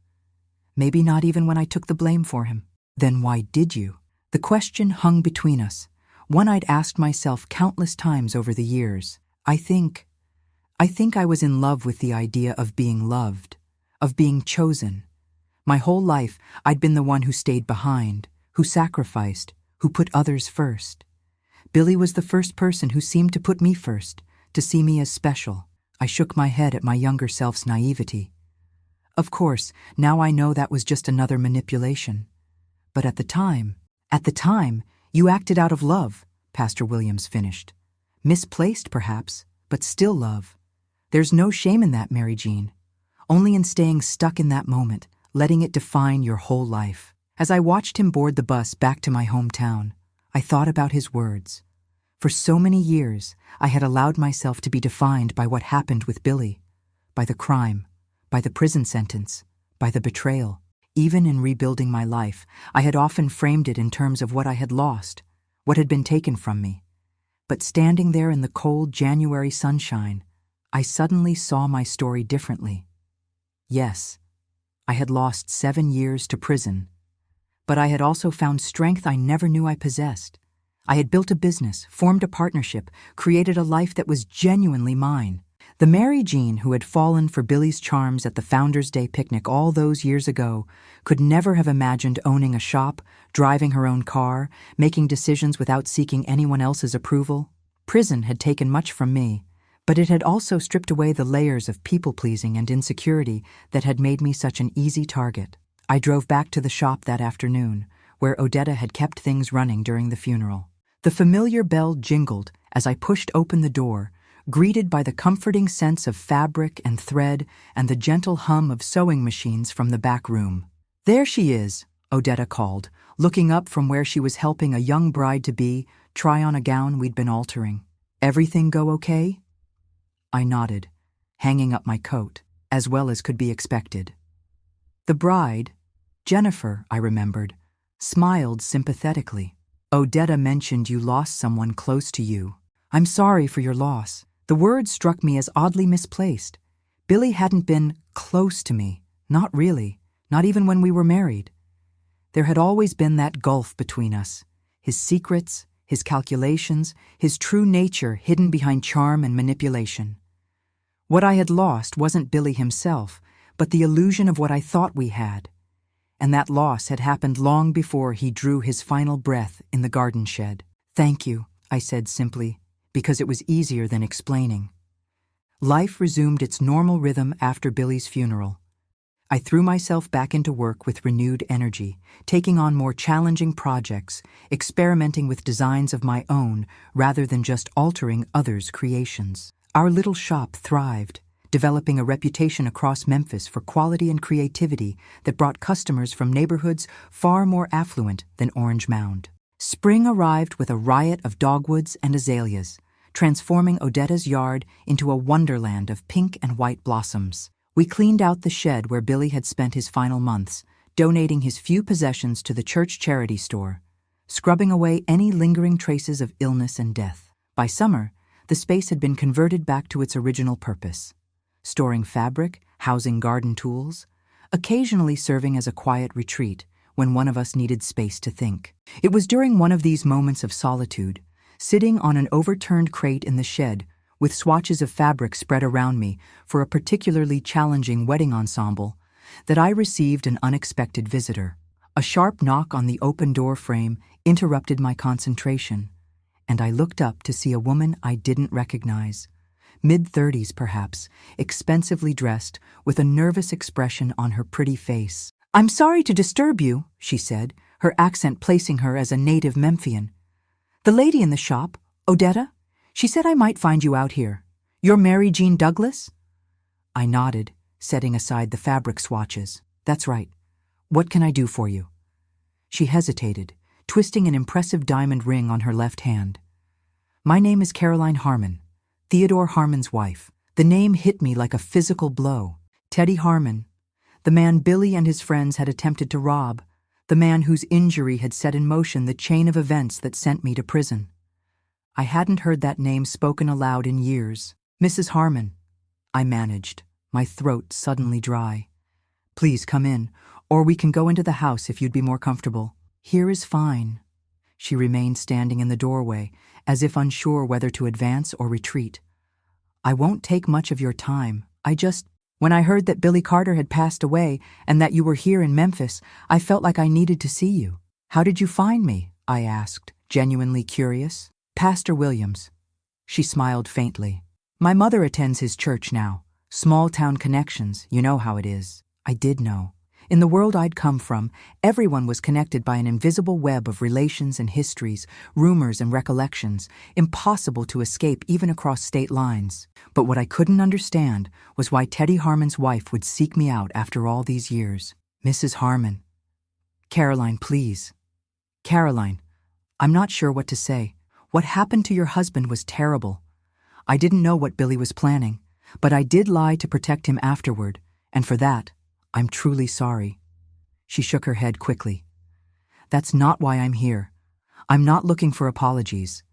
Maybe not even when I took the blame for him. Then why did you? The question hung between us, one I'd asked myself countless times over the years. I think I was in love with the idea of being loved, of being chosen. My whole life, I'd been the one who stayed behind, who sacrificed, who put others first. Billy was the first person who seemed to put me first, to see me as special. I shook my head at my younger self's naivety. Of course, now I know that was just another manipulation. But at the time, you acted out of love, Pastor Williams finished. Misplaced, perhaps, but still love. There's no shame in that, Mary Jean. Only in staying stuck in that moment, letting it define your whole life. As I watched him board the bus back to my hometown, I thought about his words. For so many years, I had allowed myself to be defined by what happened with Billy, by the crime, by the prison sentence, by the betrayal. Even in rebuilding my life, I had often framed it in terms of what I had lost, what had been taken from me. But standing there in the cold January sunshine, I suddenly saw my story differently. Yes, I had lost 7 years to prison, but I had also found strength I never knew I possessed. I had built a business, formed a partnership, created a life that was genuinely mine. The Mary Jean who had fallen for Billy's charms at the Founders' Day picnic all those years ago could never have imagined owning a shop, driving her own car, making decisions without seeking anyone else's approval. Prison had taken much from me, but it had also stripped away the layers of people-pleasing and insecurity that had made me such an easy target. I drove back to the shop that afternoon, where Odetta had kept things running during the funeral. The familiar bell jingled as I pushed open the door, greeted by the comforting sense of fabric and thread and the gentle hum of sewing machines from the back room. There she is, Odetta called, looking up from where she was helping a young bride-to-be try on a gown we'd been altering. Everything go okay? I nodded, hanging up my coat, as well as could be expected. The bride, Jennifer, I remembered, smiled sympathetically. Odetta mentioned you lost someone close to you. I'm sorry for your loss. The word struck me as oddly misplaced. Billy hadn't been close to me, not really, not even when we were married. There had always been that gulf between us, his secrets, his calculations, his true nature hidden behind charm and manipulation. What I had lost wasn't Billy himself, but the illusion of what I thought we had. And that loss had happened long before he drew his final breath in the garden shed. Thank you, I said simply, because it was easier than explaining. Life resumed its normal rhythm after Billy's funeral. I threw myself back into work with renewed energy, taking on more challenging projects, experimenting with designs of my own rather than just altering others' creations. Our little shop thrived, developing a reputation across Memphis for quality and creativity that brought customers from neighborhoods far more affluent than Orange Mound. Spring arrived with a riot of dogwoods and azaleas, transforming Odetta's yard into a wonderland of pink and white blossoms. We cleaned out the shed where Billy had spent his final months, donating his few possessions to the church charity store, scrubbing away any lingering traces of illness and death. By summer, the space had been converted back to its original purpose, storing fabric, housing garden tools, occasionally serving as a quiet retreat when one of us needed space to think. It was during one of these moments of solitude, sitting on an overturned crate in the shed, with swatches of fabric spread around me for a particularly challenging wedding ensemble, that I received an unexpected visitor. A sharp knock on the open door frame interrupted my concentration, and I looked up to see a woman I didn't recognize. Mid-30s perhaps, expensively dressed, with a nervous expression on her pretty face. "I'm sorry to disturb you," she said, her accent placing her as a native Memphian. "The lady in the shop, Odetta, she said I might find you out here. You're Mary Jean Douglas?" I nodded, setting aside the fabric swatches. "That's right. What can I do for you?" She hesitated, twisting an impressive diamond ring on her left hand. "My name is Caroline Harmon, Theodore Harmon's wife." The name hit me like a physical blow. Teddy Harmon, the man Billy and his friends had attempted to rob, the man whose injury had set in motion the chain of events that sent me to prison. I hadn't heard that name spoken aloud in years. "Mrs. Harmon," I managed, my throat suddenly dry. "Please come in, or we can go into the house if you'd be more comfortable." "Here is fine." She remained standing in the doorway, as if unsure whether to advance or retreat. "I won't take much of your time. When I heard that Billy Carter had passed away and that you were here in Memphis, I felt like I needed to see you." "How did you find me?" I asked, genuinely curious. "Pastor Williams." She smiled faintly. "My mother attends his church now. Small-town connections, you know how it is." I did know. In the world I'd come from, everyone was connected by an invisible web of relations and histories, rumors and recollections, impossible to escape even across state lines. But what I couldn't understand was why Teddy Harmon's wife would seek me out after all these years. "Mrs. Harmon." "Caroline, please." "Caroline, I'm not sure what to say. What happened to your husband was terrible. I didn't know what Billy was planning, but I did lie to protect him afterward, and for that, I'm truly sorry." She shook her head quickly. "That's not why I'm here. I'm not looking for apologies.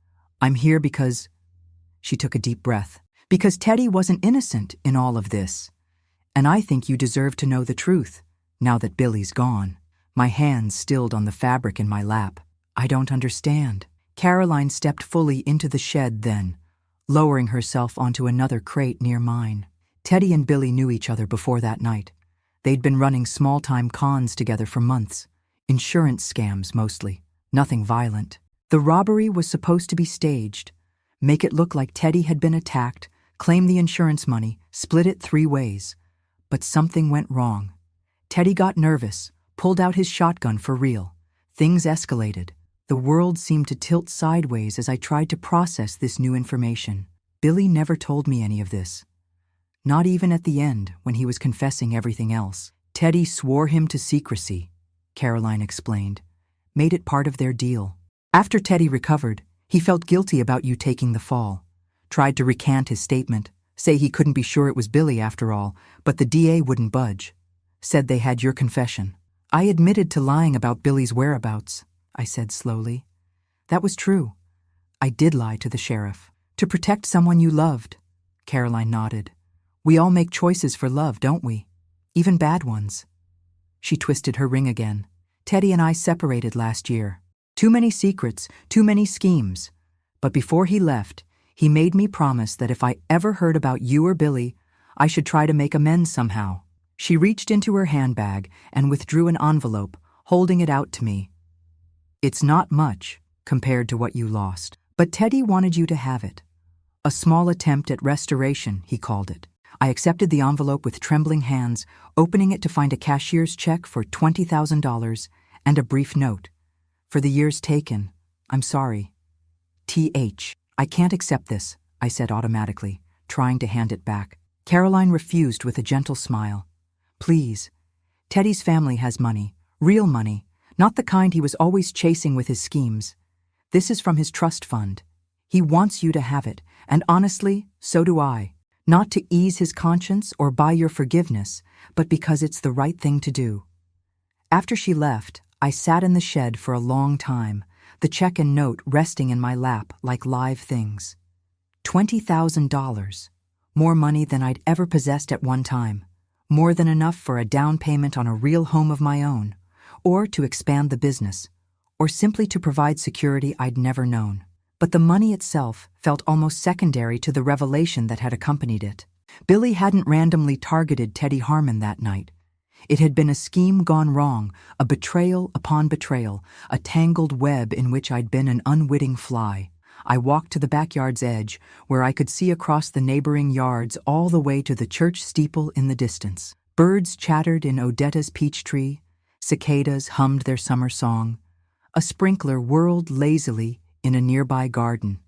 I'm here because—" She took a deep breath. "Because Teddy wasn't innocent in all of this. And I think you deserve to know the truth, now that Billy's gone." My hands stilled on the fabric in my lap. "I don't understand." Caroline stepped fully into the shed then, lowering herself onto another crate near mine. Teddy and Billy knew each other before that night. They'd been running small-time cons together for months. Insurance scams, mostly. Nothing violent. The robbery was supposed to be staged. Make it look like Teddy had been attacked, claim the insurance money, split it 3 ways. But something went wrong. Teddy got nervous, pulled out his shotgun for real. Things escalated. The world seemed to tilt sideways as I tried to process this new information. Billy never told me any of this. Not even at the end, when he was confessing everything else. "Teddy swore him to secrecy," Caroline explained. "Made it part of their deal. After Teddy recovered, he felt guilty about you taking the fall. Tried to recant his statement, say he couldn't be sure it was Billy after all, but the DA wouldn't budge. Said they had your confession." "I admitted to lying about Billy's whereabouts," I said slowly. "That was true. I did lie to the sheriff. To protect someone you loved." Caroline nodded. "We all make choices for love, don't we? Even bad ones." She twisted her ring again. "Teddy and I separated last year. Too many secrets, too many schemes. But before he left, he made me promise that if I ever heard about you or Billy, I should try to make amends somehow." She reached into her handbag and withdrew an envelope, holding it out to me. "It's not much, compared to what you lost. But Teddy wanted you to have it. A small attempt at restoration, he called it." I accepted the envelope with trembling hands, opening it to find a cashier's check for $20,000 and a brief note. "For the years taken, I'm sorry. Th. I can't accept this," I said automatically, trying to hand it back. Caroline refused with a gentle smile. "Please. Teddy's family has money, real money, not the kind he was always chasing with his schemes. This is from his trust fund. He wants you to have it, and honestly, so do I. Not to ease his conscience or buy your forgiveness, but because it's the right thing to do." After she left, I sat in the shed for a long time, the check and note resting in my lap like live things. $20,000. More money than I'd ever possessed at one time. More than enough for a down payment on a real home of my own, or to expand the business, or simply to provide security I'd never known. But the money itself felt almost secondary to the revelation that had accompanied it. Billy hadn't randomly targeted Teddy Harmon that night. It had been a scheme gone wrong, a betrayal upon betrayal, a tangled web in which I'd been an unwitting fly. I walked to the backyard's edge, where I could see across the neighboring yards all the way to the church steeple in the distance. Birds chattered in Odetta's peach tree, Cicadas hummed their summer song. A sprinkler whirled lazily in a nearby garden.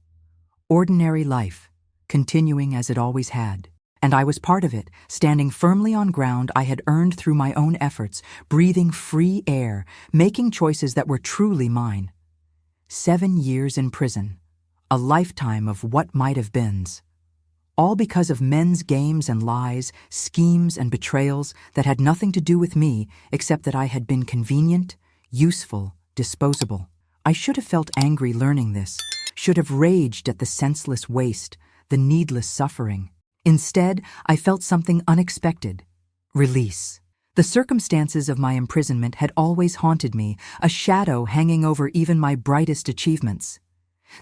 Ordinary life, continuing as it always had. And I was part of it, standing firmly on ground I had earned through my own efforts, breathing free air, making choices that were truly mine. 7 years in prison, a lifetime of what might have beens. All because of men's games and lies, schemes and betrayals that had nothing to do with me except that I had been convenient, useful, disposable. I should have felt angry learning this, should have raged at the senseless waste, the needless suffering. Instead, I felt something unexpected: release. The circumstances of my imprisonment had always haunted me, a shadow hanging over even my brightest achievements.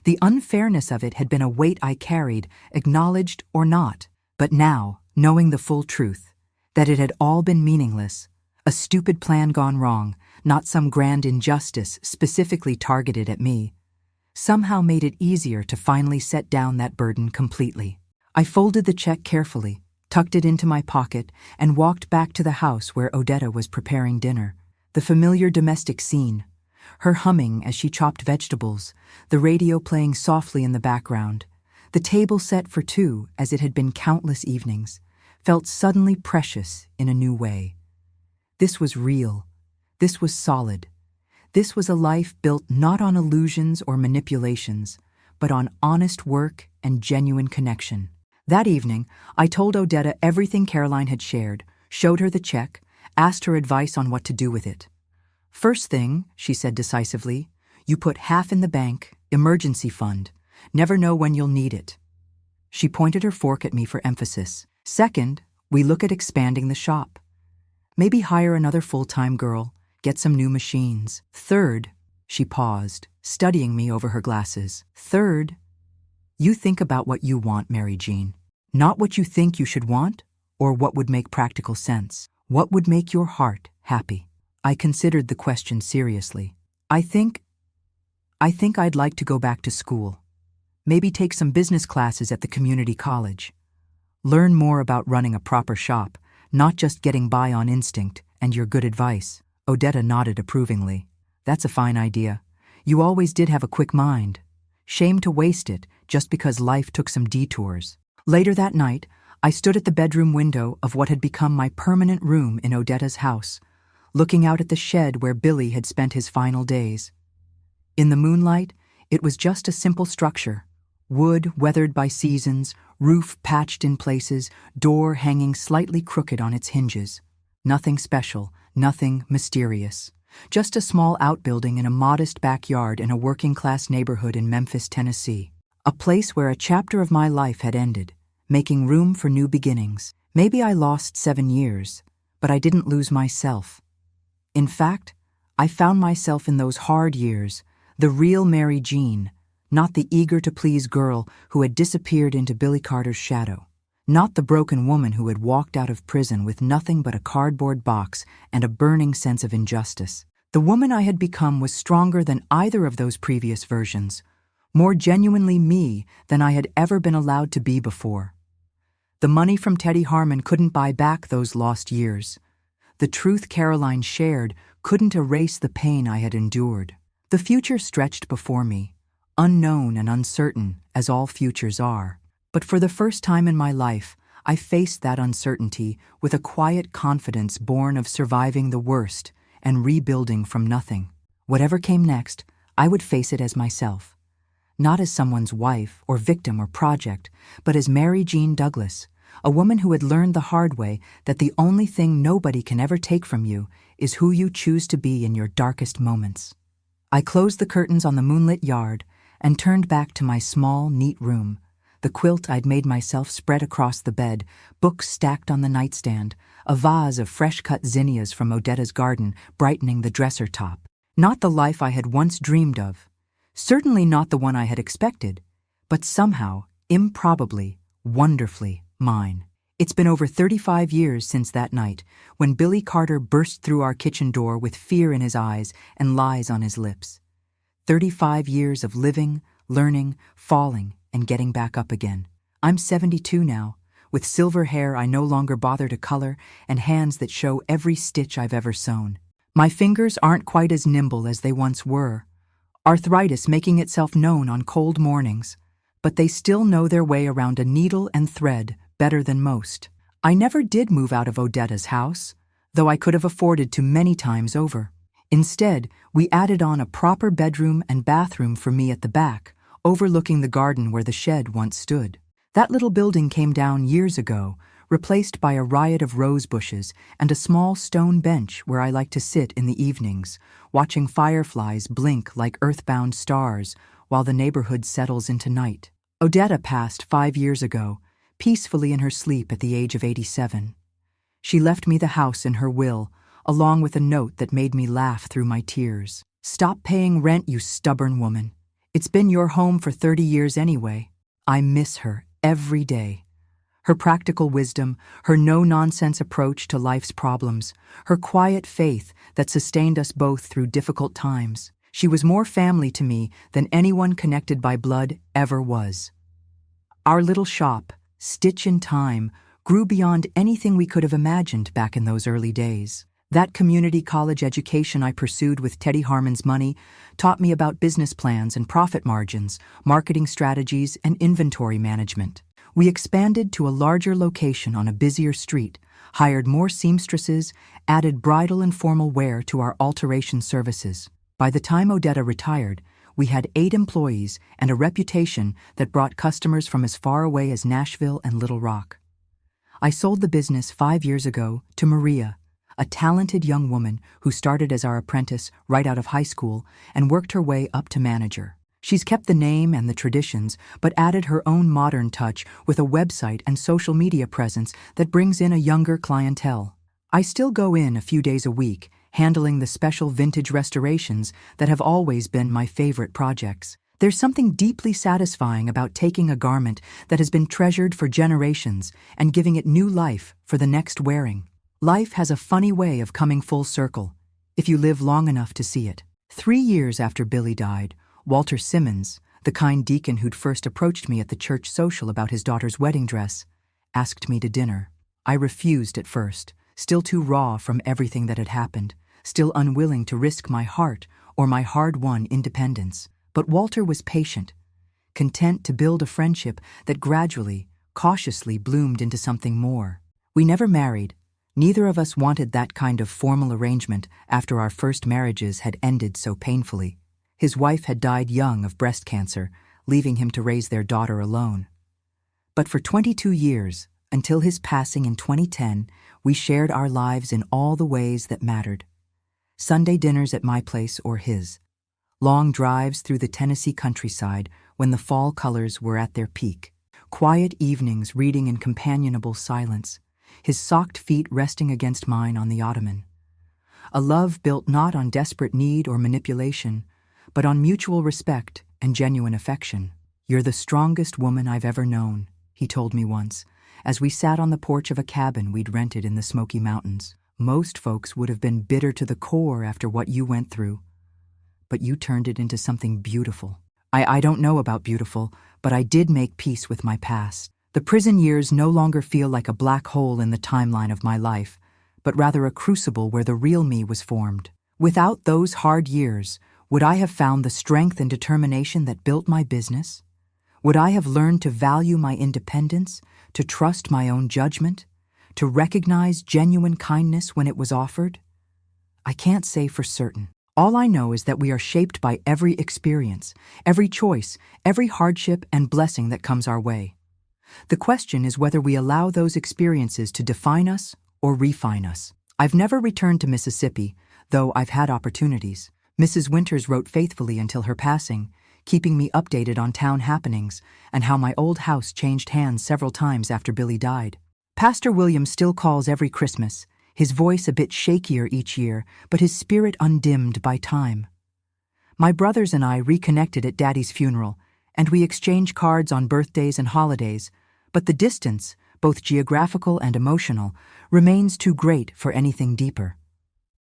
The unfairness of it had been a weight I carried, acknowledged or not. But now, knowing the full truth, that it had all been meaningless, a stupid plan gone wrong, not some grand injustice specifically targeted at me, somehow made it easier to finally set down that burden completely. I folded the check carefully, tucked it into my pocket, and walked back to the house where Odetta was preparing dinner. The familiar domestic scene, her humming as she chopped vegetables, the radio playing softly in the background, the table set for two as it had been countless evenings, felt suddenly precious in a new way. This was real. This was solid. This was a life built not on illusions or manipulations, but on honest work and genuine connection. That evening, I told Odetta everything Caroline had shared, showed her the check, asked her advice on what to do with it. "First thing," she said decisively, "you put half in the bank, emergency fund. Never know when you'll need it." She pointed her fork at me for emphasis. "Second, we look at expanding the shop. Maybe hire another full-time girl, get some new machines. Third," she paused, studying me over her glasses. "Third, you think about what you want, Mary Jean. Not what you think you should want, or what would make practical sense. What would make your heart happy?" I considered the question seriously. I think I'd like to go back to school. Maybe take some business classes at the community college. Learn more about running a proper shop, not just getting by on instinct and your good advice." Odetta nodded approvingly. "That's a fine idea. You always did have a quick mind. Shame to waste it just because life took some detours." Later that night, I stood at the bedroom window of what had become my permanent room in Odetta's house, looking out at the shed where Billy had spent his final days. In the moonlight, it was just a simple structure: wood weathered by seasons, roof patched in places, door hanging slightly crooked on its hinges. Nothing special, nothing mysterious. Just a small outbuilding in a modest backyard in a working-class neighborhood in Memphis, Tennessee. A place where a chapter of my life had ended, making room for new beginnings. Maybe I lost 7 years, but I didn't lose myself. In fact, I found myself in those hard years, the real Mary Jean, not the eager-to-please girl who had disappeared into Billy Carter's shadow. Not the broken woman who had walked out of prison with nothing but a cardboard box and a burning sense of injustice. The woman I had become was stronger than either of those previous versions, more genuinely me than I had ever been allowed to be before. The money from Teddy Harmon couldn't buy back those lost years. The truth Caroline shared couldn't erase the pain I had endured. The future stretched before me, unknown and uncertain as all futures are. But for the first time in my life, I faced that uncertainty with a quiet confidence born of surviving the worst and rebuilding from nothing. Whatever came next, I would face it as myself. Not as someone's wife or victim or project, but as Mary Jean Douglas, a woman who had learned the hard way that the only thing nobody can ever take from you is who you choose to be in your darkest moments. I closed the curtains on the moonlit yard and turned back to my small, neat room, the quilt I'd made myself spread across the bed, books stacked on the nightstand, a vase of fresh-cut zinnias from Odetta's garden brightening the dresser top. Not the life I had once dreamed of, certainly not the one I had expected, but somehow, improbably, wonderfully mine. It's been over 35 years since that night, when Billy Carter burst through our kitchen door with fear in his eyes and lies on his lips. 35 years of living, learning, falling, and getting back up again. I'm 72 now, with silver hair I no longer bother to color and hands that show every stitch I've ever sewn. My fingers aren't quite as nimble as they once were, arthritis making itself known on cold mornings, but they still know their way around a needle and thread better than most. I never did move out of Odetta's house, though I could have afforded to many times over. Instead, we added on a proper bedroom and bathroom for me at the back, overlooking the garden where the shed once stood. That little building came down years ago, replaced by a riot of rose bushes and a small stone bench where I like to sit in the evenings, watching fireflies blink like earthbound stars while the neighborhood settles into night. Odetta passed 5 years ago, peacefully in her sleep at the age of 87. She left me the house in her will, along with a note that made me laugh through my tears. "Stop paying rent, you stubborn woman. It's been your home for 30 years anyway." I miss her every day. Her practical wisdom, her no-nonsense approach to life's problems, her quiet faith that sustained us both through difficult times. She was more family to me than anyone connected by blood ever was. Our little shop, Stitch in Time, grew beyond anything we could have imagined back in those early days. That community college education I pursued with Teddy Harmon's money taught me about business plans and profit margins, marketing strategies, and inventory management. We expanded to a larger location on a busier street, hired more seamstresses, added bridal and formal wear to our alteration services. By the time Odetta retired, we had 8 employees and a reputation that brought customers from as far away as Nashville and Little Rock. I sold the business 5 years ago to Maria, a talented young woman who started as our apprentice right out of high school and worked her way up to manager. She's kept the name and the traditions, but added her own modern touch with a website and social media presence that brings in a younger clientele. I still go in a few days a week, handling the special vintage restorations that have always been my favorite projects. There's something deeply satisfying about taking a garment that has been treasured for generations and giving it new life for the next wearing. Life has a funny way of coming full circle, if you live long enough to see it. 3 years after Billy died, Walter Simmons, the kind deacon who'd first approached me at the church social about his daughter's wedding dress, asked me to dinner. I refused at first, still too raw from everything that had happened, still unwilling to risk my heart or my hard-won independence. But Walter was patient, content to build a friendship that gradually, cautiously bloomed into something more. We never married. Neither of us wanted that kind of formal arrangement after our first marriages had ended so painfully. His wife had died young of breast cancer, leaving him to raise their daughter alone. But for 22 years, until his passing in 2010, we shared our lives in all the ways that mattered. Sunday dinners at my place or his. Long drives through the Tennessee countryside when the fall colors were at their peak. Quiet evenings reading in companionable silence, his socked feet resting against mine on the ottoman. A love built not on desperate need or manipulation, but on mutual respect and genuine affection. "You're the strongest woman I've ever known," he told me once, as we sat on the porch of a cabin we'd rented in the Smoky Mountains. "Most folks would have been bitter to the core after what you went through, but you turned it into something beautiful." I don't know about beautiful, but I did make peace with my past. The prison years no longer feel like a black hole in the timeline of my life, but rather a crucible where the real me was formed. Without those hard years, would I have found the strength and determination that built my business? Would I have learned to value my independence, to trust my own judgment, to recognize genuine kindness when it was offered? I can't say for certain. All I know is that we are shaped by every experience, every choice, every hardship and blessing that comes our way. The question is whether we allow those experiences to define us or refine us. I've never returned to Mississippi, though I've had opportunities. Mrs. Winters wrote faithfully until her passing, keeping me updated on town happenings and how my old house changed hands several times after Billy died. Pastor William still calls every Christmas, his voice a bit shakier each year, but his spirit undimmed by time. My brothers and I reconnected at Daddy's funeral, and we exchange cards on birthdays and holidays, but the distance, both geographical and emotional, remains too great for anything deeper.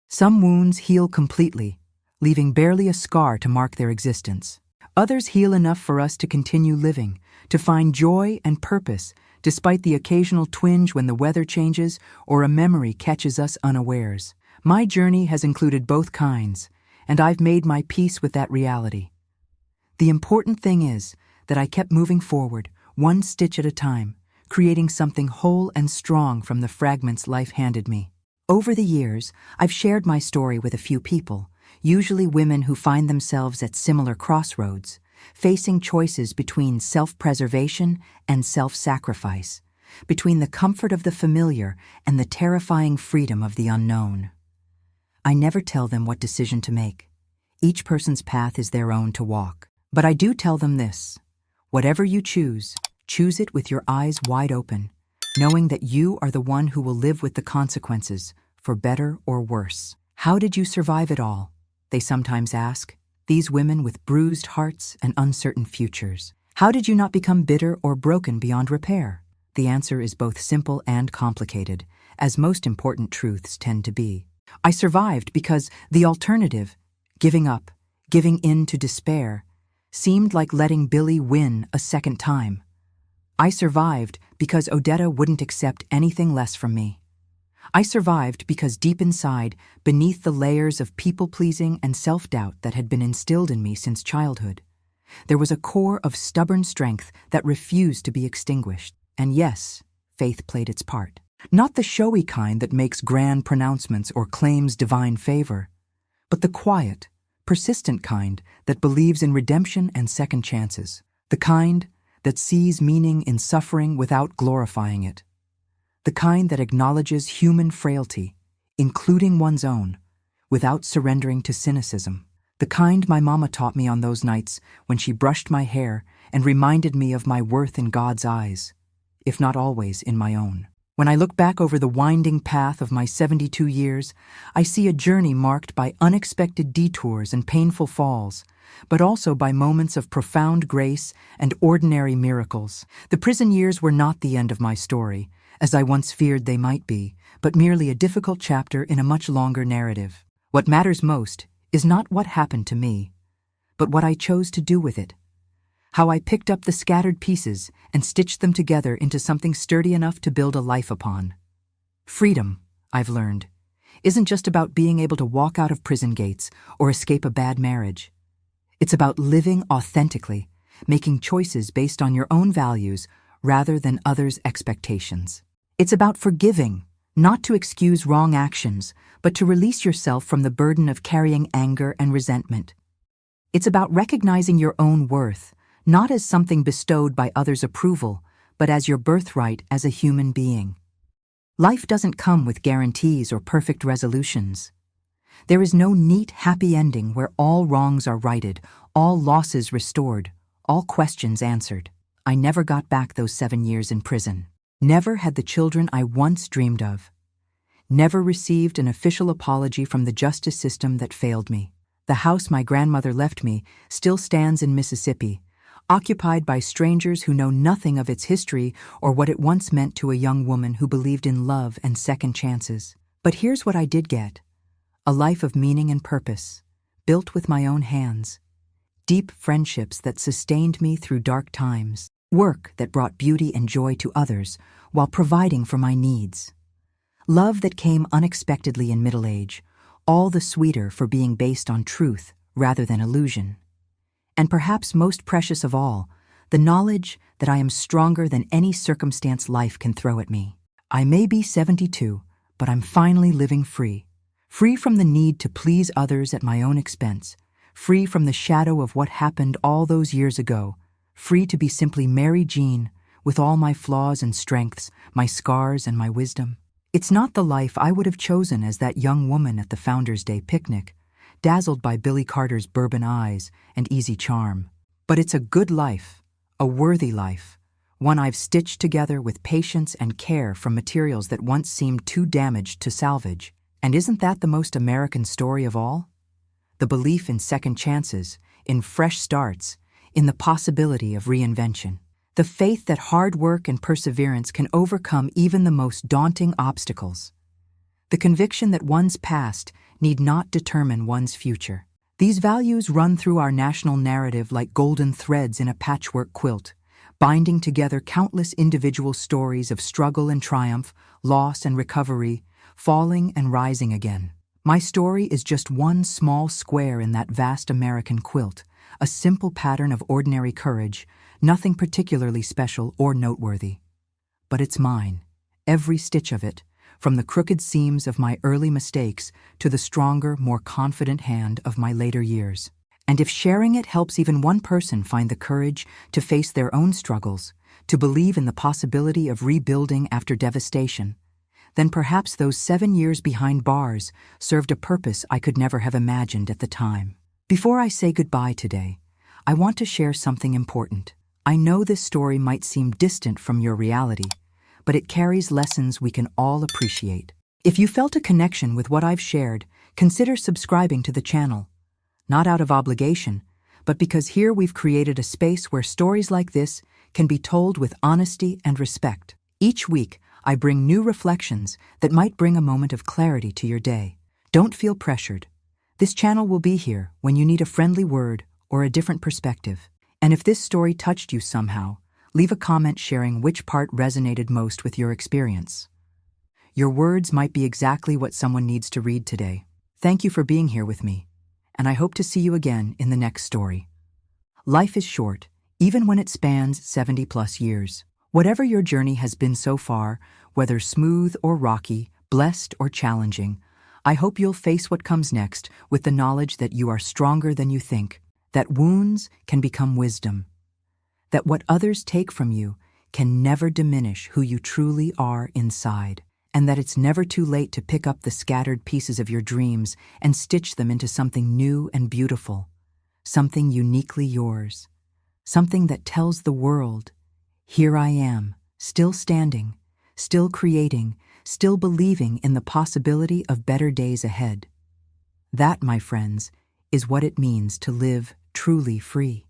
Some wounds heal completely, leaving barely a scar to mark their existence. Others heal enough for us to continue living, to find joy and purpose, despite the occasional twinge when the weather changes or a memory catches us unawares. My journey has included both kinds, and I've made my peace with that reality. The important thing is that I kept moving forward, one stitch at a time, creating something whole and strong from the fragments life handed me. Over the years, I've shared my story with a few people, usually women who find themselves at similar crossroads, facing choices between self-preservation and self-sacrifice, between the comfort of the familiar and the terrifying freedom of the unknown. I never tell them what decision to make. Each person's path is their own to walk. But I do tell them this: whatever you choose, choose it with your eyes wide open, knowing that you are the one who will live with the consequences, for better or worse. How did you survive it all? They sometimes ask, these women with bruised hearts and uncertain futures. How did you not become bitter or broken beyond repair? The answer is both simple and complicated, as most important truths tend to be. I survived because the alternative, giving up, giving in to despair, seemed like letting Billy win a second time. I survived because Odetta wouldn't accept anything less from me. I survived because deep inside, beneath the layers of people-pleasing and self-doubt that had been instilled in me since childhood, there was a core of stubborn strength that refused to be extinguished. And yes, faith played its part. Not the showy kind that makes grand pronouncements or claims divine favor, but the quiet, persistent kind that believes in redemption and second chances. The kind that sees meaning in suffering without glorifying it. The kind that acknowledges human frailty, including one's own, without surrendering to cynicism. The kind my mama taught me on those nights when she brushed my hair and reminded me of my worth in God's eyes, if not always in my own. When I look back over the winding path of my 72 years, I see a journey marked by unexpected detours and painful falls, but also by moments of profound grace and ordinary miracles. The prison years were not the end of my story, as I once feared they might be, but merely a difficult chapter in a much longer narrative. What matters most is not what happened to me, but what I chose to do with it. How I picked up the scattered pieces and stitched them together into something sturdy enough to build a life upon. Freedom, I've learned, isn't just about being able to walk out of prison gates or escape a bad marriage. It's about living authentically, making choices based on your own values rather than others' expectations. It's about forgiving, not to excuse wrong actions, but to release yourself from the burden of carrying anger and resentment. It's about recognizing your own worth, not as something bestowed by others' approval, but as your birthright as a human being. Life doesn't come with guarantees or perfect resolutions. There is no neat, happy ending where all wrongs are righted, all losses restored, all questions answered. I never got back those 7 years in prison. Never had the children I once dreamed of. Never received an official apology from the justice system that failed me. The house my grandmother left me still stands in Mississippi, occupied by strangers who know nothing of its history or what it once meant to a young woman who believed in love and second chances. But here's what I did get: a life of meaning and purpose, built with my own hands. Deep friendships that sustained me through dark times. Work that brought beauty and joy to others while providing for my needs. Love that came unexpectedly in middle age, all the sweeter for being based on truth rather than illusion. And perhaps most precious of all, the knowledge that I am stronger than any circumstance life can throw at me. I may be 72, but I'm finally living free. Free from the need to please others at my own expense. Free from the shadow of what happened all those years ago. Free to be simply Mary Jean, with all my flaws and strengths, my scars and my wisdom. It's not the life I would have chosen as that young woman at the Founders' Day picnic, dazzled by Billy Carter's bourbon eyes and easy charm. But it's a good life, a worthy life, one I've stitched together with patience and care from materials that once seemed too damaged to salvage. And isn't that the most American story of all? The belief in second chances, in fresh starts, in the possibility of reinvention. The faith that hard work and perseverance can overcome even the most daunting obstacles. The conviction that one's past need not determine one's future. These values run through our national narrative like golden threads in a patchwork quilt, binding together countless individual stories of struggle and triumph, loss and recovery, falling and rising again. My story is just one small square in that vast American quilt, a simple pattern of ordinary courage, nothing particularly special or noteworthy. But it's mine, every stitch of it, from the crooked seams of my early mistakes to the stronger, more confident hand of my later years. And if sharing it helps even one person find the courage to face their own struggles, to believe in the possibility of rebuilding after devastation, then perhaps those 7 years behind bars served a purpose I could never have imagined at the time. Before I say goodbye today, I want to share something important. I know this story might seem distant from your reality, but it carries lessons we can all appreciate. If you felt a connection with what I've shared, consider subscribing to the channel. Not out of obligation, but because here we've created a space where stories like this can be told with honesty and respect. Each week, I bring new reflections that might bring a moment of clarity to your day. Don't feel pressured. This channel will be here when you need a friendly word or a different perspective. And if this story touched you somehow, leave a comment sharing which part resonated most with your experience. Your words might be exactly what someone needs to read today. Thank you for being here with me, and I hope to see you again in the next story. Life is short, even when it spans 70+ years. Whatever your journey has been so far, whether smooth or rocky, blessed or challenging, I hope you'll face what comes next with the knowledge that you are stronger than you think, that wounds can become wisdom, that what others take from you can never diminish who you truly are inside, and that it's never too late to pick up the scattered pieces of your dreams and stitch them into something new and beautiful, something uniquely yours, something that tells the world, here I am, still standing, still creating, still believing in the possibility of better days ahead. That, my friends, is what it means to live truly free.